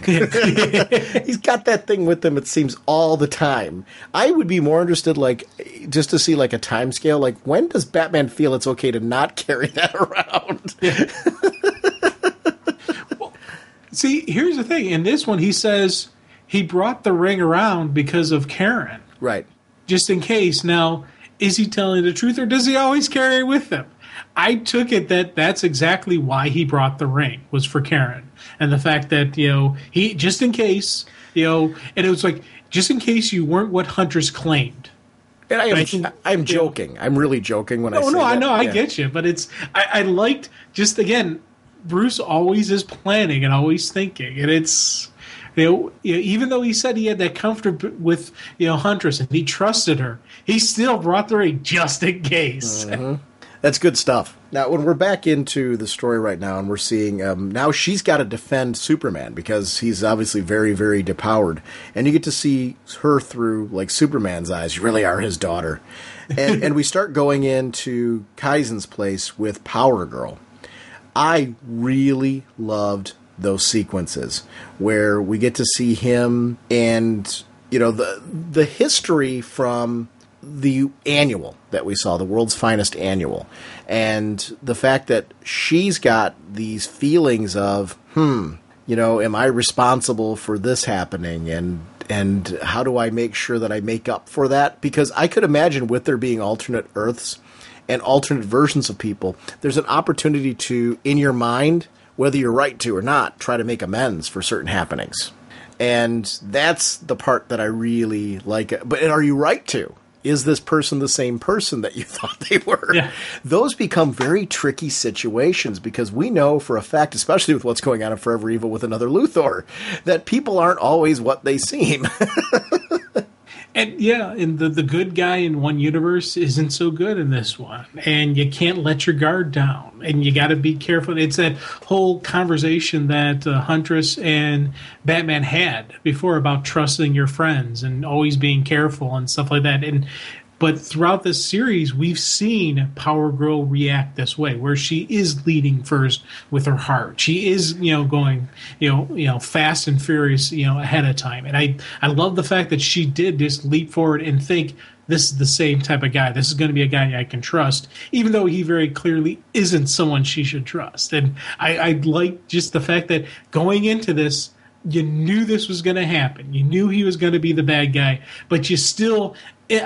A: He's got that thing with him, it seems, all the time. I would be more interested, just to see, a time scale, when does Batman feel it's okay to not carry that around?
B: Well, see, here's the thing. In this one, he says he brought the ring around because of Karen.
A: Right.
B: Just in case. Now, is he telling the truth, or does he always carry it with him? I took it that that's exactly why he brought the ring, was for Karen. And the fact that, he, just in case, and it was just in case you weren't what Huntress claimed.
A: And I'm joking. I'm really joking when I say that.
B: I know, I get you. But I liked, just again, Bruce always is planning and always thinking. And it's, even though he said he had that comfort with, Huntress and he trusted her, he still brought the ring just in case.
A: Mm-hmm. That's good stuff. Now, when we're back into the story right now, and we're seeing now she's got to defend Superman because he's obviously very, very depowered, and you get to see her through Superman's eyes. You really are his daughter, and we start going into Kaizen's place with Power Girl. I really loved those sequences where we get to see him and the history from the annual that we saw, the World's Finest Annual, and the fact that she's got these feelings of, am I responsible for this happening, and how do I make sure that I make up for that? Because I could imagine with there being alternate Earths and alternate versions of people, there's an opportunity to, in your mind, whether you're right to or not, try to make amends for certain happenings. And that's the part that I really like. But are you right to? Is this person the same person that you thought they were?
B: Yeah.
A: Those become very tricky situations because we know for a fact, especially with what's going on in Forever Evil with another Luthor, that people aren't always what they seem.
B: And the good guy in one universe isn't so good in this one. And you can't let your guard down. And you got to be careful. It's that whole conversation that Huntress and Batman had before about trusting your friends and always being careful and stuff like that. But throughout this series, we've seen Power Girl react this way, where she is leading first with her heart. She is, going, fast and furious, ahead of time. And I love the fact that she did just leap forward and think, this is the same type of guy. This is going to be a guy I can trust, even though he very clearly isn't someone she should trust. And I like just the fact that going into this, you knew this was going to happen. You knew he was going to be the bad guy, but you still,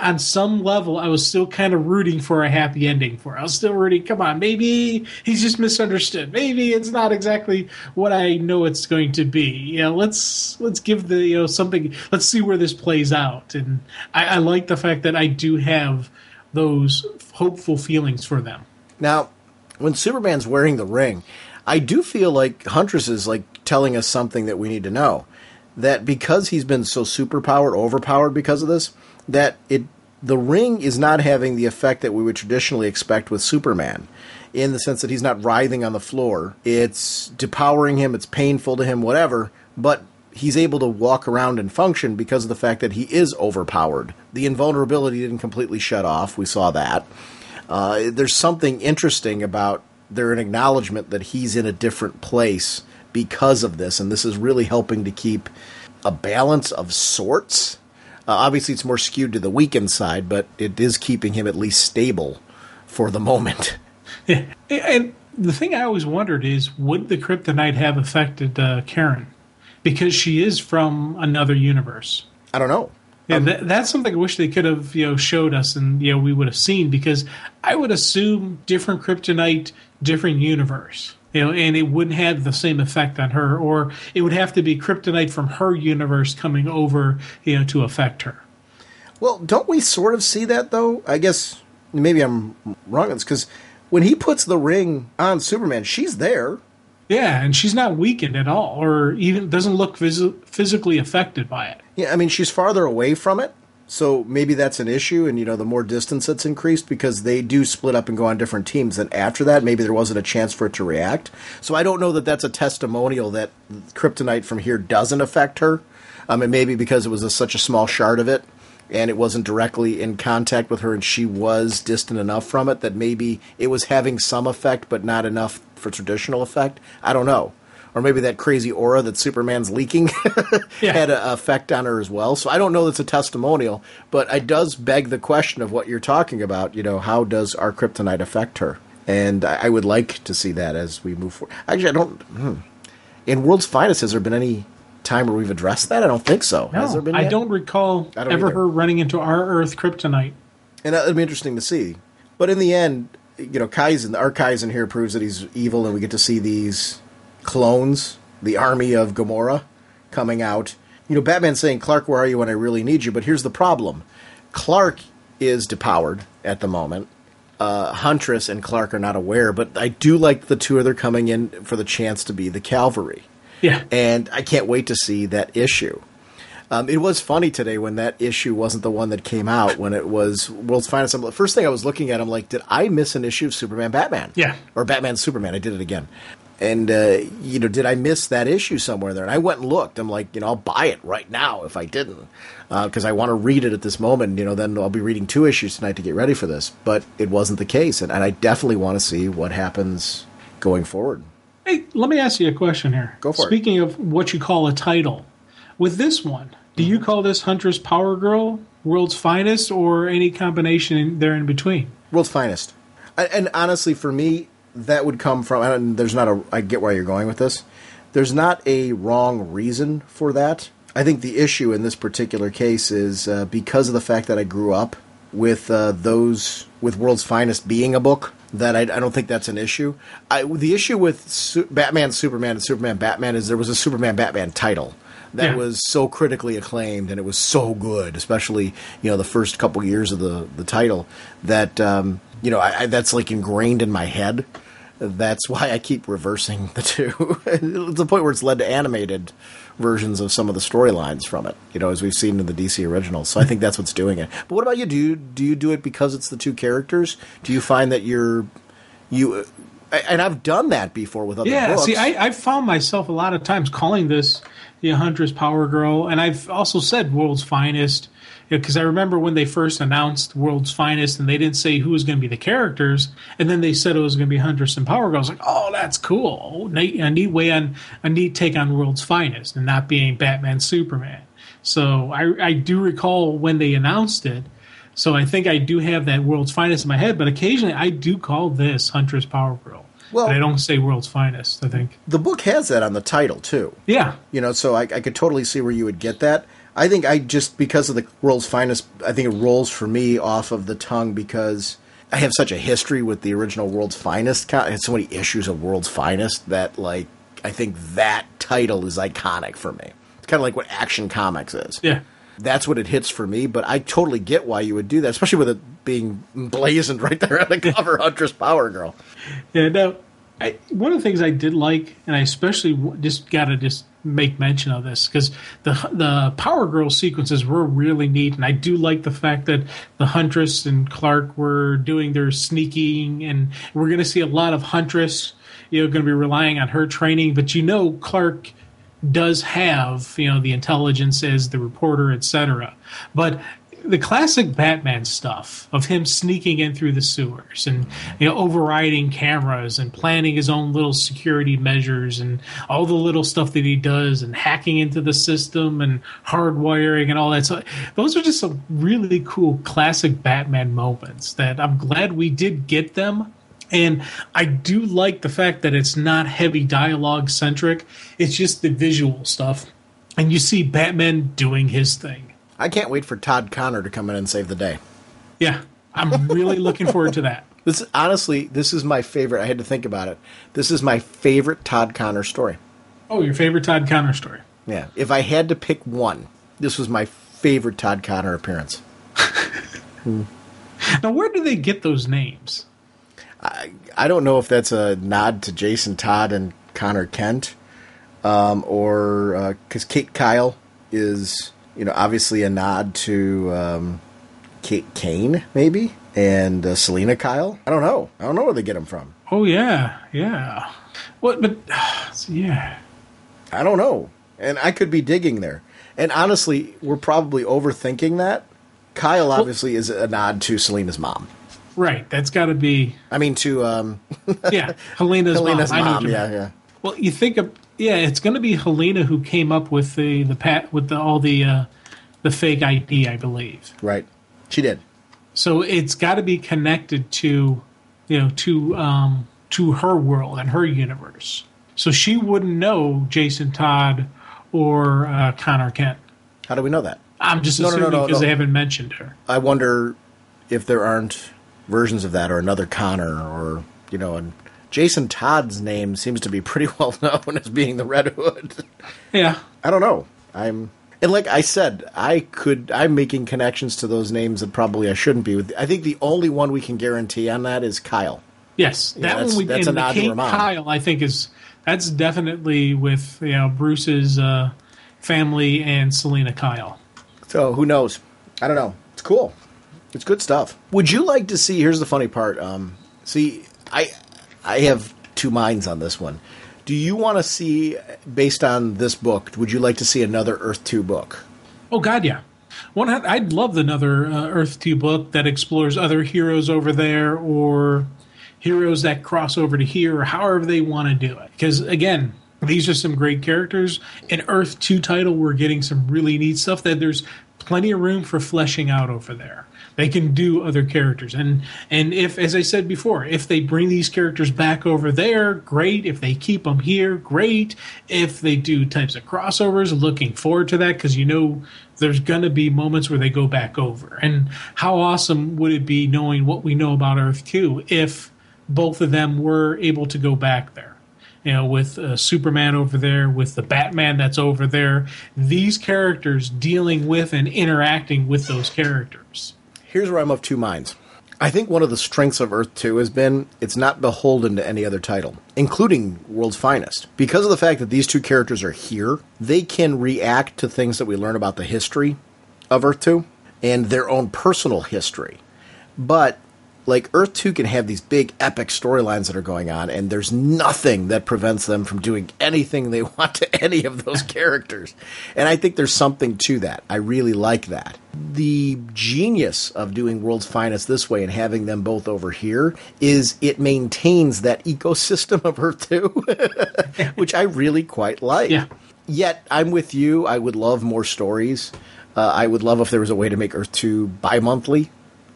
B: on some level, I was still kind of rooting for a happy ending for it. I was still rooting, come on, maybe he's just misunderstood. Maybe it's not exactly what I know it's going to be. Let's give the, something, let's see where this plays out. And I like the fact that I do have those hopeful feelings for them.
A: Now, when Superman's wearing the ring, I do feel like Huntress is telling us something that we need to know. That because he's been so overpowered because of this, that the ring is not having the effect that we would traditionally expect with Superman, in the sense that he's not writhing on the floor. It's depowering him, it's painful to him, whatever, but he's able to walk around and function because of the fact that he is overpowered. The invulnerability didn't completely shut off, we saw that. There's something interesting about an acknowledgement that he's in a different place because of this, and this is really helping to keep a balance of sorts. Obviously, it's more skewed to the weakened side, but it is keeping him at least stable for the moment.
B: Yeah. And the thing I always wondered is, would the kryptonite have affected Karen? Because she is from another universe.
A: I don't know.
B: Yeah, that's something I wish they could have showed us, and we would have seen, because I would assume different kryptonite, different universe. And it wouldn't have the same effect on her, or it would have to be kryptonite from her universe coming over, to affect her.
A: Well, don't we sort of see that, though? I guess maybe I'm wrong on this, because when he puts the ring on Superman, she's there.
B: Yeah, and she's not weakened at all, or even doesn't look physically affected by it.
A: Yeah, I mean, she's farther away from it, so maybe that's an issue, and, the more distance that's increased, because they do split up and go on different teams, and after that, maybe there wasn't a chance for it to react. So I don't know that that's a testimonial that kryptonite from here doesn't affect her. And maybe because it was such a small shard of it, and it wasn't directly in contact with her, and she was distant enough from it that maybe it was having some effect, but not enough for traditional effect. I don't know. Or maybe that crazy aura that Superman's leaking had an effect on her as well. So I don't know that's a testimonial, but it does beg the question of what you're talking about. How does our kryptonite affect her? And I would like to see that as we move forward. Actually, I don't... In World's Finest, has there been any time where we've addressed that? I don't think so.
B: No,
A: has there been
B: I
A: yet?
B: don't recall ever her running into our Earth kryptonite.
A: And that would be interesting to see. But in the end, our Kaizen here proves that he's evil, and we get to see these clones, the army of Gamora, coming out. Batman saying, "Clark, where are you when I really need you?" But here's the problem. Clark is depowered at the moment. Huntress and Clark are not aware, but I do like the two of them coming in for the chance to be the cavalry.
B: Yeah.
A: And I can't wait to see that issue. It was funny today when that issue wasn't the one that came out, when it was World's Finest. The first thing I was looking at, I'm like, did I miss an issue of Superman Batman?
B: Yeah.
A: Or Batman Superman. I did it again. And, did I miss that issue somewhere there? And I went and looked. I'm like, I'll buy it right now if I didn't. Because I want to read it at this moment. Then I'll be reading 2 issues tonight to get ready for this. But it wasn't the case. And I definitely want to see what happens going forward.
B: Hey, let me ask you a question here.
A: Go for it.
B: Speaking of what you call a title, with this one, do you call this Huntress Power Girl, World's Finest, or any combination there in between?
A: World's Finest. And honestly, for me, that would come from, and I get where you're going with this. There's not a wrong reason for that. I think the issue in this particular case is because of the fact that I grew up with with World's Finest being a book, that I don't think that's an issue. The issue with Batman, Superman, and Superman, Batman is there was a Superman, Batman title that was so critically acclaimed, and it was so good, especially, the first couple years of the title, that, that's like ingrained in my head. That's why I keep reversing the two. To the point where it's led to animated versions of some of the storylines from it, as we've seen in the DC originals. So I think that's what's doing it. But what about you? Do you do it because it's the two characters? Do you find that and I've done that before with other books.
B: See, I've found myself a lot of times calling this Huntress Power Girl, and I've also said World's Finest, because I remember when they first announced World's Finest, and they didn't say who was going to be the characters, and then they said it was going to be Huntress and Power Girl. I was like, oh, that's cool. A neat take on World's Finest, and not being Batman Superman. So I do recall when they announced it. So I think I do have that World's Finest in my head, but occasionally I do call this Huntress Power Girl. Well, but I don't say World's Finest, I think.
A: The book has that on the title, too.
B: Yeah.
A: So I could totally see where you would get that. I think because of the World's Finest, I think it rolls for me off of the tongue because I have such a history with the original World's Finest. I had so many issues of World's Finest that, I think that title is iconic for me. It's kind of like what Action Comics is.
B: Yeah.
A: That's what it hits for me, but I totally get why you would do that, especially with it being blazoned right there on the cover, Huntress Power Girl.
B: Yeah, no, one of the things I did like, and I especially got to make mention of this, because the Power Girl sequences were really neat, and I do like the fact that the Huntress and Clark were doing their sneaking, and we're going to see a lot of Huntress, going to be relying on her training, but Clark does have, the intelligence as the reporter, etc. But the classic Batman stuff of him sneaking in through the sewers and, overriding cameras and planning his own little security measures and all the little stuff that he does and hacking into the system and hardwiring and all that. So those are just some really cool classic Batman moments that I'm glad we did get them. And I do like the fact that it's not heavy dialogue centric. It's just the visual stuff. And you see Batman doing his thing.
A: I can't wait for Todd Connor to come in and save the day.
B: Yeah, I'm really looking forward to that.
A: This is my favorite. I had to think about it. This is my favorite Todd Connor story.
B: Oh, your favorite Todd Connor story?
A: Yeah. If I had to pick one, this was my favorite Todd Connor appearance.
B: Now, where do they get those names?
A: I don't know if that's a nod to Jason Todd and Connor Kent, or because Kate Kyle is, obviously a nod to Kate Kane, maybe, and Selena Kyle. I don't know where they get them from.
B: Oh yeah. What? But yeah,
A: I don't know, and I could be digging there. And honestly, we're probably overthinking that. Kyle obviously is a nod to Selena's mom.
B: Right, that's got to be.
A: I mean, to
B: Helena's mom. I know what you mean.
A: Yeah.
B: Well, you think of it's going to be Helena who came up with all the fake ID, I believe.
A: Right, she did.
B: So it's got to be connected to her world and her universe. So she wouldn't know Jason Todd or Connor Kent.
A: How do we know that?
B: I'm just assuming because they haven't mentioned her.
A: I wonder if there aren't versions of that, or another Connor, or and Jason Todd's name seems to be pretty well known as being the Red Hood.
B: Yeah,
A: I don't know. And like I said, I'm making connections to those names that probably I shouldn't be. I think the only one we can guarantee on that is Kyle.
B: Yes, that's a nod to her mom. Kyle, I think that's definitely with Bruce's family and Selena Kyle.
A: So who knows? I don't know. It's cool. It's good stuff. Would you like to see? Here's the funny part. I have two minds on this one. Do you want to see, based on this book, would you like to see another Earth 2 book?
B: Oh God, yeah. I'd love another Earth 2 book that explores other heroes over there, or heroes that cross over to here, or however they want to do it. Because again, these are some great characters. In Earth 2 title, we're getting some really neat stuff that there's plenty of room for fleshing out over there. They can do other characters. And if, as I said before, if they bring these characters back over there, great. If they keep them here, great. If they do types of crossovers, looking forward to that, because there's going to be moments where they go back over. And how awesome would it be, knowing what we know about Earth 2, if both of them were able to go back there? With Superman over there, with the Batman that's over there, these characters dealing with and interacting with those characters.
A: Here's where I'm of two minds. I think one of the strengths of Earth 2 has been it's not beholden to any other title, including World's Finest. Because of the fact that these two characters are here, they can react to things that we learn about the history of Earth 2 and their own personal history. But like, Earth 2 can have these big epic storylines that are going on, and there's nothing that prevents them from doing anything they want to any of those characters. And I think there's something to that. I really like that. The genius of doing World's Finest this way and having them both over here is it maintains that ecosystem of Earth 2, which I really quite like.
B: Yeah.
A: Yet, I'm with you. I would love more stories. I would love if there was a way to make Earth 2 bi-monthly.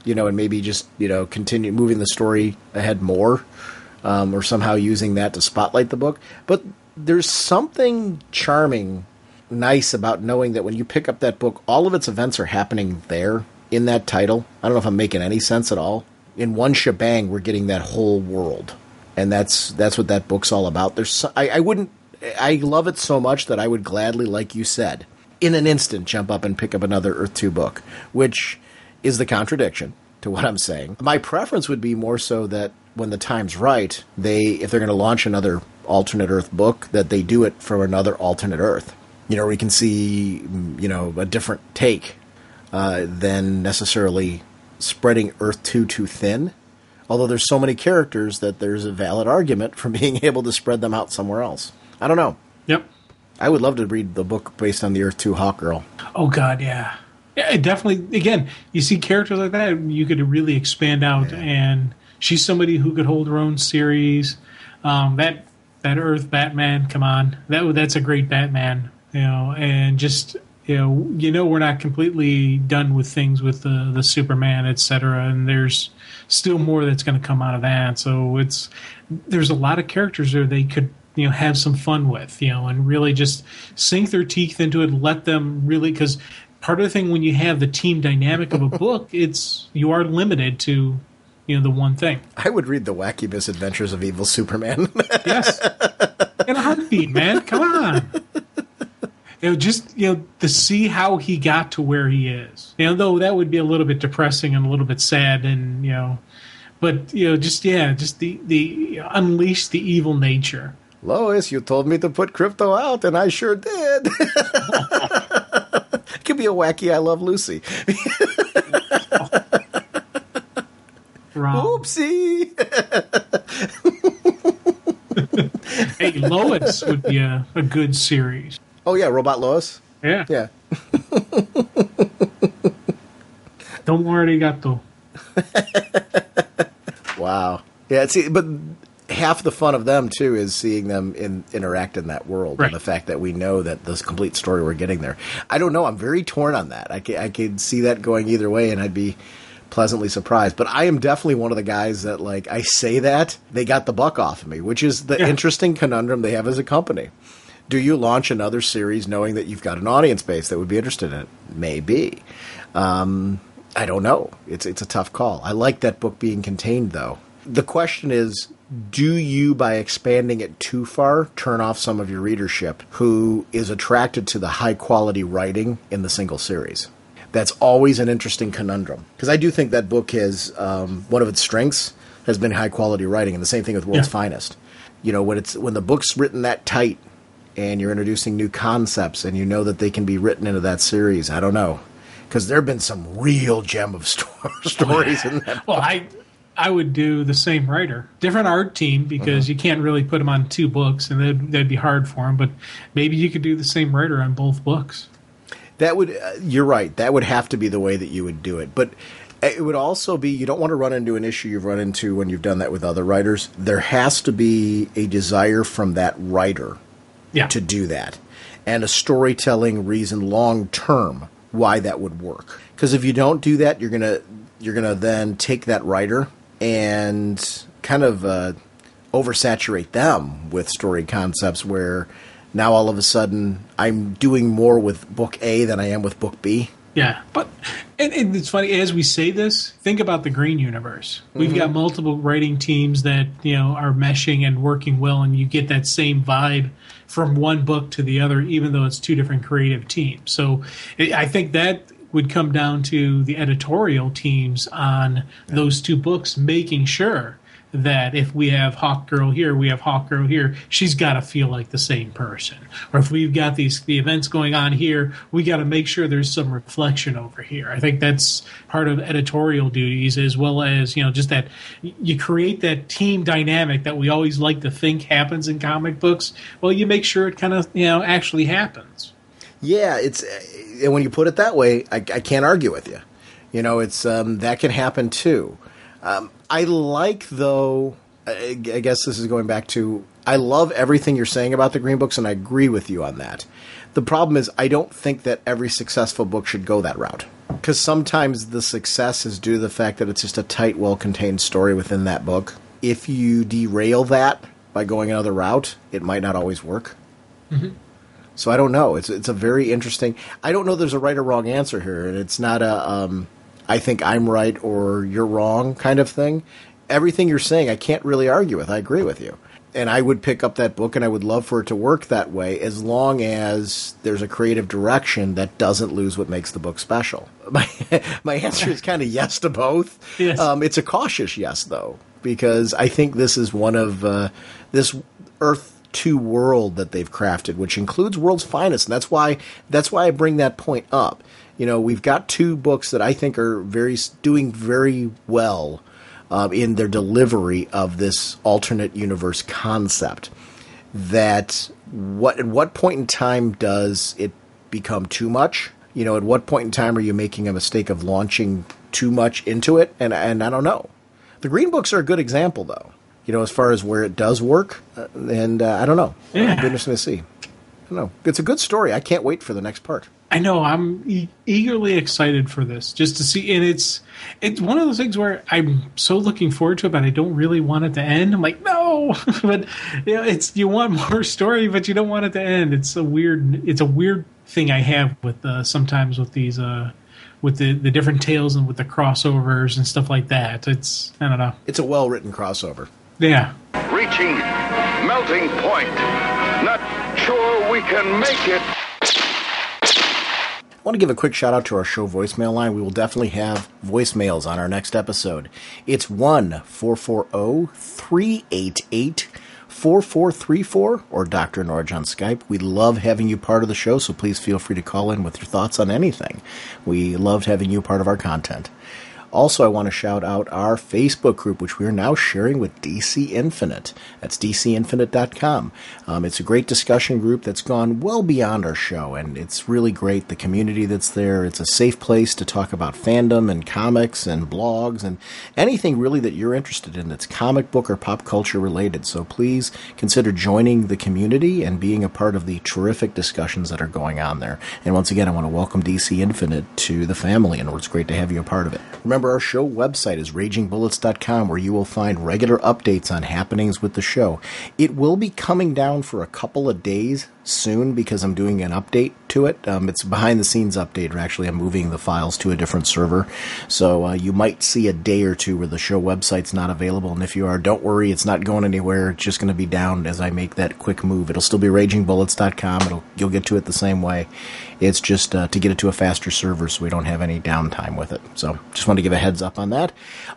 A: And maybe just, continue moving the story ahead more, or somehow using that to spotlight the book. But there's something charming, nice about knowing that when you pick up that book, all of its events are happening there in that title. I don't know if I'm making any sense at all. In one shebang, we're getting that whole world. And that's what that book's all about. I love it so much that I would gladly, like you said, in an instant, jump up and pick up another Earth 2 book, which is the contradiction to what I'm saying. My preference would be more so that when the time's right, if they're going to launch another alternate Earth book, that they do it from another alternate Earth. We can see, a different take than necessarily spreading Earth 2 too thin. Although there's so many characters that there's a valid argument for being able to spread them out somewhere else. I don't know.
B: Yep.
A: I would love to read the book based on the Earth 2 Hawkgirl.
B: Oh, God, yeah. Yeah, definitely. Again, you see characters like that, you could really expand out, and she's somebody who could hold her own series. That Earth Batman, come on, that's a great Batman, and just we're not completely done with things with the Superman, etc. And there's still more that's going to come out of that. So there's a lot of characters there they could have some fun with, and really just sink their teeth into it, let them really, because part of the thing when you have the team dynamic of a book, you are limited to, the one thing.
A: I would read The Wacky Misadventures of Evil Superman.
B: Yes. In a heartbeat, man. Come on. Just, to see how he got to where he is. Though that would be a little bit depressing and a little bit sad and, but, just the unleash the evil nature.
A: Lois, you told me to put crypto out, and I sure did. It could be a wacky I Love Lucy.
B: Wrong.
A: Oopsie.
B: Hey, Lois would be a good series.
A: Oh, yeah, Robot Lois?
B: Yeah.
A: Yeah.
B: Don't worry, gato.
A: Wow. Yeah, see, but half the fun of them, too, is seeing them interact in that world.
B: Right.
A: And the fact that we know that this complete story we're getting there. I don't know. I'm very torn on that. I could see that going either way, and I'd be pleasantly surprised. But I am definitely one of the guys that, like, I say that, they got the buck off of me, which is the interesting conundrum they have as a company. Do you launch another series knowing that you've got an audience base that would be interested in it? Maybe. I don't know. It's a tough call. I like that book being contained, though. The question is, do you, by expanding it too far, turn off some of your readership who is attracted to the high-quality writing in the single series? That's always an interesting conundrum. Because I do think that book has, one of its strengths has been high-quality writing, and the same thing with World's Finest. When the book's written that tight, and you're introducing new concepts, and you know that they can be written into that series. I don't know. Because there have been some real gem of stories in that book.
B: Well, I would do the same writer. Different art team, because you can't really put them on two books, and that'd be hard for them. But maybe you could do the same writer on both books.
A: That would, you're right. That would have to be the way that you would do it. But it would also be, you don't want to run into an issue you've run into when you've done that with other writers. There has to be a desire from that writer to do that, and a storytelling reason long term why that would work. Because if you don't do that, you're gonna then take that writer and kind of oversaturate them with story concepts, where now all of a sudden I'm doing more with book A than I am with book B.
B: Yeah, but and it's funny, as we say this, think about the Green Universe. We've got multiple writing teams that are meshing and working well, and you get that same vibe from one book to the other, even though it's two different creative teams. So I think that would come down to the editorial teams on those two books, making sure that if we have Hawk Girl here, we have Hawk Girl here, she's got to feel like the same person. Or if we've got the events going on here, we got to make sure there's some reflection over here. I think that's part of editorial duties, as well as, just that you create that team dynamic that we always like to think happens in comic books. Well, you make sure it kind of, actually happens.
A: Yeah, and when you put it that way, I can't argue with you. It's that can happen too. I like, though, I guess this is going back to, I love everything you're saying about the Green Books, and I agree with you on that. The problem is, I don't think that every successful book should go that route. Because sometimes the success is due to the fact that it's just a tight, well-contained story within that book. If you derail that by going another route, it might not always work. Mm-hmm. So I don't know. It's a very interesting... I don't know there's a right or wrong answer here, and it's not a... I think I'm right or you're wrong kind of thing. Everything you're saying, I can't really argue with. I agree with you. And I would pick up that book, and I would love for it to work that way, as long as there's a creative direction that doesn't lose what makes the book special. My answer is kind of yes to both.
B: Yes.
A: It's a cautious yes, though, because I think this is one of this Earth 2 world that they've crafted, which includes World's Finest. And that's why I bring that point up. We've got two books that I think are doing very well in their delivery of this alternate universe concept. At what point in time does it become too much? At what point in time are you making a mistake of launching too much into it? And I don't know. The Green Books are a good example, though. As far as where it does work, and I don't know.
B: Yeah.
A: It'll be interesting to see. I don't know. It's a good story. I can't wait for the next part.
B: I know. I'm eagerly excited for this, just to see. And it's one of those things where I'm so looking forward to it, but I don't really want it to end. I'm like, no, but you want more story, but you don't want it to end. It's a weird thing I have with sometimes with these with the different tales and with the crossovers and stuff like that. It's, I don't know.
A: It's a well-written crossover.
B: Yeah.
C: Reaching melting point. Not sure we can make it.
A: I want to give a quick shout out to our show voicemail line. We will definitely have voicemails on our next episode. It's 1-440-388-4434 or Dr. Norge on Skype. We love having you part of the show, so please feel free to call in with your thoughts on anything. We loved having you part of our content. Also, I want to shout out our Facebook group, which we are now sharing with DC Infinite. That's dcinfinite.com. It's a great discussion group that's gone well beyond our show, and it's really great, the community that's there. It's a safe place to talk about fandom and comics and blogs and anything really that you're interested in that's comic book or pop culture related. So please consider joining the community and being a part of the terrific discussions that are going on there. And once again, I want to welcome DC Infinite to the family, and it's great to have you a part of it. Remember, our show website is ragingbullets.com, where you will find regular updates on happenings with the show. It will be coming down for a couple of days soon because I'm doing an update to it. It's a behind-the-scenes update, or actually I'm moving the files to a different server. So you might see a day or two where the show website's not available, and if you are, don't worry, it's not going anywhere. It's just going to be down as I make that quick move. It'll still be ragingbullets.com. You'll get to it the same way. It's just to get it to a faster server so we don't have any downtime with it. So just want to give a heads up on that.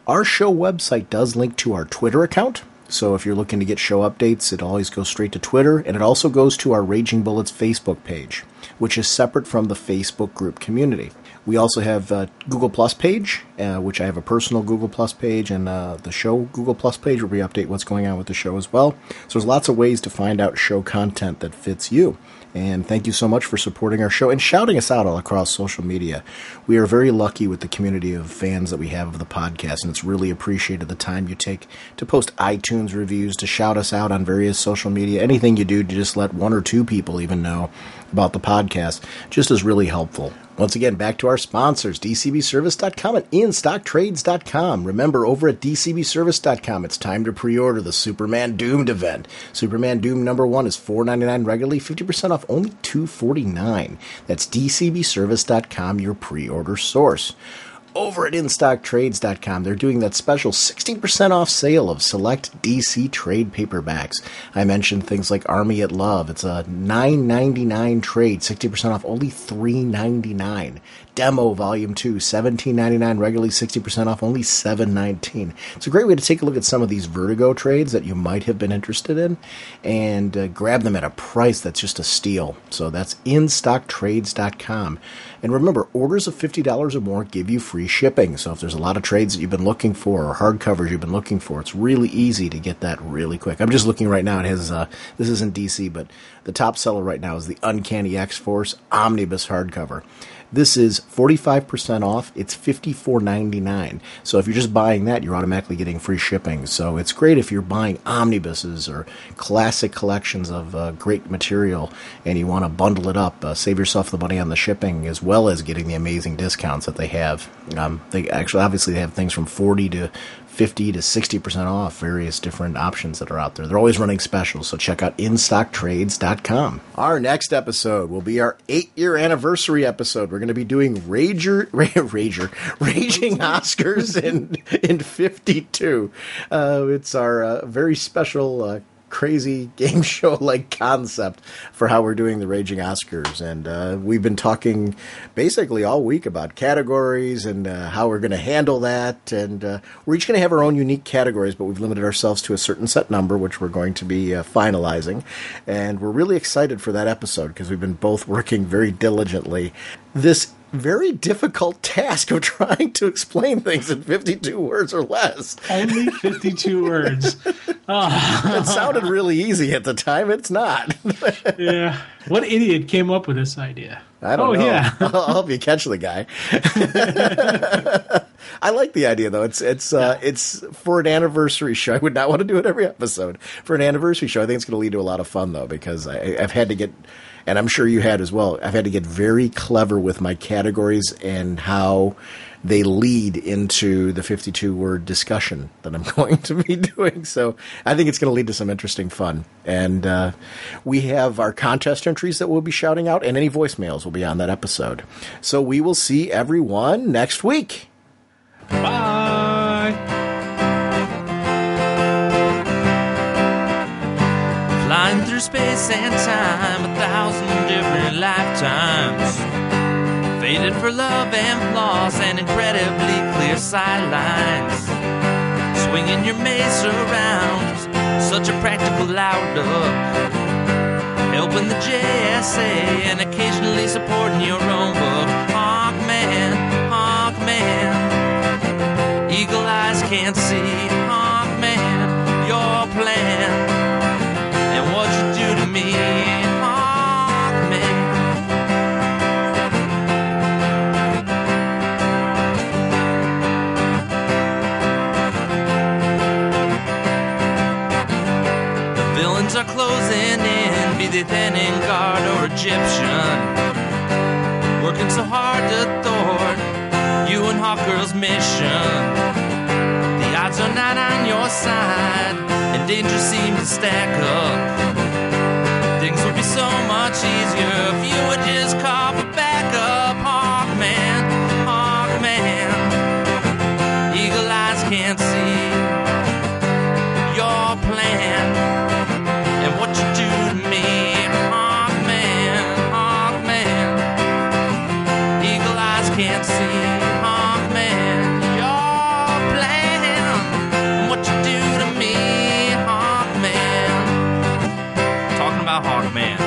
A: Our show website does link to our Twitter account. So if you're looking to get show updates, it always goes straight to Twitter, and it also goes to our Raging Bullets Facebook page, which is separate from the Facebook group community. We also have a Google Plus page, which I have a personal Google Plus page, and the show Google Plus page where we update what's going on with the show as well. So there's lots of ways to find out show content that fits you. And thank you so much for supporting our show and shouting us out all across social media. We are very lucky with the community of fans that we have of the podcast, and it's really appreciated the time you take to post iTunes reviews, to shout us out on various social media. Anything you do to just let one or two people even know about the podcast just is really helpful. Once again, back to our sponsors, DCBService.com and InStockTrades.com. Remember, over at DCBService.com, it's time to pre-order the Superman Doomed event. Superman Doomed number 1 is $4.99 regularly, 50% off only $2.49. That's DCBService.com, your pre-order source. Over at InStockTrades.com, they're doing that special 60% off sale of select DC trade paperbacks. I mentioned things like Army at Love. It's a $9.99 trade, 60% off only $3.99. Demo Volume 2, $17.99 regularly, 60% off only $7.19. It's a great way to take a look at some of these Vertigo trades that you might have been interested in and grab them at a price that's just a steal. So that's InStockTrades.com. And remember, orders of $50 or more give you free shipping. So if there's a lot of trades that you've been looking for or hardcovers you've been looking for, it's really easy to get that really quick. I'm just looking right now. It has this isn't DC, but the top seller right now is the Uncanny X-Force Omnibus hardcover. This is 45% off. It's $54.99. So if you're just buying that, you're automatically getting free shipping. So it's great if you're buying omnibuses or classic collections of great material and you want to bundle it up, save yourself the money on the shipping as well as getting the amazing discounts that they have. They actually, obviously, they have things from 40 to 50 to 60% off, various different options that are out there. They're always running specials, so check out InStockTrades.com. Our next episode will be our 8-year anniversary episode. We're going to be doing Raging Oscars in 52. It's our very special crazy game show like concept for how we're doing the Raging Oscars, and we've been talking basically all week about categories and how we're going to handle that, and we're each going to have our own unique categories, but we've limited ourselves to a certain set number, which we're going to be finalizing, and we're really excited for that episode because we've been both working very diligently this very difficult task of trying to explain things in 52 words or less.
B: Only 52 words. Oh.
A: It sounded really easy at the time. It's not.
B: Yeah. What idiot came up with this idea?
A: I don't know.
B: Yeah.
A: I'll help you catch the guy. I like the idea, though. It's for an anniversary show. I would not want to do it every episode. For an anniversary show, I think it's going to lead to a lot of fun, though, because I've had to get and I'm sure you had as well, I've had to get very clever with my categories and how they lead into the 52-word discussion that I'm going to be doing. So I think it's going to lead to some interesting fun. And we have our contest entries that we'll be shouting out, and any voicemails will be on that episode. So we will see everyone next week.
B: Bye!
D: Flying through space and time, 1,000 different lifetimes. Faded for love and flaws and incredibly clear sightlines. Swinging your mace around, such a practical outlook. Helping the JSA and occasionally supporting your own book. Hawkman, Hawkman. Eagle eyes can't see. Hawkman, your plan. And what you do to me. Are closing in, be they Thanin Guard or Egyptian. Working so hard to thwart you and Hawkgirl's mission. The odds are not on your side, and danger seems to stack up. Things would be so much easier if you would just call for backup. Hawkman, Hawkman. Eagle eyes can't see your plan. And what you do to me, Hawkman, Hawkman. Eagle eyes can't see, Hawkman, your plan. And what you do to me, Hawkman. Talking about Hawkman.